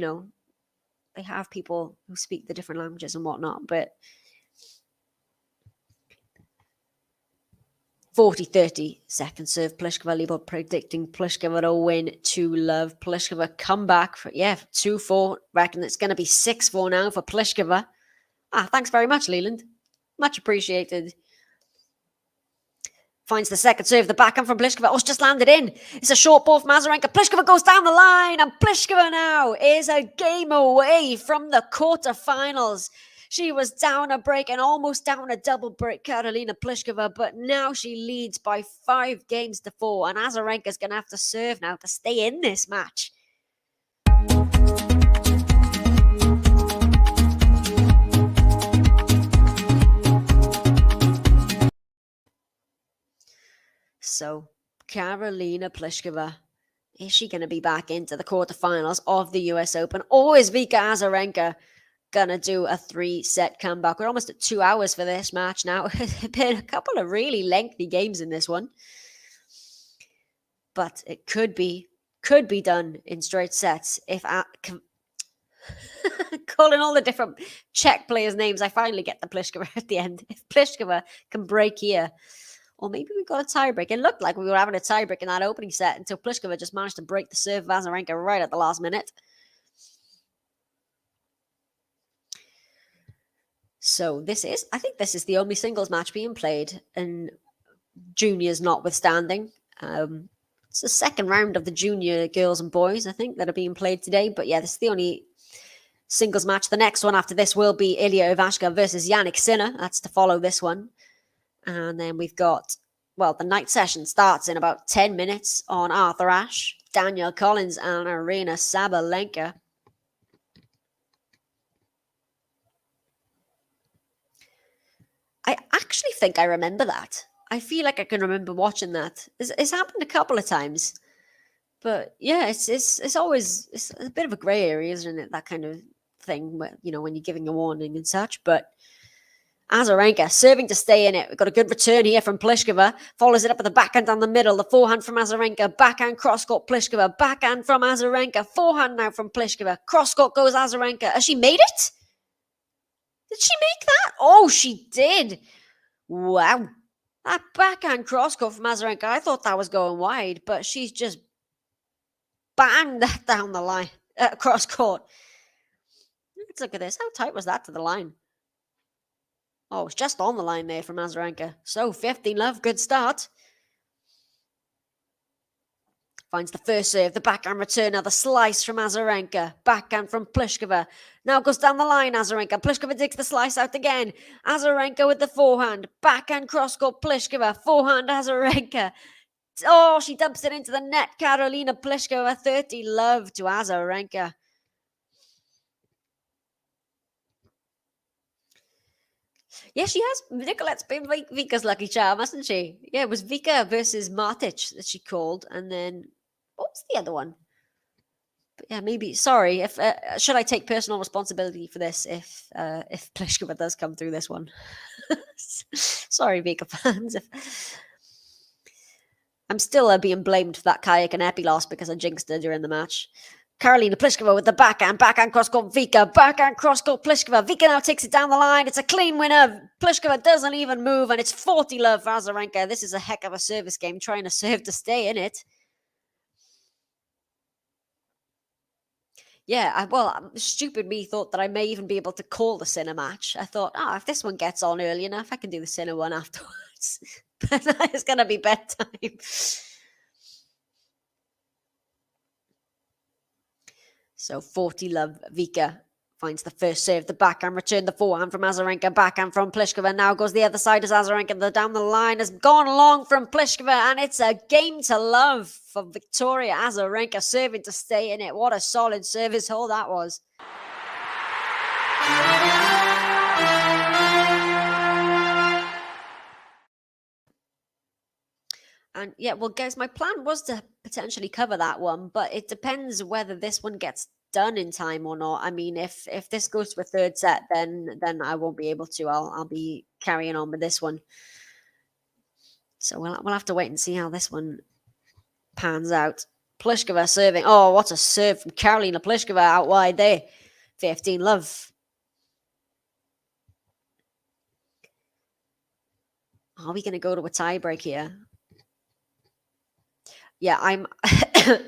they have people who speak the different languages and whatnot, but 40-30 second serve. Pliskova, Libo predicting Pliskova to win 2-love. Pliskova come back for 2-4. Reckon it's going to be 6-4 now for Pliskova. Thanks very much, Leland. Much appreciated. Finds the second serve, the backhand from Pliskova. Oh, it's just landed in. It's a short ball from Azarenka. Pliskova goes down the line, and Pliskova now is a game away from the quarterfinals. She was down a break and almost down a double break, Karolina Pliskova, but now she leads by 5-4, and Azarenka's going to have to serve now to stay in this match. So, Karolina Pliskova, is she going to be back into the quarterfinals of the US Open, or is Vika Azarenka gonna do a 3-set comeback? We're almost at 2 hours for this match now. It's been a couple of really lengthy games in this one, but it could be done in straight sets if calling all the different Czech players' names. I finally get the Pliskova at the end. If Pliskova can break here, or maybe we got a tiebreak. It looked like we were having a tiebreak in that opening set until Pliskova just managed to break the serve of Azarenka right at the last minute. So I think this is the only singles match being played, and juniors notwithstanding. It's the second round of the junior girls and boys, I think, that are being played today. But yeah, this is the only singles match. The next one after this will be Ilya Ivashka versus Yannick Sinner. That's to follow this one. And then we've got, the night session starts in about 10 minutes on Arthur Ashe, Danielle Collins, and Aryna Sabalenka. I actually think I remember that. I feel like I can remember watching that. It's happened a couple of times, but yeah, it's always a bit of a grey area, isn't it? That kind of thing, where, when you're giving a warning and such. But Azarenka serving to stay in it. We've got a good return here from Pliskova. Follows it up with the backhand down the middle. The forehand from Azarenka. Backhand cross-court Pliskova. Backhand from Azarenka. Forehand now from Pliskova. Cross-court goes Azarenka. Has she made it? Did she make that? Oh, she did. Wow. That backhand cross-court from Azarenka, I thought that was going wide, but she's just banged that down the line, cross-court. Let's look at this. How tight was that to the line? Oh, it's just on the line there from Azarenka. So, 15-love, good start. Finds the first serve, the backhand return, now the slice from Azarenka. Backhand from Pliskova. Now goes down the line, Azarenka. Pliskova digs the slice out again. Azarenka with the forehand. Backhand cross-court, Pliskova. Forehand, Azarenka. Oh, she dumps it into the net. Karolina Pliskova, 30-love to Azarenka. Yeah, she has. Nicolette's been Vika's lucky charm, hasn't she? Yeah, it was Vika versus Martic that she called, and then what was the other one? But yeah, maybe. Sorry, if should I take personal responsibility for this if Pliskova does come through this one? Sorry, Vika fans. I'm still being blamed for that Kayak and Epi loss because I jinxed her during the match. Karolina Pliskova with the backhand cross-court Vika, backhand cross-court Pliskova. Vika now takes it down the line. It's a clean winner. Pliskova doesn't even move, and it's 40-love for Azarenka. This is a heck of a service game, trying to serve to stay in it. Yeah, stupid me thought that I may even be able to call the Sinner match. I thought, if this one gets on early enough, I can do the Sinner one afterwards. But it's going to be bedtime. So 40-love Vika Finds the first serve, the backhand return, the forehand from Azarenka, backhand from Pliskova. Now goes the other side as Azarenka. Down the line has gone long from Pliskova, and it's a game to love for Victoria Azarenka, serving to stay in it. What a solid service hole that was. And yeah, well, guys, my plan was to potentially cover that one, but it depends whether this one gets done in time or not. I mean, if this goes to a third set, then I won't be able to. I'll be carrying on with this one. So we'll have to wait and see how this one pans out. Pliskova serving. Oh, what a serve from Karolina Pliskova out wide there. 15 love. Are we going to go to a tiebreak here? Yeah, I'm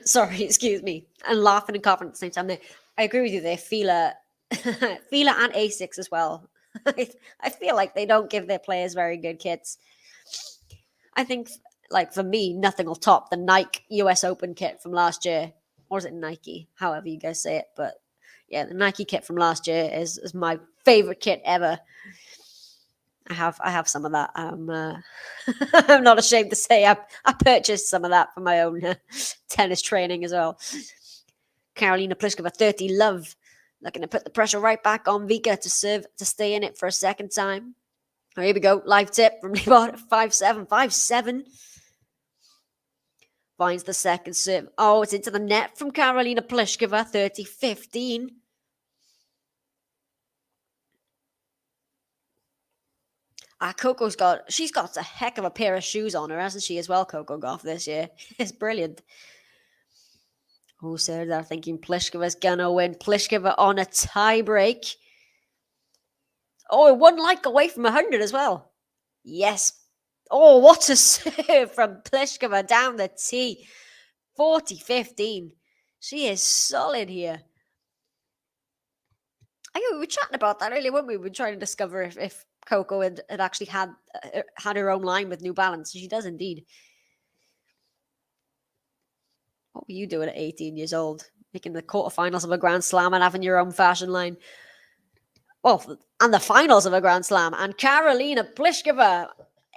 sorry, excuse me. I'm laughing and coughing at the same time there. I agree with you there. Fila and Asics as well. I feel like they don't give their players very good kits. I think, like, for me, nothing will top the Nike US Open kit from last year. Or is it Nike? However you guys say it. But yeah, the Nike kit from last year is my favorite kit ever. I have some of that. I'm not ashamed to say I purchased some of that for my own tennis training as well. Karolina Pliskova, 30 love. Looking to put the pressure right back on Vika to serve to stay in it for a second time. Oh, here we go. Live tip from Libot, 5-7, 5-7. Finds the second serve. Oh, it's into the net from Karolina Pliskova, 30-15. Coco's she's got a heck of a pair of shoes on her, hasn't she, as well, Coco Gauff, this year? It's brilliant. Oh, so they're thinking Pliskova's gonna win. Pliskova on a tiebreak. Oh, 1 like away from 100 as well. Yes. Oh, what a serve from Pliskova down the tee. 40-15. She is solid here. We were chatting about that earlier, weren't we? We were trying to discover if Coco had actually had her own line with New Balance. She does indeed. What were you doing at 18 years old? Making the quarterfinals of a Grand Slam and having your own fashion line. Well, and the finals of a Grand Slam. And Karolina Pliskova,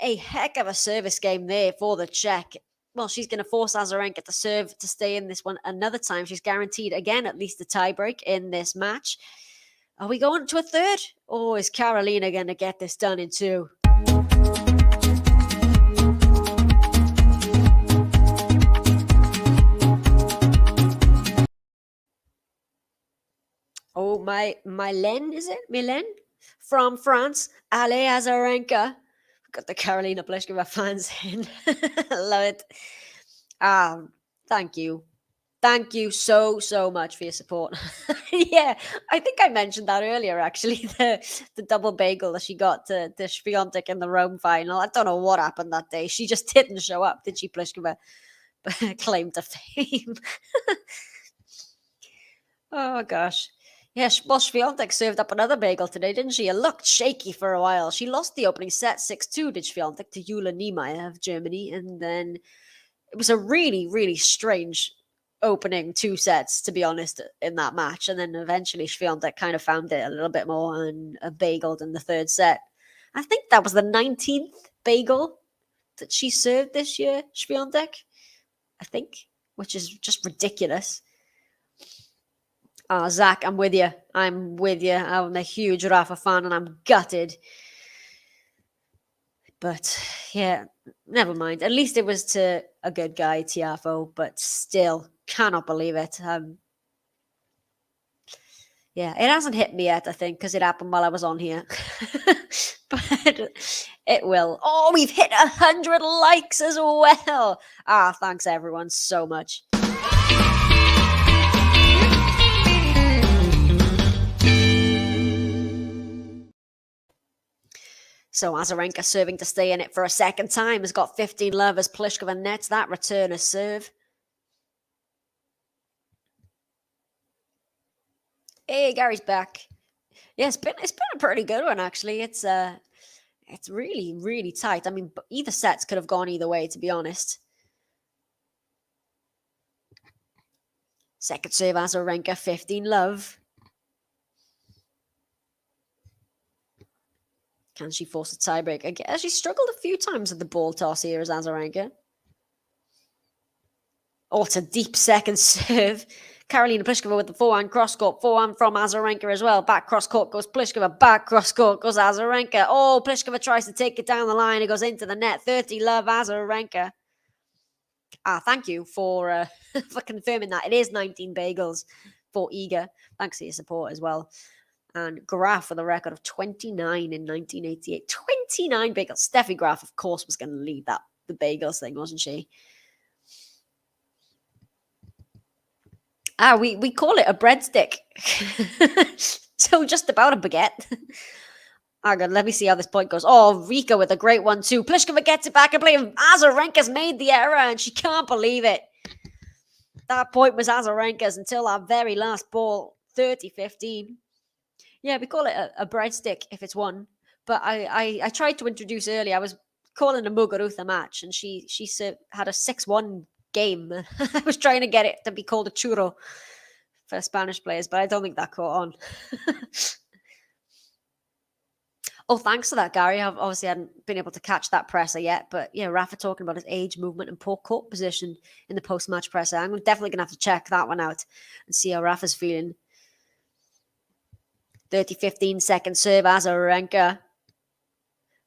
a heck of a service game there for the Czech. Well, she's going to force Azarenka to serve to stay in this one another time. She's guaranteed, again, at least a tiebreak in this match. Are we going to a third? Or is Karolina going to get this done in 2? Oh, Mylène, is it? Mylène? From France. Ale Azarenka. Got the Karolina Pliskova fans in. Love it. Thank you. Thank you so much for your support. Yeah, I think I mentioned that earlier, actually. The double bagel that she got to Swiatek in the Rome final. I don't know what happened that day. She just didn't show up, did she, Pliskova? Claim to fame. Oh, gosh. Yeah, well, Swiatek served up another bagel today, didn't she? It looked shaky for a while. She lost the opening set 6-2, did Swiatek, to Jule Niemeyer of Germany. And then it was a really, really strange opening 2 sets, to be honest, in that match. And then eventually Swiatek kind of found it a little bit more and bageled in the 3rd set. I think that was the 19th bagel that she served this year, Swiatek, I think, which is just ridiculous. Zach, I'm with you. I'm a huge Rafa fan and I'm gutted. But yeah, never mind. At least it was to a good guy, Tiafo, but still cannot believe it. Yeah, it hasn't hit me yet, I think, because it happened while I was on here. But it will. Oh, we've hit 100 likes as well. Thanks everyone so much. So Azarenka serving to stay in it for a second time has got 15 love as Pliskova nets that return a serve. Hey, Gary's back. Yeah, it's been a pretty good one actually. It's really, really tight. I mean, either sets could have gone either way, to be honest. Second serve Azarenka, 15 love. Can she force a tiebreak again? She struggled a few times with the ball toss here as Azarenka. Oh, it's a deep second serve. Karolina Pliskova with the forehand cross-court. Forehand from Azarenka as well. Back cross-court goes Pliskova. Back cross-court goes Azarenka. Oh, Pliskova tries to take it down the line. It goes into the net. 30 love Azarenka. Thank you for for confirming that. It is 19 bagels for Iga. Thanks for your support as well. And Graf with a record of 29 in 1988. 29 bagels. Steffi Graf, of course, was going to lead the bagels thing, wasn't she? We call it a breadstick. So just about a baguette. God, let me see how this point goes. Oh, Rika with a great 1-2. Pliskova gets it back and play. Azarenka's made the error and she can't believe it. That point was Azarenka's until our very last ball, 30-15. Yeah, we call it a breadstick if it's one. But I tried to introduce earlier, I was calling a Muguruza match and she had a 6-1 game. I was trying to get it to be called a churro for Spanish players, but I don't think that caught on. Oh, thanks for that, Gary. I've obviously hadn't been able to catch that presser yet, but yeah, Rafa talking about his age, movement, and poor court position in the post-match presser. I'm definitely going to have to check that one out and see how Rafa's feeling. 30-15 second serve, Azarenka.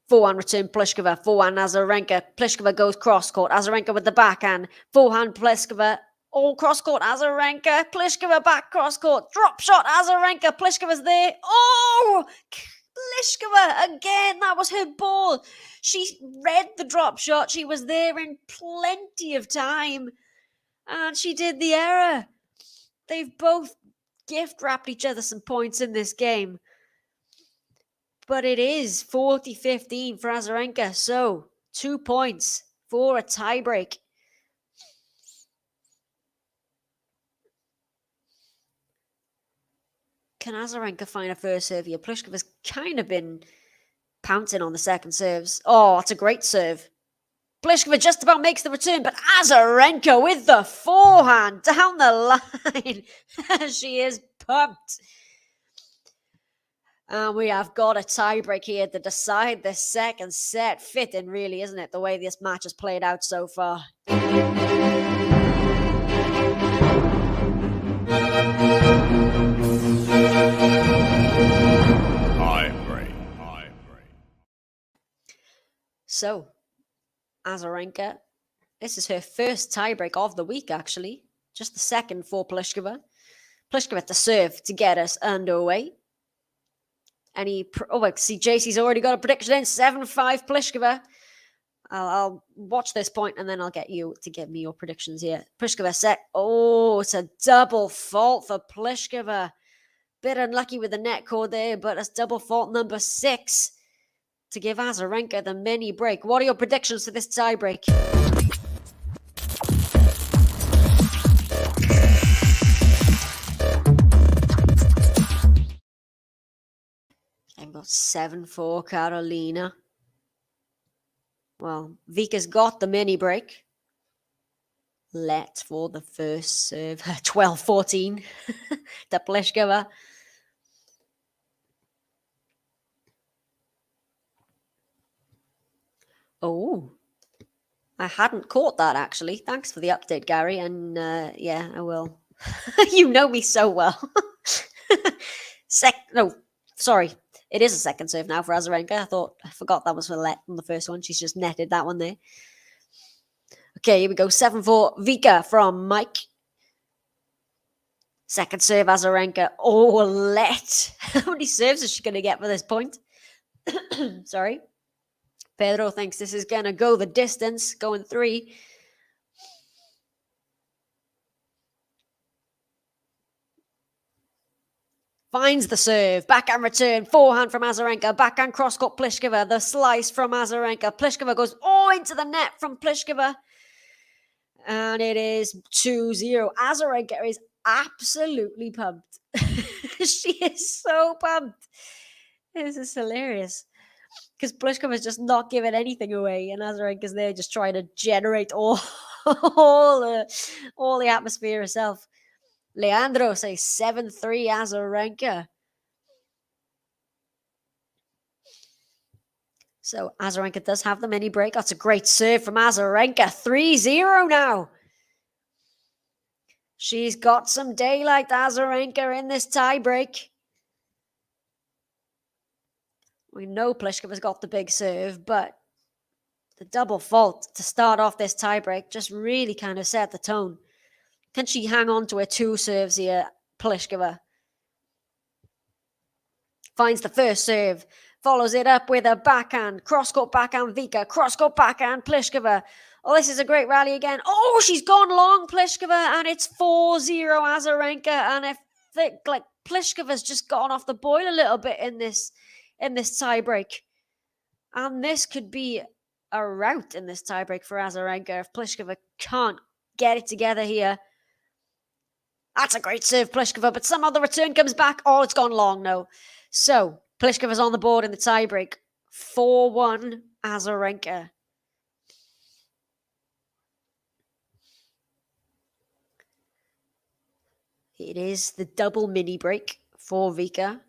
Forehand return, Pliskova. Forehand, Azarenka. Pliskova goes cross-court. Azarenka with the backhand. Forehand, Pliskova. All cross-court, Azarenka. Pliskova back cross-court. Drop shot, Azarenka. Pliskova's there. Oh! Pliskova again. That was her ball. She read the drop shot. She was there in plenty of time. And she did the error. They've both gift-wrapped each other some points in this game. But it is 40-15 for Azarenka. So, 2 points for a tiebreak. Can Azarenka find a first serve here? Pliskova's kind of been pouncing on the second serves. Oh, that's a great serve. Pliskova just about makes the return, but Azarenka with the forehand down the line. She is pumped. And we have got a tiebreak here to decide the second set. Fitting, really, isn't it? The way this match has played out so far. So, Azarenka, this is her first tiebreak of the week, actually. Just the second for Pliskova. Pliskova to serve to get us underway. See, JC's already got a prediction in. 7-5 Pliskova. I'll watch this point and then I'll get you to give me your predictions here. Pliskova set. Oh, it's a double fault for Pliskova. Bit unlucky with the net cord there, but it's double fault number 6 to give Azarenka the mini break. What are your predictions for this tiebreak? I've got 7-4 Karolina. Well, Vika's got the mini break. Let for the first serve. 12-14 to Pliskova. Oh, I hadn't caught that actually. Thanks for the update, Gary. And yeah, I will. You know me so well. Sorry. It is a second serve now for Azarenka. I forgot that was for let on the first one. She's just netted that one there. Okay, here we go. 7-4 Vika from Mike. Second serve Azarenka. Oh, let. How many serves is she going to get for this point? Sorry. Pedro thinks this is going to go the distance, going 3. Finds the serve, backhand return, forehand from Azarenka, backhand cross-court Pliskova, the slice from Azarenka. Pliskova goes into the net from Pliskova. And it is 2-0. Azarenka is absolutely pumped. She is so pumped. This is hilarious. Because Pliskova is just not giving anything away, and Azarenka's there just trying to generate all the atmosphere herself. Leandro says 7-3 Azarenka. So Azarenka does have the mini break. That's a great serve from Azarenka. 3-0 now. She's got some daylight, Azarenka, in this tiebreak. We know Pliskova's got the big serve, but the double fault to start off this tiebreak just really kind of set the tone. Can she hang on to her 2 serves here, Pliskova? Finds the first serve, follows it up with a backhand, cross-court backhand Vika, cross-court backhand Pliskova. Oh, this is a great rally again. Oh, she's gone long, Pliskova, and it's 4-0 Azarenka. And I think like Pliskova's just gone off the boil a little bit in this tiebreak. And this could be a rout in this tiebreak for Azarenka if Pliskova can't get it together here. That's a great serve, Pliskova, but somehow the return comes back. Oh, it's gone long, no. So, Pliskova's on the board in the tiebreak. 4-1 Azarenka. It is the double mini break for Vika.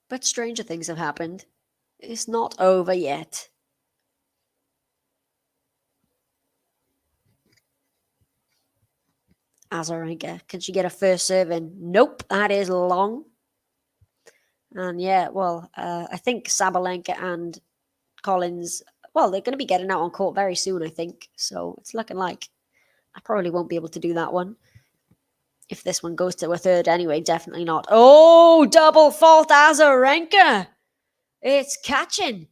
But stranger things have happened. It's not over yet. Azarenka, can she get a first serve in? Nope, that is long. And yeah, well, I think Sabalenka and Collins, well, they're going to be getting out on court very soon, I think. So it's looking like I probably won't be able to do that one. If this one goes to a third anyway, definitely not. Oh, double fault Azarenka. It's catching.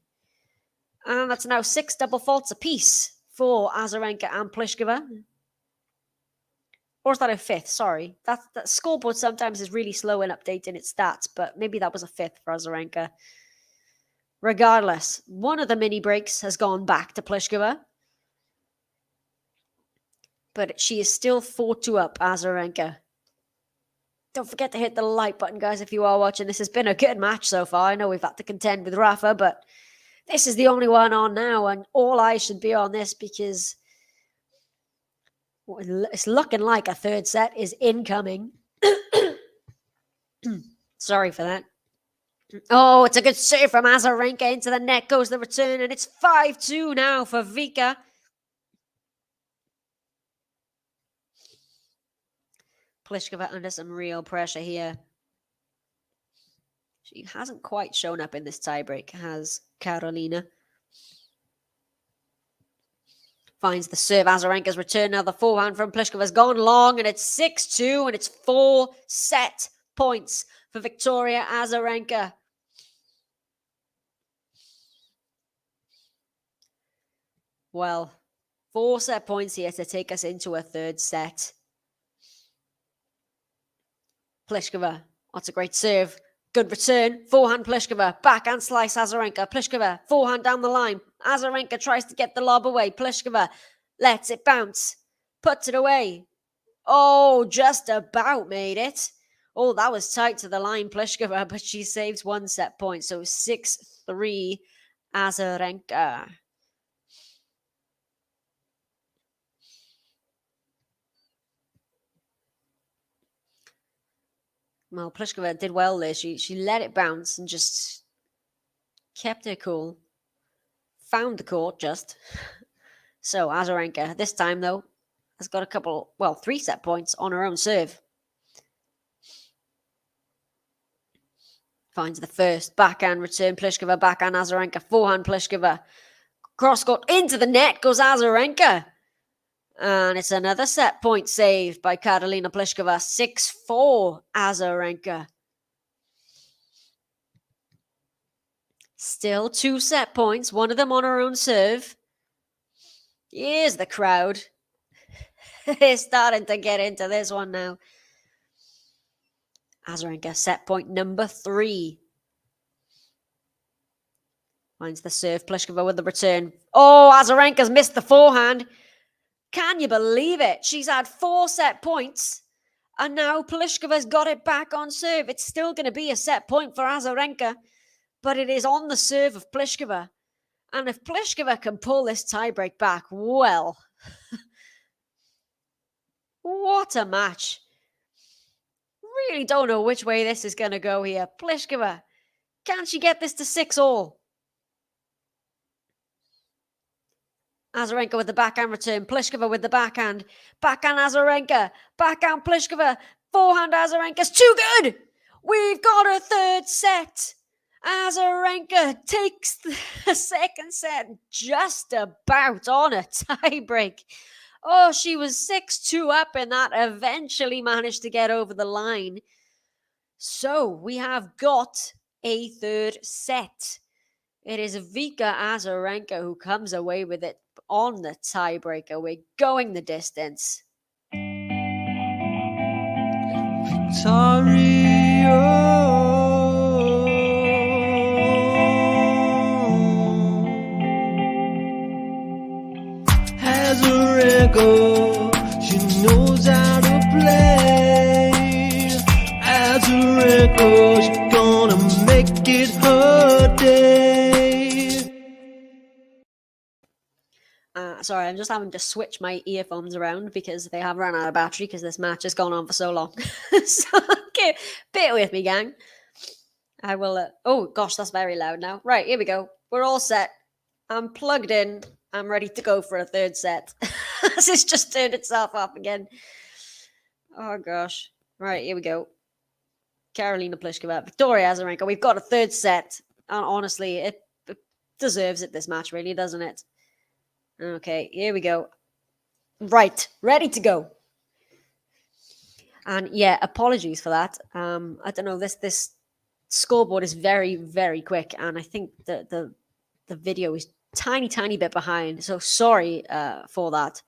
And that's now 6 double faults apiece for Azarenka and Pliskova. Or is that a 5th? Sorry. That scoreboard sometimes is really slow in updating its stats, but maybe that was a 5th for Azarenka. Regardless, one of the mini breaks has gone back to Pliskova. But she is still 4-2 up, Azarenka. Don't forget to hit the like button, guys, if you are watching. This has been a good match so far. I know we've had to contend with Rafa, but this is the only one on now, and all eyes should be on this because it's looking like a third set is incoming. Sorry for that. Oh, it's a good serve from Azarenka. Into the net goes the return, and it's 5-2 now for Vika. Pliskova under some real pressure here. She hasn't quite shown up in this tiebreak, has Karolina. Finds the serve. Azarenka's return. Now the forehand from Pliskova's gone long, and it's 6-2, and it's 4 set points for Victoria Azarenka. Well, 4 set points here to take us into a third set. Pliskova, that's a great serve. Good return. Forehand Pliskova. Backhand slice Azarenka. Pliskova, forehand down the line. Azarenka tries to get the lob away. Pliskova lets it bounce. Puts it away. Oh, just about made it. Oh, that was tight to the line, Pliskova, but she saves 1 set point. So 6-3 Azarenka. Well, Pliskova did well there. She let it bounce and just kept her cool. Found the court just. So Azarenka, this time though, has got 3 set points on her own serve. Finds the first backhand return. Pliskova, backhand Azarenka, forehand Pliskova. Cross court into the net goes Azarenka. And it's another set point saved by Karolina Pliskova. 6-4 Azarenka. Still 2 set points, one of them on her own serve. Here's the crowd. They're starting to get into this one now. Azarenka, set point number 3. Finds the serve. Pliskova with the return. Oh, Azarenka's missed the forehand. Can you believe it? She's had 4 set points, and now Pliskova's got it back on serve. It's still going to be a set point for Azarenka, but it is on the serve of Pliskova. And if Pliskova can pull this tiebreak back, well, what a match. Really don't know which way this is going to go here. Pliskova Can she get this to 6-all? Azarenka with the backhand return. Pliskova with the backhand. Backhand Azarenka. Backhand Pliskova. Forehand Azarenka's too good. We've got a third set. Azarenka takes the second set just about on a tiebreak. Oh, she was 6-2 up in that. Eventually managed to get over the line. So we have got a third set. It is Vika Azarenka who comes away with it on the tiebreaker. We're going the distance. Azarenka, she knows how to play. Azarenka, she's gonna make it her day. Sorry, I'm just having to switch my earphones around because they have run out of battery because this match has gone on for so long. So, okay, bear with me, gang. I will... oh, gosh, that's very loud now. Right, here we go. We're all set. I'm plugged in. I'm ready to go for a third set. This just turned itself off again. Oh, gosh. Right, here we go. Karolina Pliskova, Victoria Azarenka. We've got a third set. And honestly, it deserves it, this match, really, doesn't it? Okay, here we go. Right, ready to go. And yeah, apologies for that. I don't know, this scoreboard is very, very quick, and I think the video is tiny bit behind. So sorry for that.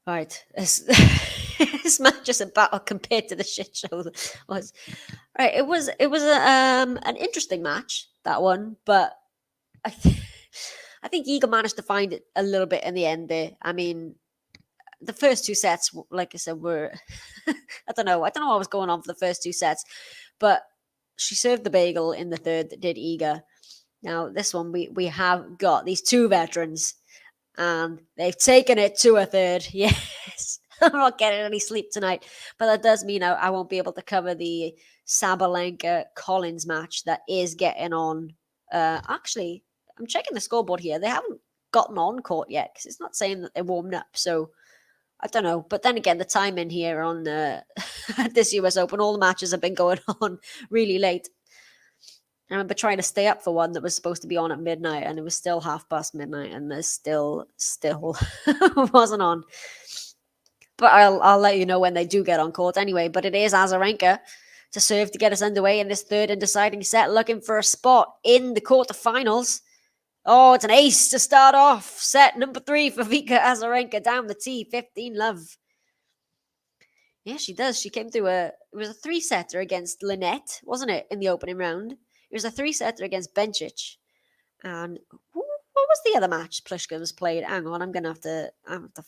Right, this match is a battle compared to the shit show that was. Right, it was an interesting match, that one, but I think Iga managed to find it a little bit in the end there. I mean, the first two sets, like I said, were I don't know what was going on for the first two sets, but she served the bagel in the third, did Iga. Now this one we have got these two veterans, and they've taken it to a third. Yes, I'm not getting any sleep tonight, but that does mean I won't be able to cover the Sabalenka Collins match that is getting on. Actually, I'm checking the scoreboard here. They haven't gotten on court yet because it's not saying that they're warmed up. So I don't know. But then again, the timing here on this US Open, all the matches have been going on really late. I remember trying to stay up for one that was supposed to be on at midnight, and it was still midnight, and there's still wasn't on. But I'll let you know when they do get on court anyway. But it is Azarenka to serve to get us underway in this third and deciding set, looking for a spot in the quarterfinals. Oh, it's an ace to start off. Set number 3 for Vika Azarenka down the tee, 15-love. Yeah, she does. She came through it was a 3-setter against Lynette, wasn't it, in the opening round? It was a 3-setter against Bencic. And what was the other match Pliskova's played? Hang on, I'm have to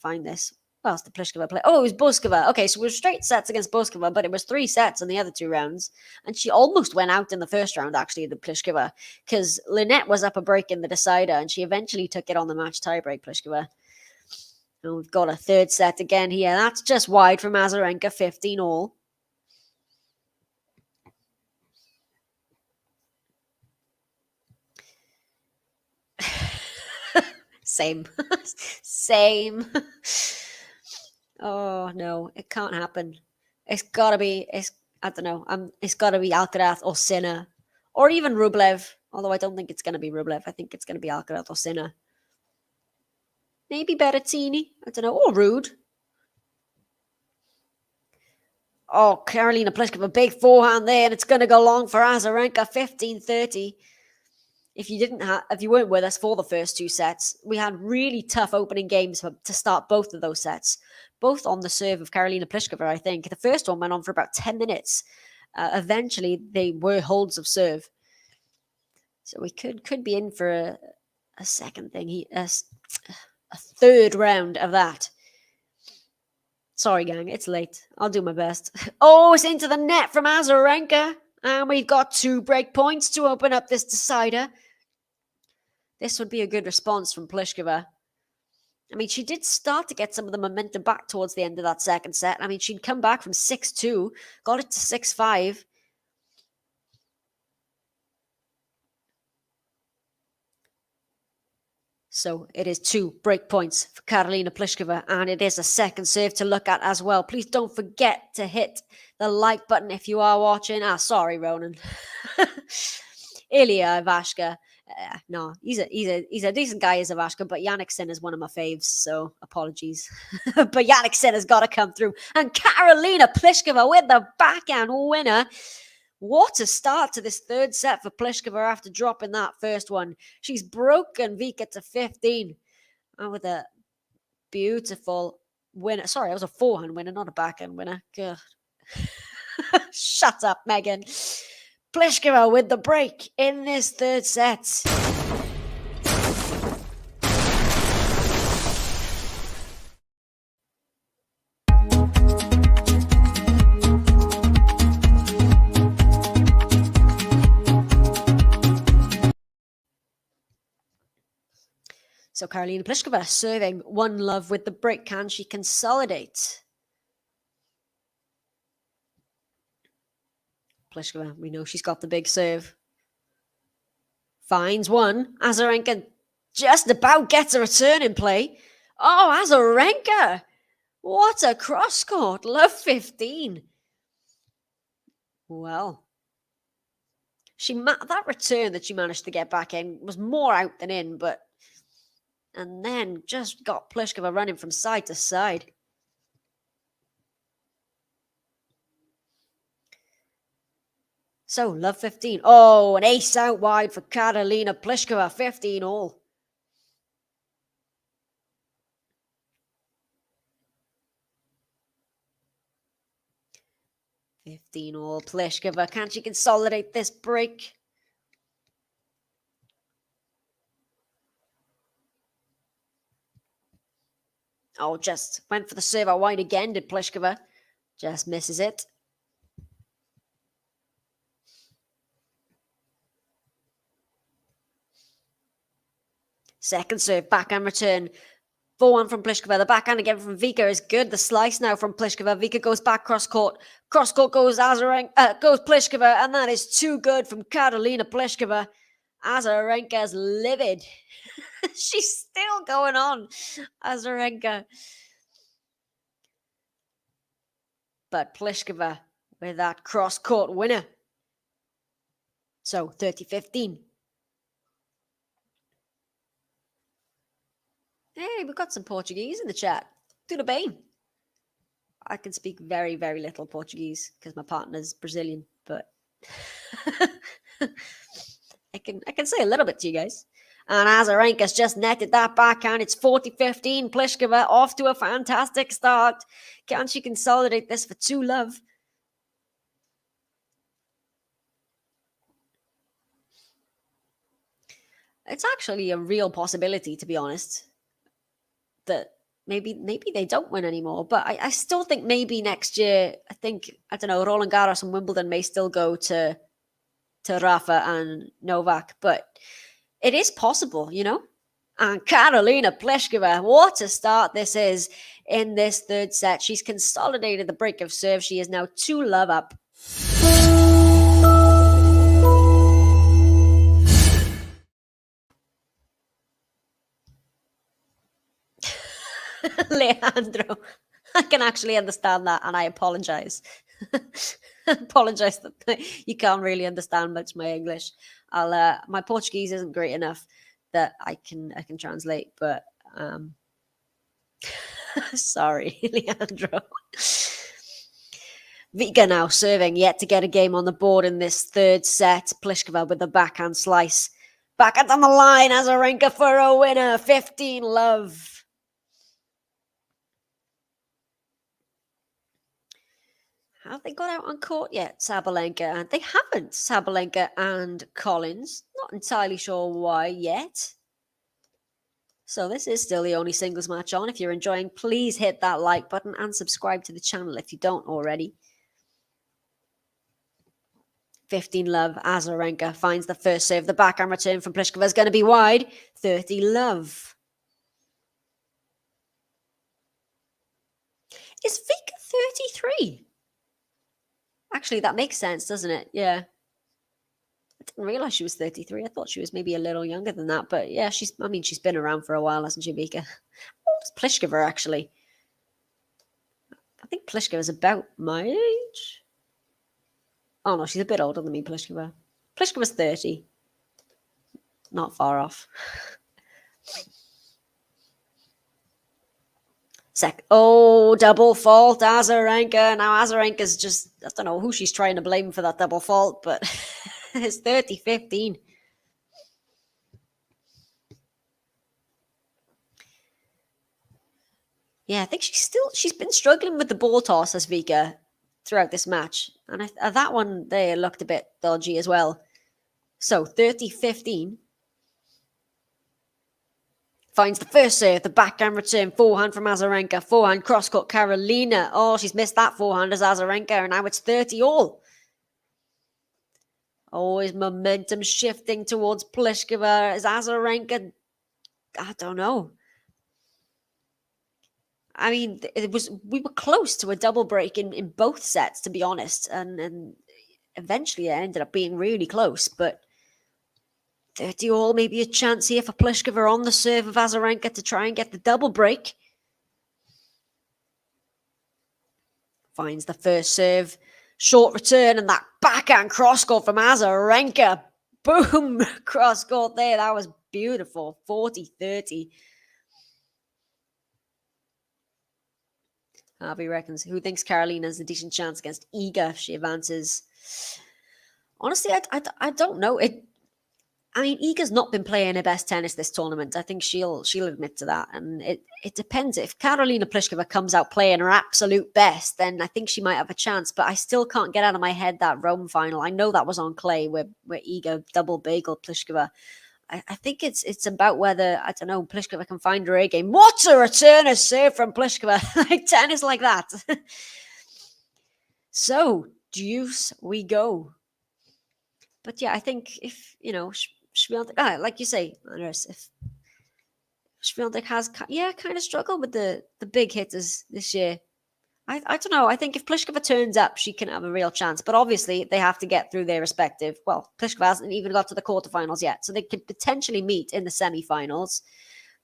find this. What else did Pliskova play? Oh, it was Boskova. Okay, so it was straight sets against Boskova, but it was 3 sets in the other 2 rounds. And she almost went out in the first round, actually, the Pliskova, because Lynette was up a break in the decider, and she eventually took it on the match tiebreak, Pliskova. And we've got a third set again here. That's just wide from Azarenka, 15-all. Same. Same. Oh, no, it can't happen. It's got to be, I don't know, it's got to be Alcaraz or Sinner, or even Rublev, although I don't think it's going to be Rublev. I think it's going to be Alcaraz or Sinner. Maybe Berrettini, I don't know, or Rude. Oh, Karolina Pliskova, a big forehand there, and it's going to go long for Azarenka, 15-30. If you weren't with us for the first 2 sets, we had really tough opening games to start both of those sets, both on the serve of Karolina Pliskova, I think. The first one went on for about 10 minutes. Eventually, they were holds of serve. So we could be in for a second thing, a third round of that. Sorry, gang, it's late. I'll do my best. Oh, it's into the net from Azarenka. And we've got 2 break points to open up this decider. This would be a good response from Pliskova. I mean, she did start to get some of the momentum back towards the end of that second set. I mean, she'd come back from 6-2, got it to 6-5. So it is 2 break points for Karolina Pliskova, and it is a second serve to look at as well. Please don't forget to hit the like button if you are watching. Sorry, Ronan. Ilya Ivashka. No, he's a decent guy, is Ivashka, but Yannick Sinner is one of my faves, so apologies. But Yannick Sinner's got to come through. And Karolina Pliskova with the backhand winner. What a start to this third set for Pliskova after dropping that first one. She's broken Vika to 15. And with a beautiful winner. Sorry, that was a forehand winner, not a backhand winner. God. Shut up, Megan. Pliskova with the break in this third set. So Karolina Pliskova serving 1-love with the break. Can she consolidate? Pliskova, we know she's got the big serve. Finds one. Azarenka just about gets a return in play. Oh, Azarenka! What a cross-court. Love 15. Well, that return that she managed to get back in was more out than in, but... And then just got Pliskova running from side to side. So, love 15. Oh, an ace out wide for Karolina Pliskova. 15 all. Pliskova. Can she consolidate this break? Oh, just went for the serve out wide again, did Pliskova. Just misses it. Second serve, backhand return. 4-1 from Pliskova. The backhand again from Vika is good. The slice now from Pliskova. Vika goes back cross-court. Cross-court goes goes Pliskova, and that is too good from Karolina Pliskova. Azarenka's livid. She's still going on, Azarenka. But Pliskova with that cross-court winner. So, 30-15. Hey, we've got some Portuguese in the chat. Tudo bem? I can speak very, very little Portuguese because my partner's Brazilian, but I can say a little bit to you guys. And Azarenka's just netted that backhand. It's 40-15. Pliskova off to a fantastic start. Can she consolidate this for 2-love? It's actually a real possibility, to be honest, that maybe they don't win anymore. But I still think maybe next year, I don't know, Roland Garros and Wimbledon may still go to Rafa and Novak. But it is possible, you know? And Karolina Pliskova, what a start this is in this third set. She's consolidated the break of serve. She is now 2-love up. Leandro, I can actually understand that, and I apologize. Apologize that you can't really understand much my English. My Portuguese isn't great enough that I can translate, but sorry, Leandro. Vika now serving, yet to get a game on the board in this third set. Pliskova with the backhand slice. Backhand on the line, Azarenka for a winner. 15-love. Have they got out on court yet, Sabalenka? They haven't, Sabalenka and Collins. Not entirely sure why yet. So this is still the only singles match on. If you're enjoying, please hit that like button and subscribe to the channel if you don't already. 15-love, Azarenka finds the first serve. The backhand return from Pliskova is going to be wide. 30-love. Is Vika 33? Actually, that makes sense, doesn't it? Yeah. didn't realize she was 33. I thought she was maybe a little younger than that. But yeah, she's been around for a while, hasn't she, Vika? Old is Pliskova, actually? I think Pliskova is about my age. Oh no, she's a bit older than me, Pliskova. Pliskova's 30. Not far off. Double fault, Azarenka. Now Azarenka's just, I don't know who she's trying to blame for that double fault, but it's 30-15. Yeah, I think she's been struggling with the ball toss as Vika throughout this match. And that one there looked a bit dodgy as well. So 30-15. Finds the first serve, the backhand return, forehand from Azarenka, forehand cross-court Karolina. Oh, she's missed that forehand as Azarenka, and now it's 30-all. Always momentum shifting towards Pliskova as Azarenka. I don't know. I mean, we were close to a double break in both sets, to be honest, and eventually it ended up being really close, but 30-all, maybe a chance here for Pliskova on the serve of Azarenka to try and get the double break. Finds the first serve, short return, and that backhand cross-court from Azarenka. Boom! Cross-court there. That was beautiful. 40-30. Harvey reckons, who thinks Karolina has a decent chance against Iga if she advances? Honestly, I don't know. I mean, Iga's not been playing her best tennis this tournament. I think she'll admit to that. And it depends. If Karolina Pliskova comes out playing her absolute best, then I think she might have a chance. But I still can't get out of my head that Rome final. I know that was on clay where Iga double bagel Pliskova. I think it's about whether, I don't know, Pliskova can find her A game. What's a returner serve from Pliskova? Like tennis like that. So, deuce we go. But yeah, I think if, Swiatek, like you say, Andres, if Swiatek has, kind of struggled with the big hitters this year. I don't know. I think if Pliskova turns up, she can have a real chance. But obviously, they have to get through their respective. Well, Pliskova hasn't even got to the quarterfinals yet, so they could potentially meet in the semifinals.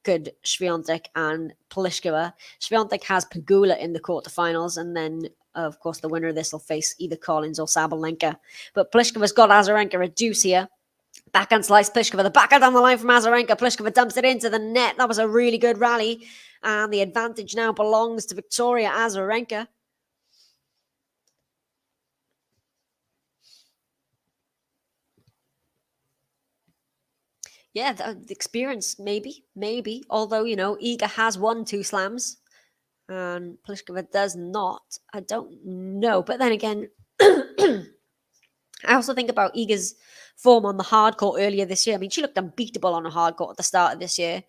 Could Swiatek and Pliskova? Swiatek has Pegula in the quarterfinals, and then, of course, the winner of this will face either Collins or Sabalenka. But Pliskova's got Azarenka a deuce here. Backhand slice, Pliskova. The backhand down the line from Azarenka. Pliskova dumps it into the net. That was a really good rally. And the advantage now belongs to Victoria Azarenka. Yeah, the experience, maybe. Although, Iga has won 2 slams. And Pliskova does not. I don't know. But then again, I also think about Iga's form on the hard court earlier this year. I mean, she looked unbeatable on a hard court at the start of this year.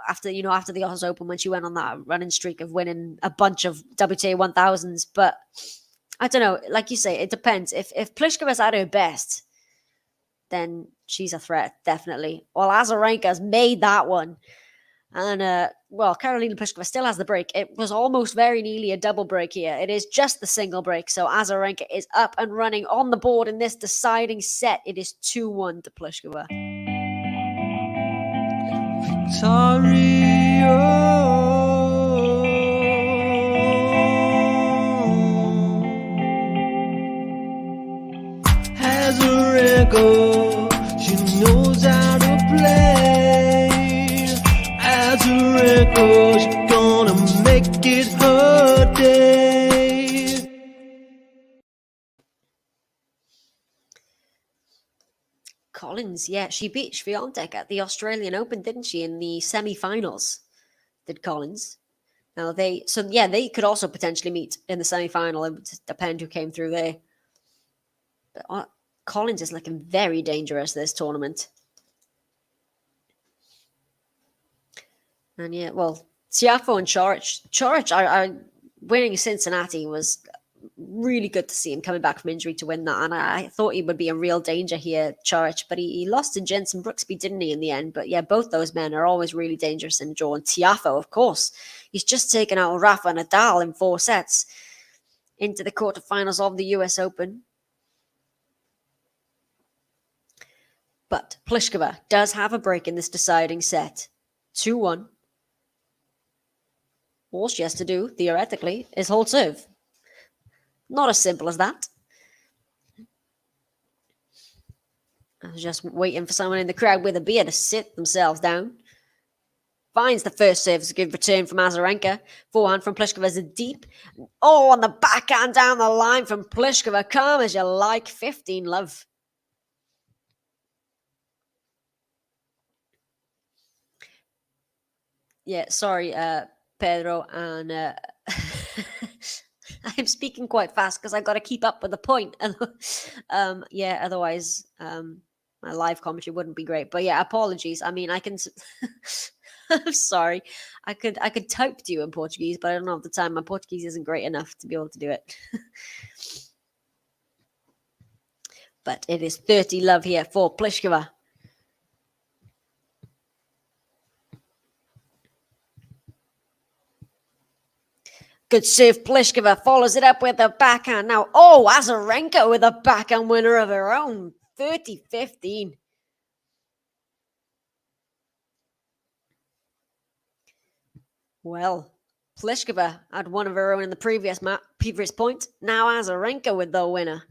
After the Australian Open, when she went on that running streak of winning a bunch of WTA 1000s. But I don't know, like you say, it depends. If Pliskova's at her best, then she's a threat, definitely. Well, Azarenka's made that one. And, Karolina Pliskova still has the break. It was almost very nearly a double break here. It is just the single break. So Azarenka is up and running on the board in this deciding set. It is 2-1 to Pliskova. Azarenka, she knows how to play. Azarenka, she's gonna make it her day. Collins, yeah, she beat Swiatek at the Australian Open, didn't she, in the semi-finals, did Collins. Now, they could also potentially meet in the semi-final. It would depend who came through there. But Collins is looking very dangerous this tournament. And yeah, well, Tiafoe and Coric are winning Cincinnati was really good to see him coming back from injury to win that. And I thought he would be in real danger here, Coric, but he lost to Jensen Brooksby, didn't he, in the end? But yeah, both those men are always really dangerous in the draw. And Tiafoe, of course, he's just taken out Rafa Nadal in 4 sets into the quarterfinals of the US Open. But Pliskova does have a break in this deciding set. 2-1. All she has to do, theoretically, is hold serve. Not as simple as that. I was just waiting for someone in the crowd with a beer to sit themselves down. Finds the first serve. It's a good return from Azarenka. Forehand from Pliskova is a deep. Oh, on the backhand down the line from Pliskova. Calm as you like. 15 love. Yeah, sorry, Pedro. And I'm speaking quite fast because I've got to keep up with the point. Yeah, otherwise my live commentary wouldn't be great. But yeah, apologies. I mean, I can... I'm sorry. I could type to you in Portuguese, but I don't have the time. My Portuguese isn't great enough to be able to do it. But it is 30 love here for Pliskova. Good serve. Pliskova follows it up with a backhand. Now, Azarenka with a backhand winner of her own. 30-15. Well, Pliskova had one of her own in the previous point. Now Azarenka with the winner.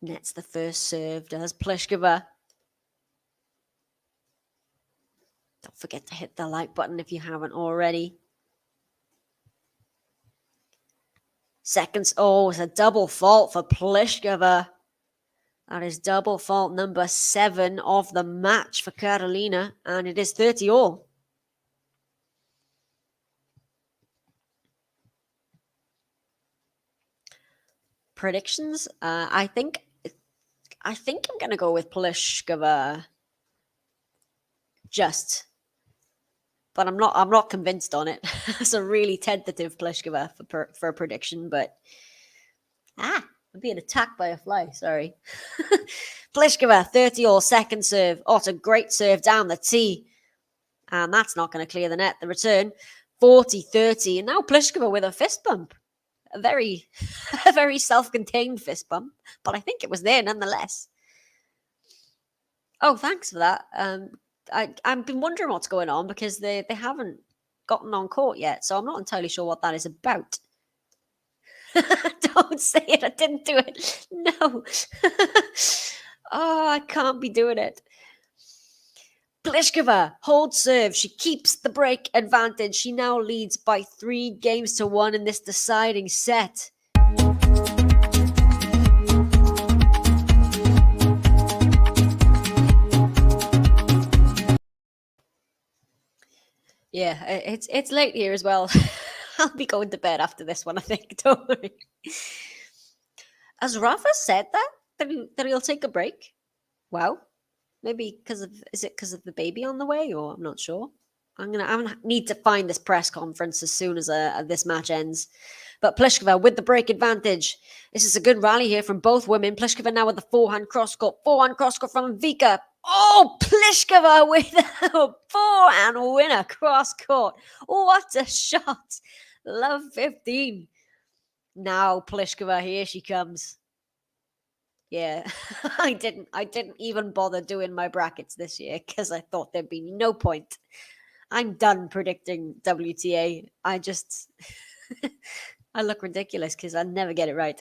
Nets the first serve, does Pliskova. Don't forget to hit the like button if you haven't already. Seconds. Oh, it's a double fault for Pliskova. That is double fault number 7 of the match for Karolina. And it is 30 all. Predictions? I think I'm going to go with Pliskova. But I'm not convinced on it. It's a really tentative Pliskova for a prediction, but I'm being attacked by a fly. Sorry. Pliskova, 30 all, second serve. Oh, it's a great serve down the tee, and that's not going to clear the net. The return, 40-30, and now Pliskova with a fist bump. A very self-contained fist bump, but I think it was there nonetheless. Oh, thanks for that. I've been wondering what's going on because they haven't gotten on court yet, so I'm not entirely sure what that is about. Don't say it. I didn't do it. No. Oh, I can't be doing it. Pliskova holds serve. She keeps the break advantage. She now leads by 3-1 in this deciding set. Yeah, it's late here as well. I'll be going to bed after this one, I think. Don't worry. Has Rafa said that he'll take a break? Wow. Maybe because of the baby on the way, or I'm not sure. I'm gonna need to find this press conference as soon as this match ends. But Pliskova with the break advantage. This is a good rally here from both women. Pliskova now with the forehand cross court from Vika. Oh, Pliskova with a forehand winner cross court. What a shot! Love 15. Now Pliskova, here she comes. Yeah, I didn't even bother doing my brackets this year because I thought there'd be no point. I'm done predicting WTA. I just I look ridiculous because I never get it right.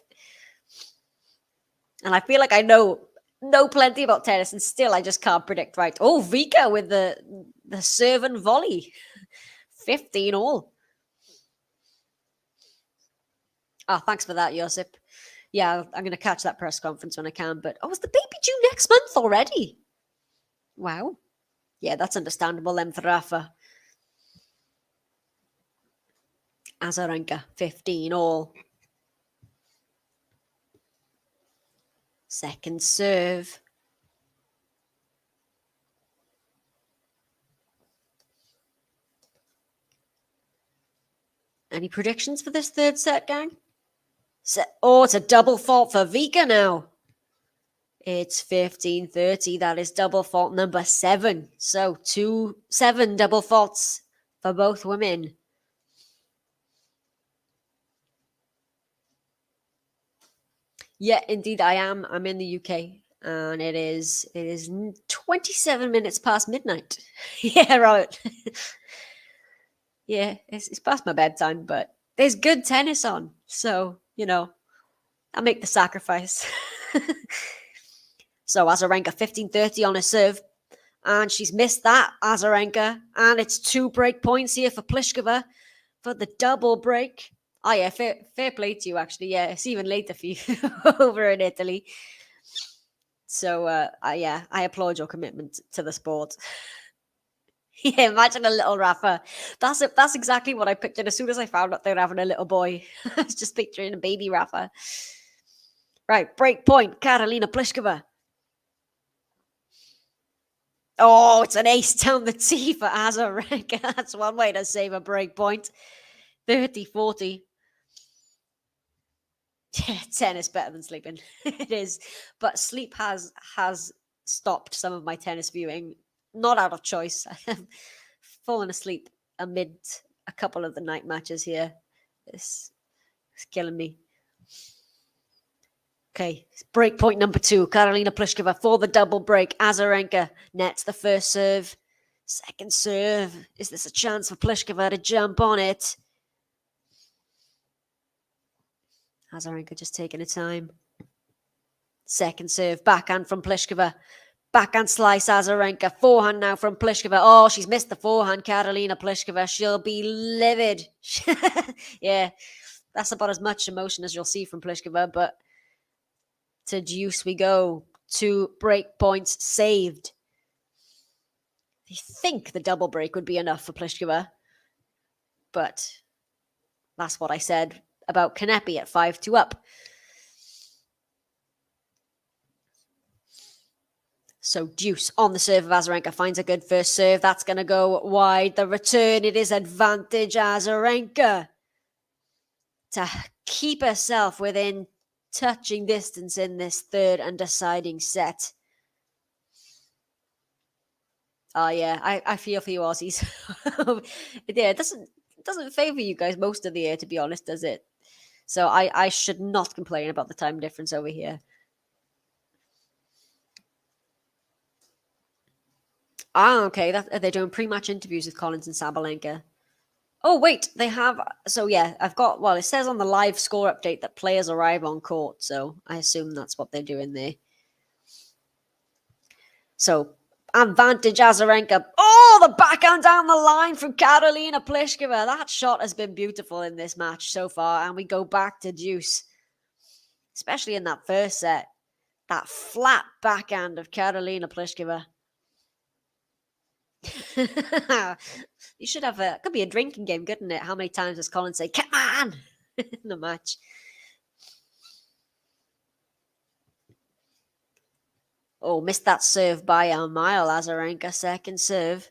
And I feel like I know plenty about tennis and still I just can't predict right. Oh, Vika with the serve and volley. 15 all. Oh, thanks for that, Josip. Yeah, I'm going to catch that press conference when I can. But, is the baby due next month already? Wow. Yeah, that's understandable then for Rafa. Azarenka, 15 all. Second serve. Any predictions for this third set, gang? It's a double fault for Vika now. It's 15-30. That is double fault number 7. So 7 double faults for both women. Yeah, indeed, I am. I'm in the UK, and it is 27 minutes past midnight. Yeah, right. Yeah, it's past my bedtime, but there's good tennis on, so I'll make the sacrifice. So Azarenka 15-30 on a serve, and she's missed that, Azarenka, and it's 2 break points here for Pliskova for the double break. Oh yeah, fair play to you, actually. Yeah, it's even later for you over in Italy. So I applaud your commitment to the sport. Yeah, imagine a little Rafa. That's exactly what I pictured as soon as I found out they were having a little boy. I was just picturing a baby Rafa. Right, break point, Karolina Pliskova. Oh, it's an ace down the tee for Azarenka. That's one way to save a break point. 30-40. Yeah, tennis better than sleeping. It is. But sleep has stopped some of my tennis viewing. Not out of choice. I have fallen asleep amid a couple of the night matches here. It's killing me. Okay, break point number 2. Karolina Pliskova for the double break. Azarenka nets the first serve. Second serve. Is this a chance for Pliskova to jump on it? Azarenka just taking her time. Second serve. Backhand from Pliskova. Backhand slice, Azarenka. Forehand now from Pliskova. Oh, she's missed the forehand, Karolina Pliskova. She'll be livid. Yeah, that's about as much emotion as you'll see from Pliskova, but to deuce we go. 2 break points saved. I think the double break would be enough for Pliskova, but that's what I said about Kanepi at 5-2 up. So deuce on the serve of Azarenka finds a good first serve. That's going to go wide. The return, it is advantage Azarenka to keep herself within touching distance in this third and deciding set. Oh yeah, I feel for you Aussies. Yeah, it doesn't favour you guys most of the year, to be honest, does it? So I should not complain about the time difference over here. Ah, okay. They're doing pre-match interviews with Collins and Sabalenka. Oh, wait, they have... So, yeah, it says on the live score update that players arrive on court, so I assume that's what they're doing there. So, advantage Azarenka. Oh, the backhand down the line from Karolina Pliskova. That shot has been beautiful in this match so far, and we go back to deuce. Especially in that first set. That flat backhand of Karolina Pliskova. You should have could be a drinking game, couldn't it? How many times does Colin say, "Come on," in the match? Oh, missed that serve by a mile, Azarenka. Second serve.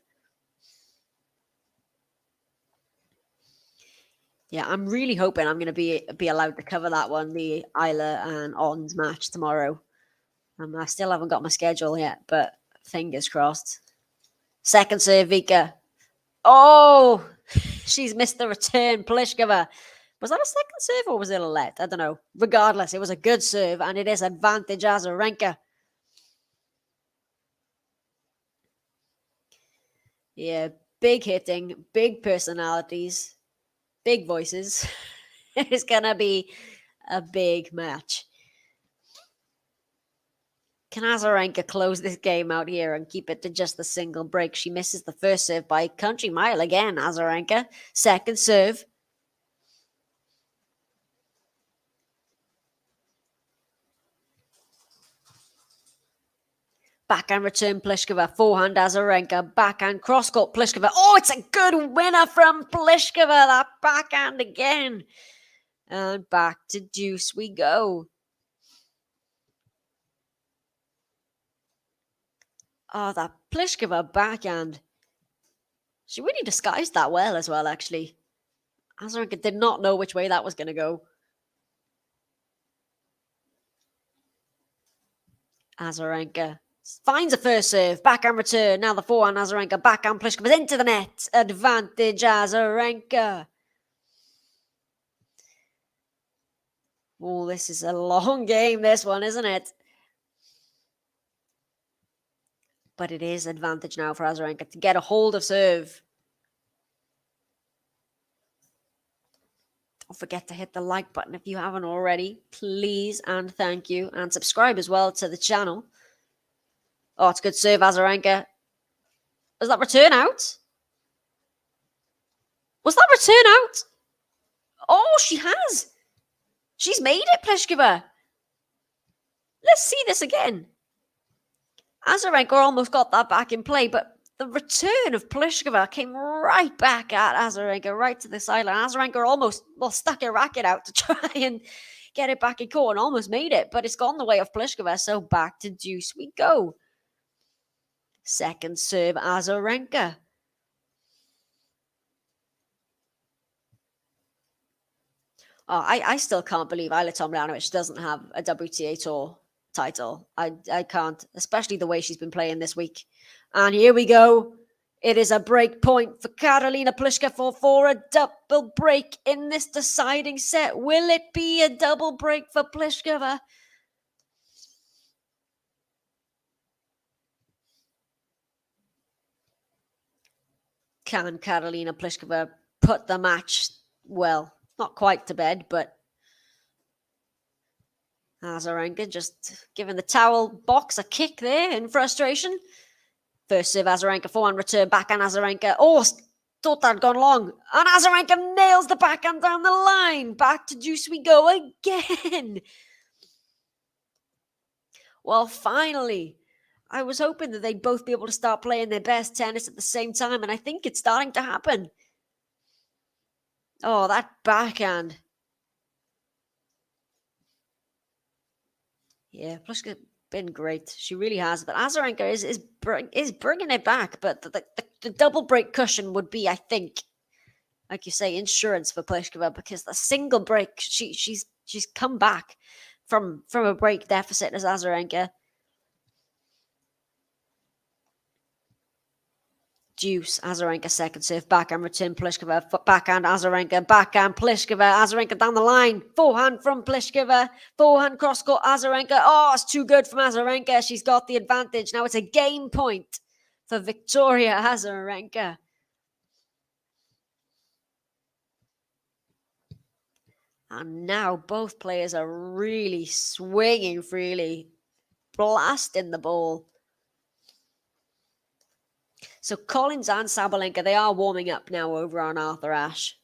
Yeah, I'm really hoping I'm going to be allowed to cover that one, the Isla and Ons match tomorrow. I still haven't got my schedule yet, but fingers crossed. Second serve, Vika. Oh, she's missed the return, Pliskova. Was that a second serve or was it a let? I don't know. Regardless, it was a good serve, and it is advantage Azarenka. Yeah, big hitting, big personalities, big voices. It's going to be a big match. Can Azarenka close this game out here and keep it to just the single break? She misses the first serve by country mile again, Azarenka. Second serve. Backhand return, Pliskova. Forehand, Azarenka. Backhand cross-court, Pliskova. Oh, it's a good winner from Pliskova. That backhand again. And back to deuce we go. Oh, that Pliskova backhand. She really disguised that well as well, actually. Azarenka did not know which way that was going to go. Azarenka finds a first serve. Backhand return. Now the forehand, Azarenka. Backhand Pliskova into the net. Advantage Azarenka. Oh, this is a long game, this one, isn't it? But it is advantage now for Azarenka to get a hold of serve. Don't forget to hit the like button if you haven't already. Please and thank you. And subscribe as well to the channel. Oh, it's a good serve, Azarenka. Was that return out? Was that return out? Oh, she has. She's made it, Pliskova. Let's see this again. Azarenka almost got that back in play, but the return of Pliskova came right back at Azarenka, right to the sideline. Azarenka almost, stuck her racket out to try and get it back in court and almost made it, but it's gone the way of Pliskova, so back to deuce we go. Second serve, Azarenka. Oh, I still can't believe Ayla Tomljanovic doesn't have a WTA Tour title. I can't, especially the way she's been playing this week. And here we go. It is a break point for Karolina Pliskova for a double break in this deciding set. Will it be a double break for Pliskova? Can Karolina Pliskova put the match, well, not quite to bed, but Azarenka just giving the towel box a kick there in frustration. First serve, Azarenka, forehand return, backhand Azarenka. Oh, thought that had gone long. And Azarenka nails the backhand down the line. Back to deuce we go again. Well, finally, I was hoping that they'd both be able to start playing their best tennis at the same time, and I think it's starting to happen. Oh, that backhand. Yeah, Pliskova been great. She really has. But Azarenka is bringing it back. But the double break cushion would be, I think, like you say, insurance for Pliskova, because the single break, she's come back from a break deficit as Azarenka. Deuce, Azarenka second serve, backhand return, Pliskova, backhand Azarenka, backhand Pliskova, Azarenka down the line, forehand from Pliskova, forehand cross court Azarenka. Oh, it's too good from Azarenka. She's got the advantage. Now it's a game point for Victoria Azarenka. And now both players are really swinging freely, blasting the ball. So Collins and Sabalenka, they are warming up now over on Arthur Ashe.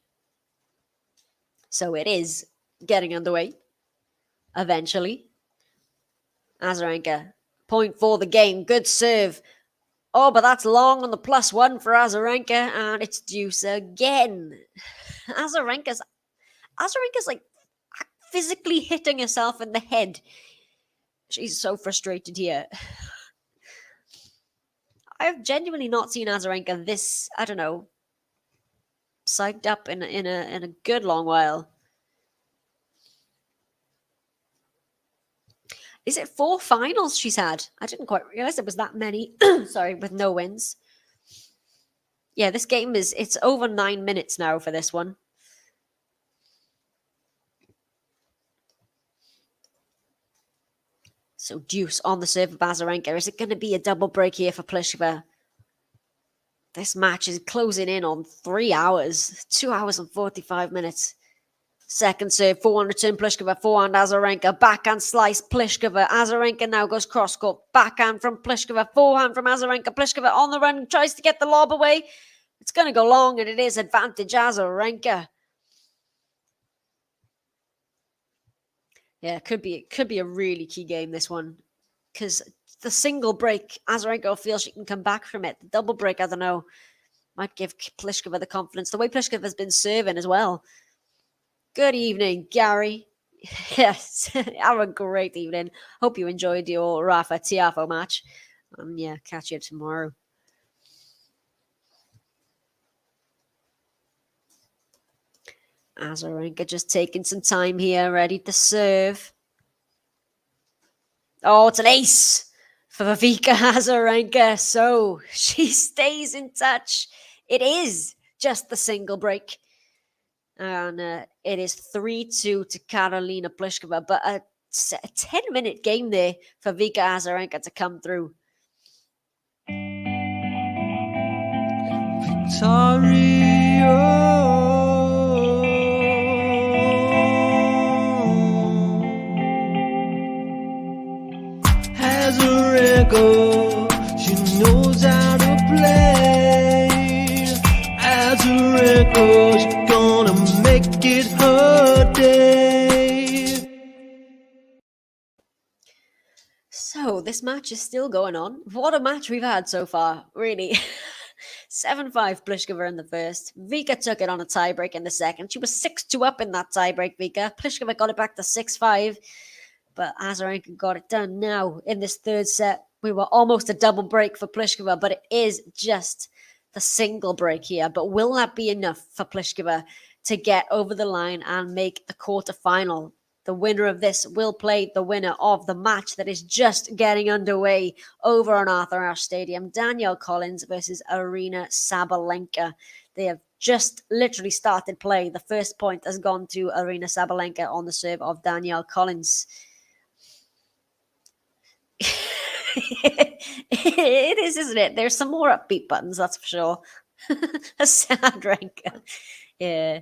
So it is getting underway eventually. Azarenka, point for the game. Good serve. Oh, but that's long on the +1 for Azarenka, and it's deuce again. Azarenka's like physically hitting herself in the head. She's so frustrated here. I've genuinely not seen Azarenka this, I don't know, psyched up in a good long while. Is it 4 finals she's had? I didn't quite realize it was that many. Sorry, with no wins. Yeah, this game it's over 9 minutes now for this one. So deuce on the serve of Azarenka. Is it going to be a double break here for Pliskova? This match is closing in on 3 hours. 2 hours and 45 minutes. Second serve, forehand return Pliskova, forehand Azarenka, backhand slice Pliskova. Azarenka now goes cross court, backhand from Pliskova, forehand from Azarenka. Pliskova on the run, tries to get the lob away. It's going to go long, and it is advantage Azarenka. Yeah, it could be a really key game, this one, because the single break, Azarenka feels she can come back from it. The double break, I don't know, might give Pliskova the confidence. The way Pliskova has been serving as well. Good evening, Gary. Yes, have a great evening. Hope you enjoyed your Rafa Tiafo match. Yeah, catch you tomorrow. Azarenka just taking some time here, ready to serve. Oh, it's an ace for Viveka Azarenka. So she stays in touch. It is just the single break. And it is 3-2 to Karolina Pliskova. But a 10-minute game there for Vika Azarenka to come through. Azarenka, she knows how to play. Azarenka's gonna make it her day. So this match is still going on. What a match we've had so far, really. 7-5 Pliskova in the first. Vika took it on a tiebreak in the second. She was 6-2 up in that tiebreak, Vika. Pliskova got it back to 6-5. But Azarenka got it done. Now, in this third set, we were almost a double break for Pliskova, but it is just the single break here. But will that be enough for Pliskova to get over the line and make the quarterfinal? The winner of this will play the winner of the match that is just getting underway over on Arthur Ashe Stadium. Danielle Collins versus Aryna Sabalenka. They have just literally started play. The first point has gone to Aryna Sabalenka on the serve of Danielle Collins. It is, isn't it? There's some more upbeat buttons, that's for sure. Azarenka. Yeah.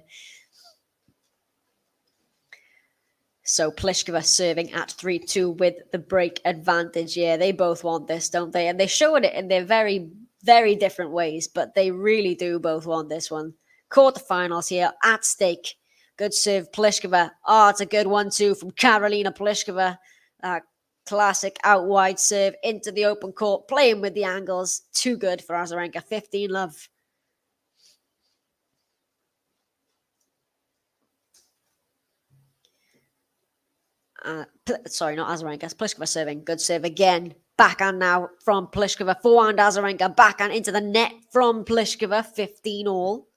So Pliskova serving at 3-2 with the break advantage. Yeah, they both want this, don't they? And they showed it in their very, very different ways, but they really do both want this one. Quarterfinals here at stake. Good serve, Pliskova. Oh, it's a good 1-2 from Karolina Pliskova. Classic out wide serve into the open court, playing with the angles. Too good for Azarenka. 15-love. Sorry, not Azarenka. It's Pliskova serving. Good serve again. Backhand now from Pliskova. Forehand Azarenka. Backhand into the net from Pliskova. 15-all.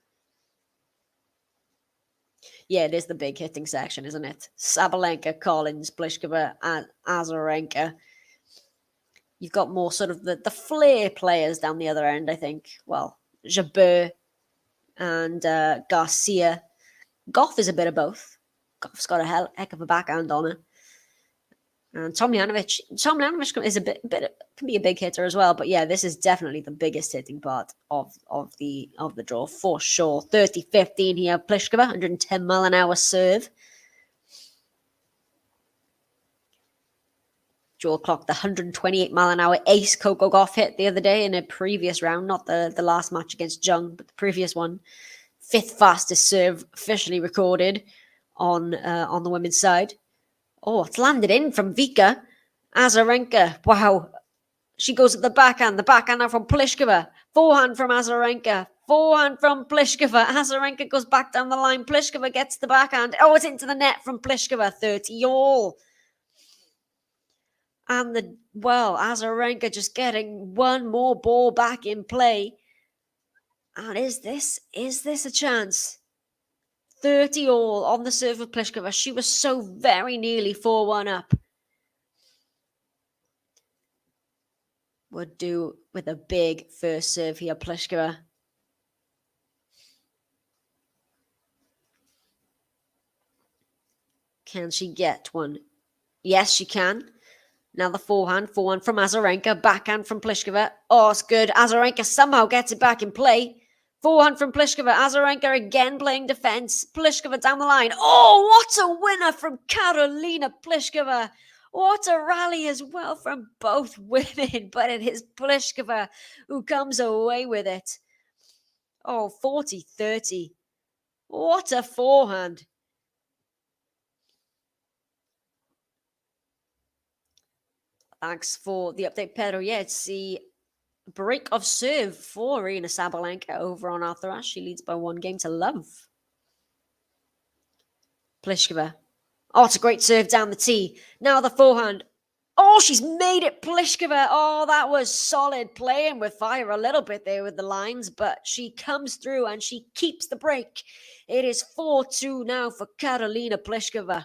Yeah, it is the big hitting section, isn't it? Sabalenka, Collins, Pliskova, and Azarenka. You've got more sort of the flair players down the other end, I think. Well, Jabeur and Garcia. Goff is a bit of both. Goff's got a heck of a backhand on her. And Tomljanovic is can be a big hitter as well. But yeah, this is definitely the biggest hitting part of the draw for sure. 30-15 here. Pliskova, 110 mile an hour serve. Draw clocked the 128 mile an hour ace Coco Gauff hit the other day in a previous round, not the last match against Jung, but the previous one. 5th fastest serve officially recorded on the women's side. Oh, it's landed in from Vika Azarenka. Wow. She goes at the backhand now from Pliskova. Forehand from Azarenka. Forehand from Pliskova. Azarenka goes back down the line. Pliskova gets the backhand. Oh, it's into the net from Pliskova. 30-all. And Azarenka just getting one more ball back in play. And is this a chance? 30-all on the serve of Pliskova. She was so very nearly 4-1 up. Would do with a big first serve here, Pliskova. Can she get one? Yes, she can. Now the forehand from Azarenka. Backhand from Pliskova. Oh, it's good. Azarenka somehow gets it back in play. Forehand from Pliskova. Azarenka again playing defense. Pliskova down the line. Oh, what a winner from Karolina Pliskova. What a rally as well from both women. But it is Pliskova who comes away with it. Oh, 40-30. What a forehand. Thanks for the update, Pedro. Yeah, it's the break of serve for Aryna Sabalenka over on Arthur Ashe. She leads by 1-0. Pliskova. Oh, it's a great serve down the tee. Now the forehand. Oh, she's made it, Pliskova. Oh, that was solid, playing with fire a little bit there with the lines, but she comes through and she keeps the break. It is 4-2 now for Karolina Pliskova.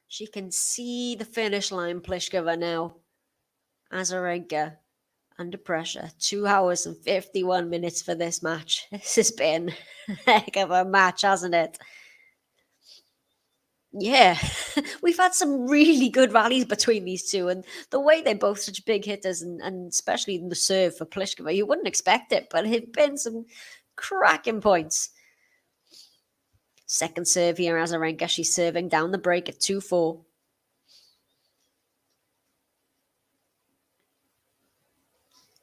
She can see the finish line, Pliskova now. Azarenka under pressure. 2 hours and 51 minutes for this match. This has been a heck of a match, hasn't it? Yeah, we've had some really good rallies between these two, and the way they're both such big hitters, and especially in the serve for Pliskova, you wouldn't expect it, but it's been some cracking points. Second serve here, Azarenka. She's serving down the break at 2-4.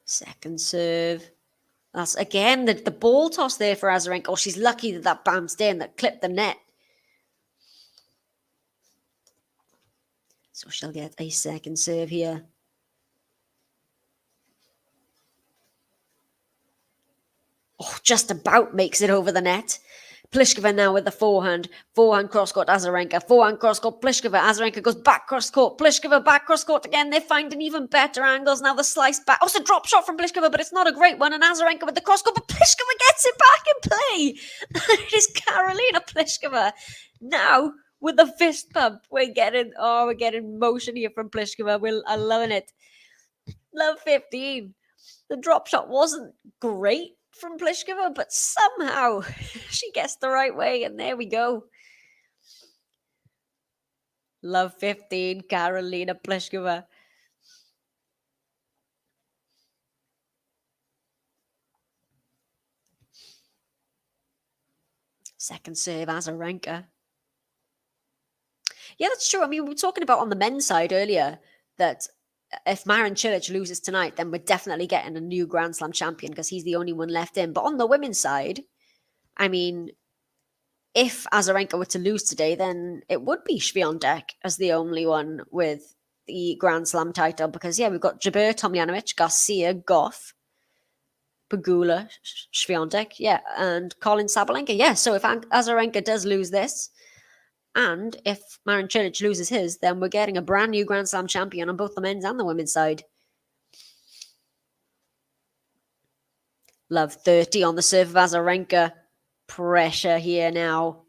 Second serve. That's again the ball toss there for Azarenka. Oh, she's lucky that bounced in, that clipped the net. So she'll get a second serve here. Oh, just about makes it over the net. Pliskova now with the forehand. Forehand cross-court, Azarenka. Forehand cross-court, Pliskova. Azarenka goes back cross-court. Pliskova back cross-court again. They're finding even better angles. Now the slice back. Oh, it's a drop shot from Pliskova, but it's not a great one. And Azarenka with the cross-court, but Pliskova gets it back in play. It is Karolina Pliskova. Now, with the fist pump, we're getting motion here from Pliskova. I'm loving it. Love 15. The drop shot wasn't great from Pliskova, but somehow she gets the right way, and there we go. Love 15, Karolina Pliskova. Second serve, Azarenka. Yeah, that's true. I mean, we were talking about on the men's side earlier that if Marin Cilic loses tonight, then we're definitely getting a new Grand Slam champion because he's the only one left in. But on the women's side, I mean, if Azarenka were to lose today, then it would be Swiatek as the only one with the Grand Slam title because, yeah, we've got Jabeur, Tomljanovic, Garcia, Goff, Pegula, Swiatek, yeah, and Colin Sabalenka. Yeah, so if Azarenka does lose this, and if Marin Cilic loses his, then we're getting a brand new Grand Slam champion on both the men's and the women's side. Love 30 on the serve of Azarenka. Pressure here now.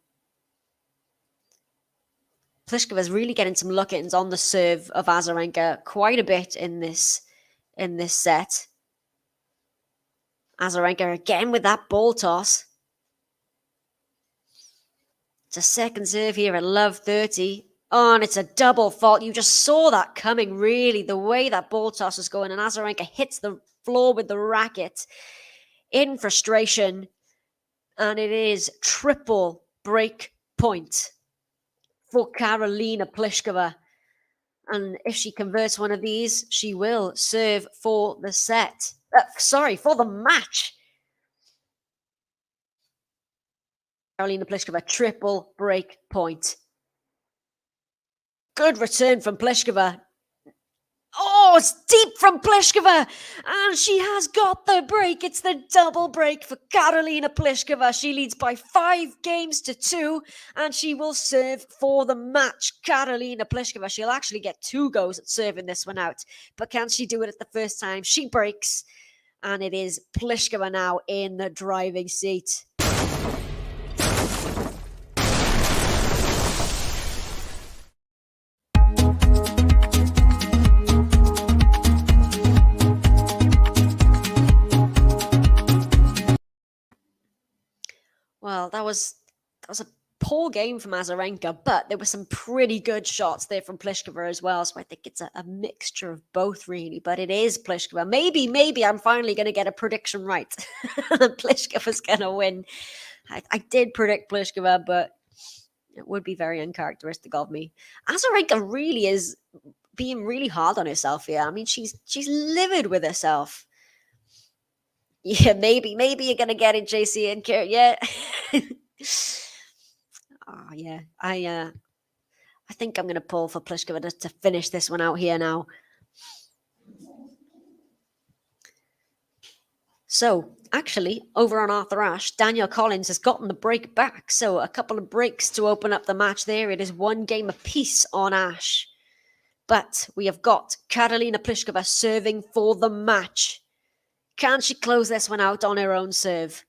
Pliskova's really getting some lock-ins on the serve of Azarenka quite a bit in this set. Azarenka again with that ball toss. It's a second serve here at love 30. Oh, and it's a double fault. You just saw that coming, really, the way that ball toss was going. And Azarenka hits the floor with the racket in frustration. And it is triple break point for Karolina Pliskova. And if she converts one of these, she will serve for the set. For the match. Karolina Pliskova, triple break point. Good return from Pliskova. Oh, it's deep from Pliskova. And she has got the break. It's the double break for Karolina Pliskova. She leads by 5-2, and she will serve for the match. Karolina Pliskova, she'll actually get 2 goes at serving this one out. But can she do it at the first time? She breaks. And it is Pliskova now in the driving seat. Well, that was a poor game from Azarenka, but there were some pretty good shots there from Pliskova as well. So I think it's a mixture of both, really. But it is Pliskova. Maybe I'm finally going to get a prediction right. Pliskova's going to win. I did predict Pliskova, but it would be very uncharacteristic of me. Azarenka really is being really hard on herself here. I mean, she's livid with herself. Yeah, maybe you're gonna get it, JC and Kurt. Yeah. Oh yeah. I think I'm gonna pull for Pliskova to finish this one out here now. So actually, over on Arthur Ashe, Danielle Collins has gotten the break back. So a couple of breaks to open up the match there. It is 1 game apiece on Ashe. But we have got Karolina Pliskova serving for the match. Can she close this one out on her own serve?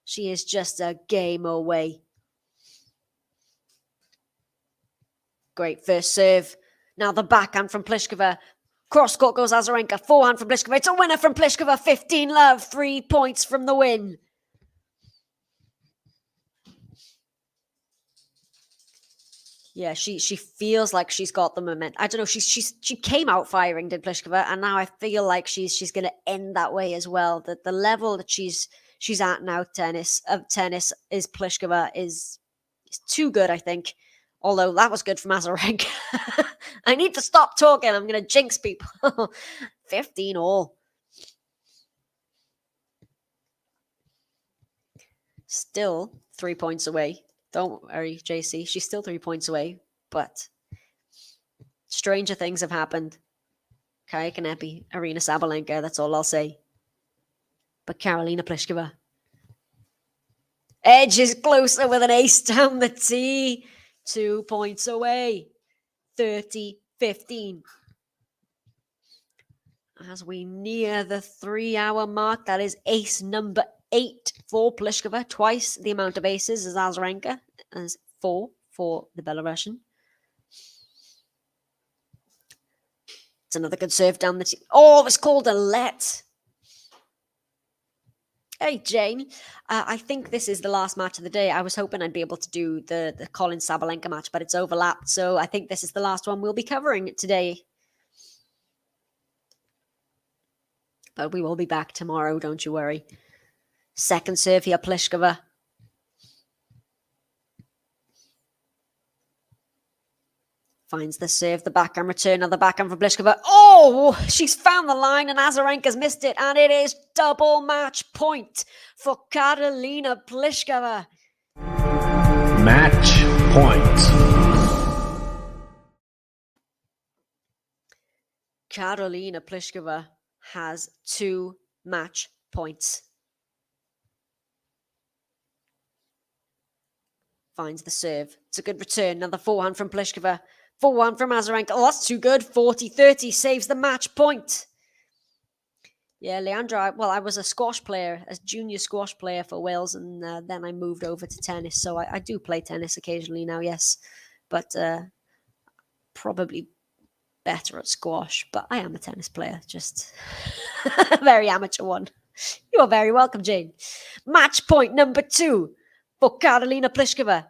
She is just a game away. Great first serve. Now the backhand from Pliskova. Cross-court goes Azarenka. Forehand from Pliskova. It's a winner from Pliskova. 15-love. 3 points from the win. Yeah, she feels like she's got the momentum. I don't know. She came out firing, did Pliskova, and now I feel like she's going to end that way as well. That the level that she's at now, tennis is Pliskova is too good, I think. Although that was good from Azarenka. I need to stop talking. I'm going to jinx people. 15 all. Still 3 points away. Don't worry, JC. She's still 3 points away, but stranger things have happened. Kaya Kanepi, Aryna Sabalenka, that's all I'll say. But Karolina Pliskova. Edge is closer with an ace down the tee. 2 points away. 30-15. As we near the 3-hour mark, that is ace number 8 for Pliskova. Twice the amount of aces as Azarenka, as 4 for the Belarusian. It's another good serve down the tee. Oh, it's called a let. Hey, Jane. I think this is the last match of the day. I was hoping I'd be able to do the Colin Sabalenka match, but it's overlapped. So I think this is the last one we'll be covering today. But we will be back tomorrow, don't you worry. Second serve here, Pliskova. Finds the serve, the backhand return, and the backhand from Pliskova. Oh, she's found the line and Azarenka's missed it. And it is double match point for Karolina Pliskova. Match point. Karolina Pliskova has 2 match points. Finds the serve. It's a good return. Another forehand from Pliskova. Forehand from Azarenka. Oh, that's too good. 40-30 saves the match point. Yeah, Leandro, I was a squash player, a junior squash player for Wales, and then I moved over to tennis. So I do play tennis occasionally now, yes. But probably better at squash. But I am a tennis player, just a very amateur one. You are very welcome, Jane. Match point number 2 for Karolina Pliskova.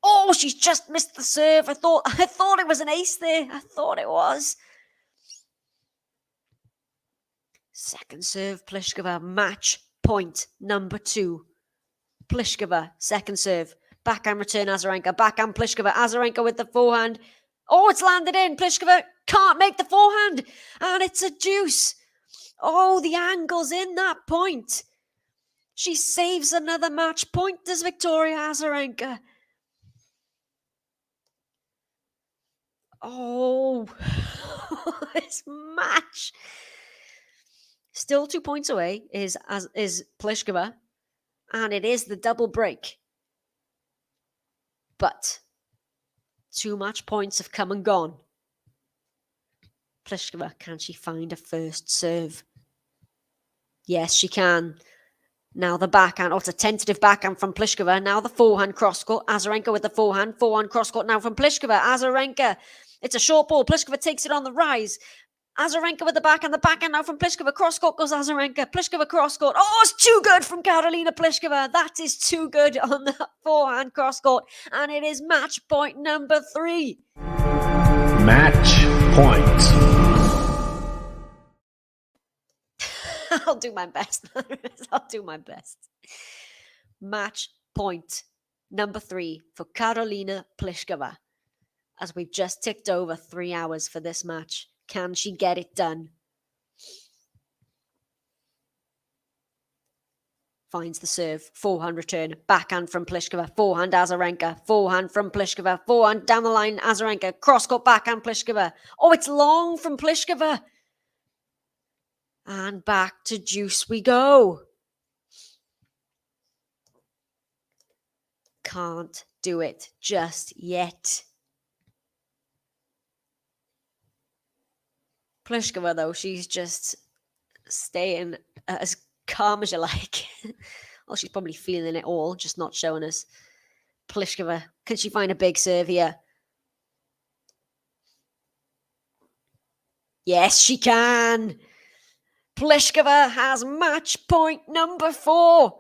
Oh, she's just missed the serve. I thought it was an ace there. I thought it was. Second serve, Pliskova. Match point number 2. Pliskova, second serve. Backhand return, Azarenka. Backhand, Pliskova. Azarenka with the forehand. Oh, it's landed in. Pliskova can't make the forehand. And it's a deuce. Oh, the angle's in that point. She saves another match point, does Victoria Azarenka. Oh, this match. Still 2 points away is Pliskova, and it is the double break. But 2 match points have come and gone. Pliskova, can she find a first serve? Yes, she can. Now the backhand. Oh, it's a tentative backhand from Pliskova. Now the forehand cross-court. Azarenka with the forehand. Forehand cross-court now from Pliskova. Azarenka. It's a short ball. Pliskova takes it on the rise. Azarenka with the backhand. The backhand now from Pliskova. Cross-court goes Azarenka. Pliskova cross-court. Oh, it's too good from Karolina Pliskova. That is too good on the forehand cross-court. And it is match point number 3. Match point. I'll do my best. I'll do my best. Match point number 3 for Karolina Pliskova. As we've just ticked over 3 hours for this match. Can she get it done? Finds the serve. Forehand return. Backhand from Pliskova. Forehand Azarenka. Forehand from Pliskova. Forehand down the line Azarenka. Cross-court backhand Pliskova. Oh, it's long from Pliskova. And back to deuce we go. Can't do it just yet. Pliskova, though, she's just staying as calm as you like. Well, she's probably feeling it all, just not showing us. Pliskova, can she find a big serve here? Yes, she can. Pliskova has match point number 4.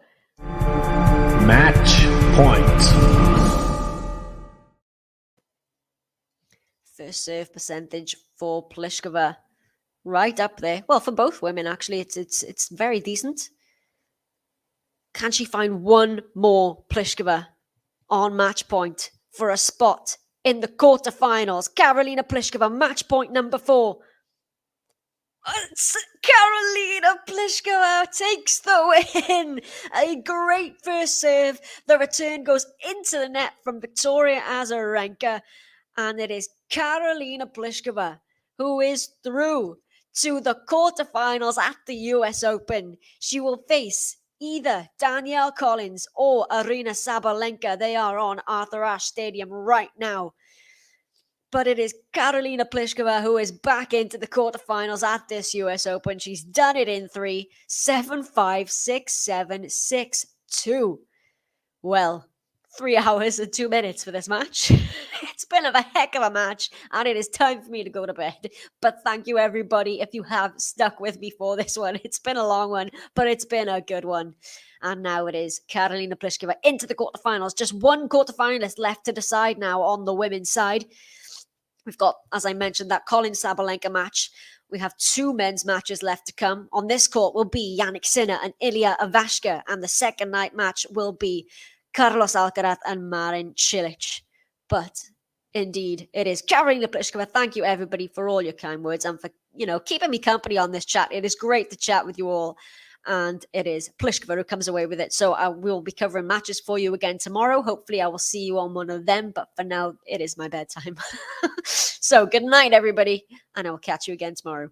Match point. First serve percentage for Pliskova, right up there. Well, for both women, actually, it's very decent. Can she find one more Pliskova on match point for a spot in the quarterfinals? Karolina Pliskova, match point number 4. It's Karolina Pliskova takes the win. A great first serve. The return goes into the net from Victoria Azarenka. And it is Karolina Pliskova who is through to the quarterfinals at the US Open. She will face either Danielle Collins or Aryna Sabalenka. They are on Arthur Ashe Stadium right now. But it is Karolina Pliskova who is back into the quarterfinals at this US Open. She's done it in 3, 7-5, 6-7, 6-2. Well, 3 hours and 2 minutes for this match. It's been a heck of a match, and it is time for me to go to bed. But thank you, everybody, if you have stuck with me for this one. It's been a long one, but it's been a good one. And now it is Karolina Pliskova into the quarterfinals. Just one quarterfinalist left to decide now on the women's side. We've got, as I mentioned, that Collins-Sabalenka match. We have 2 men's matches left to come. On this court will be Jannik Sinner and Ilya Ivashka, and the second night match will be Carlos Alcaraz and Marin Cilic. But indeed, it is Karolina Pliskova. Thank you, everybody, for all your kind words and for, keeping me company on this chat. It is great to chat with you all. And it is Pliskova who comes away with it. So I will be covering matches for you again tomorrow. Hopefully I will see you on one of them. But for now, it is my bedtime. So good night, everybody. And I will catch you again tomorrow.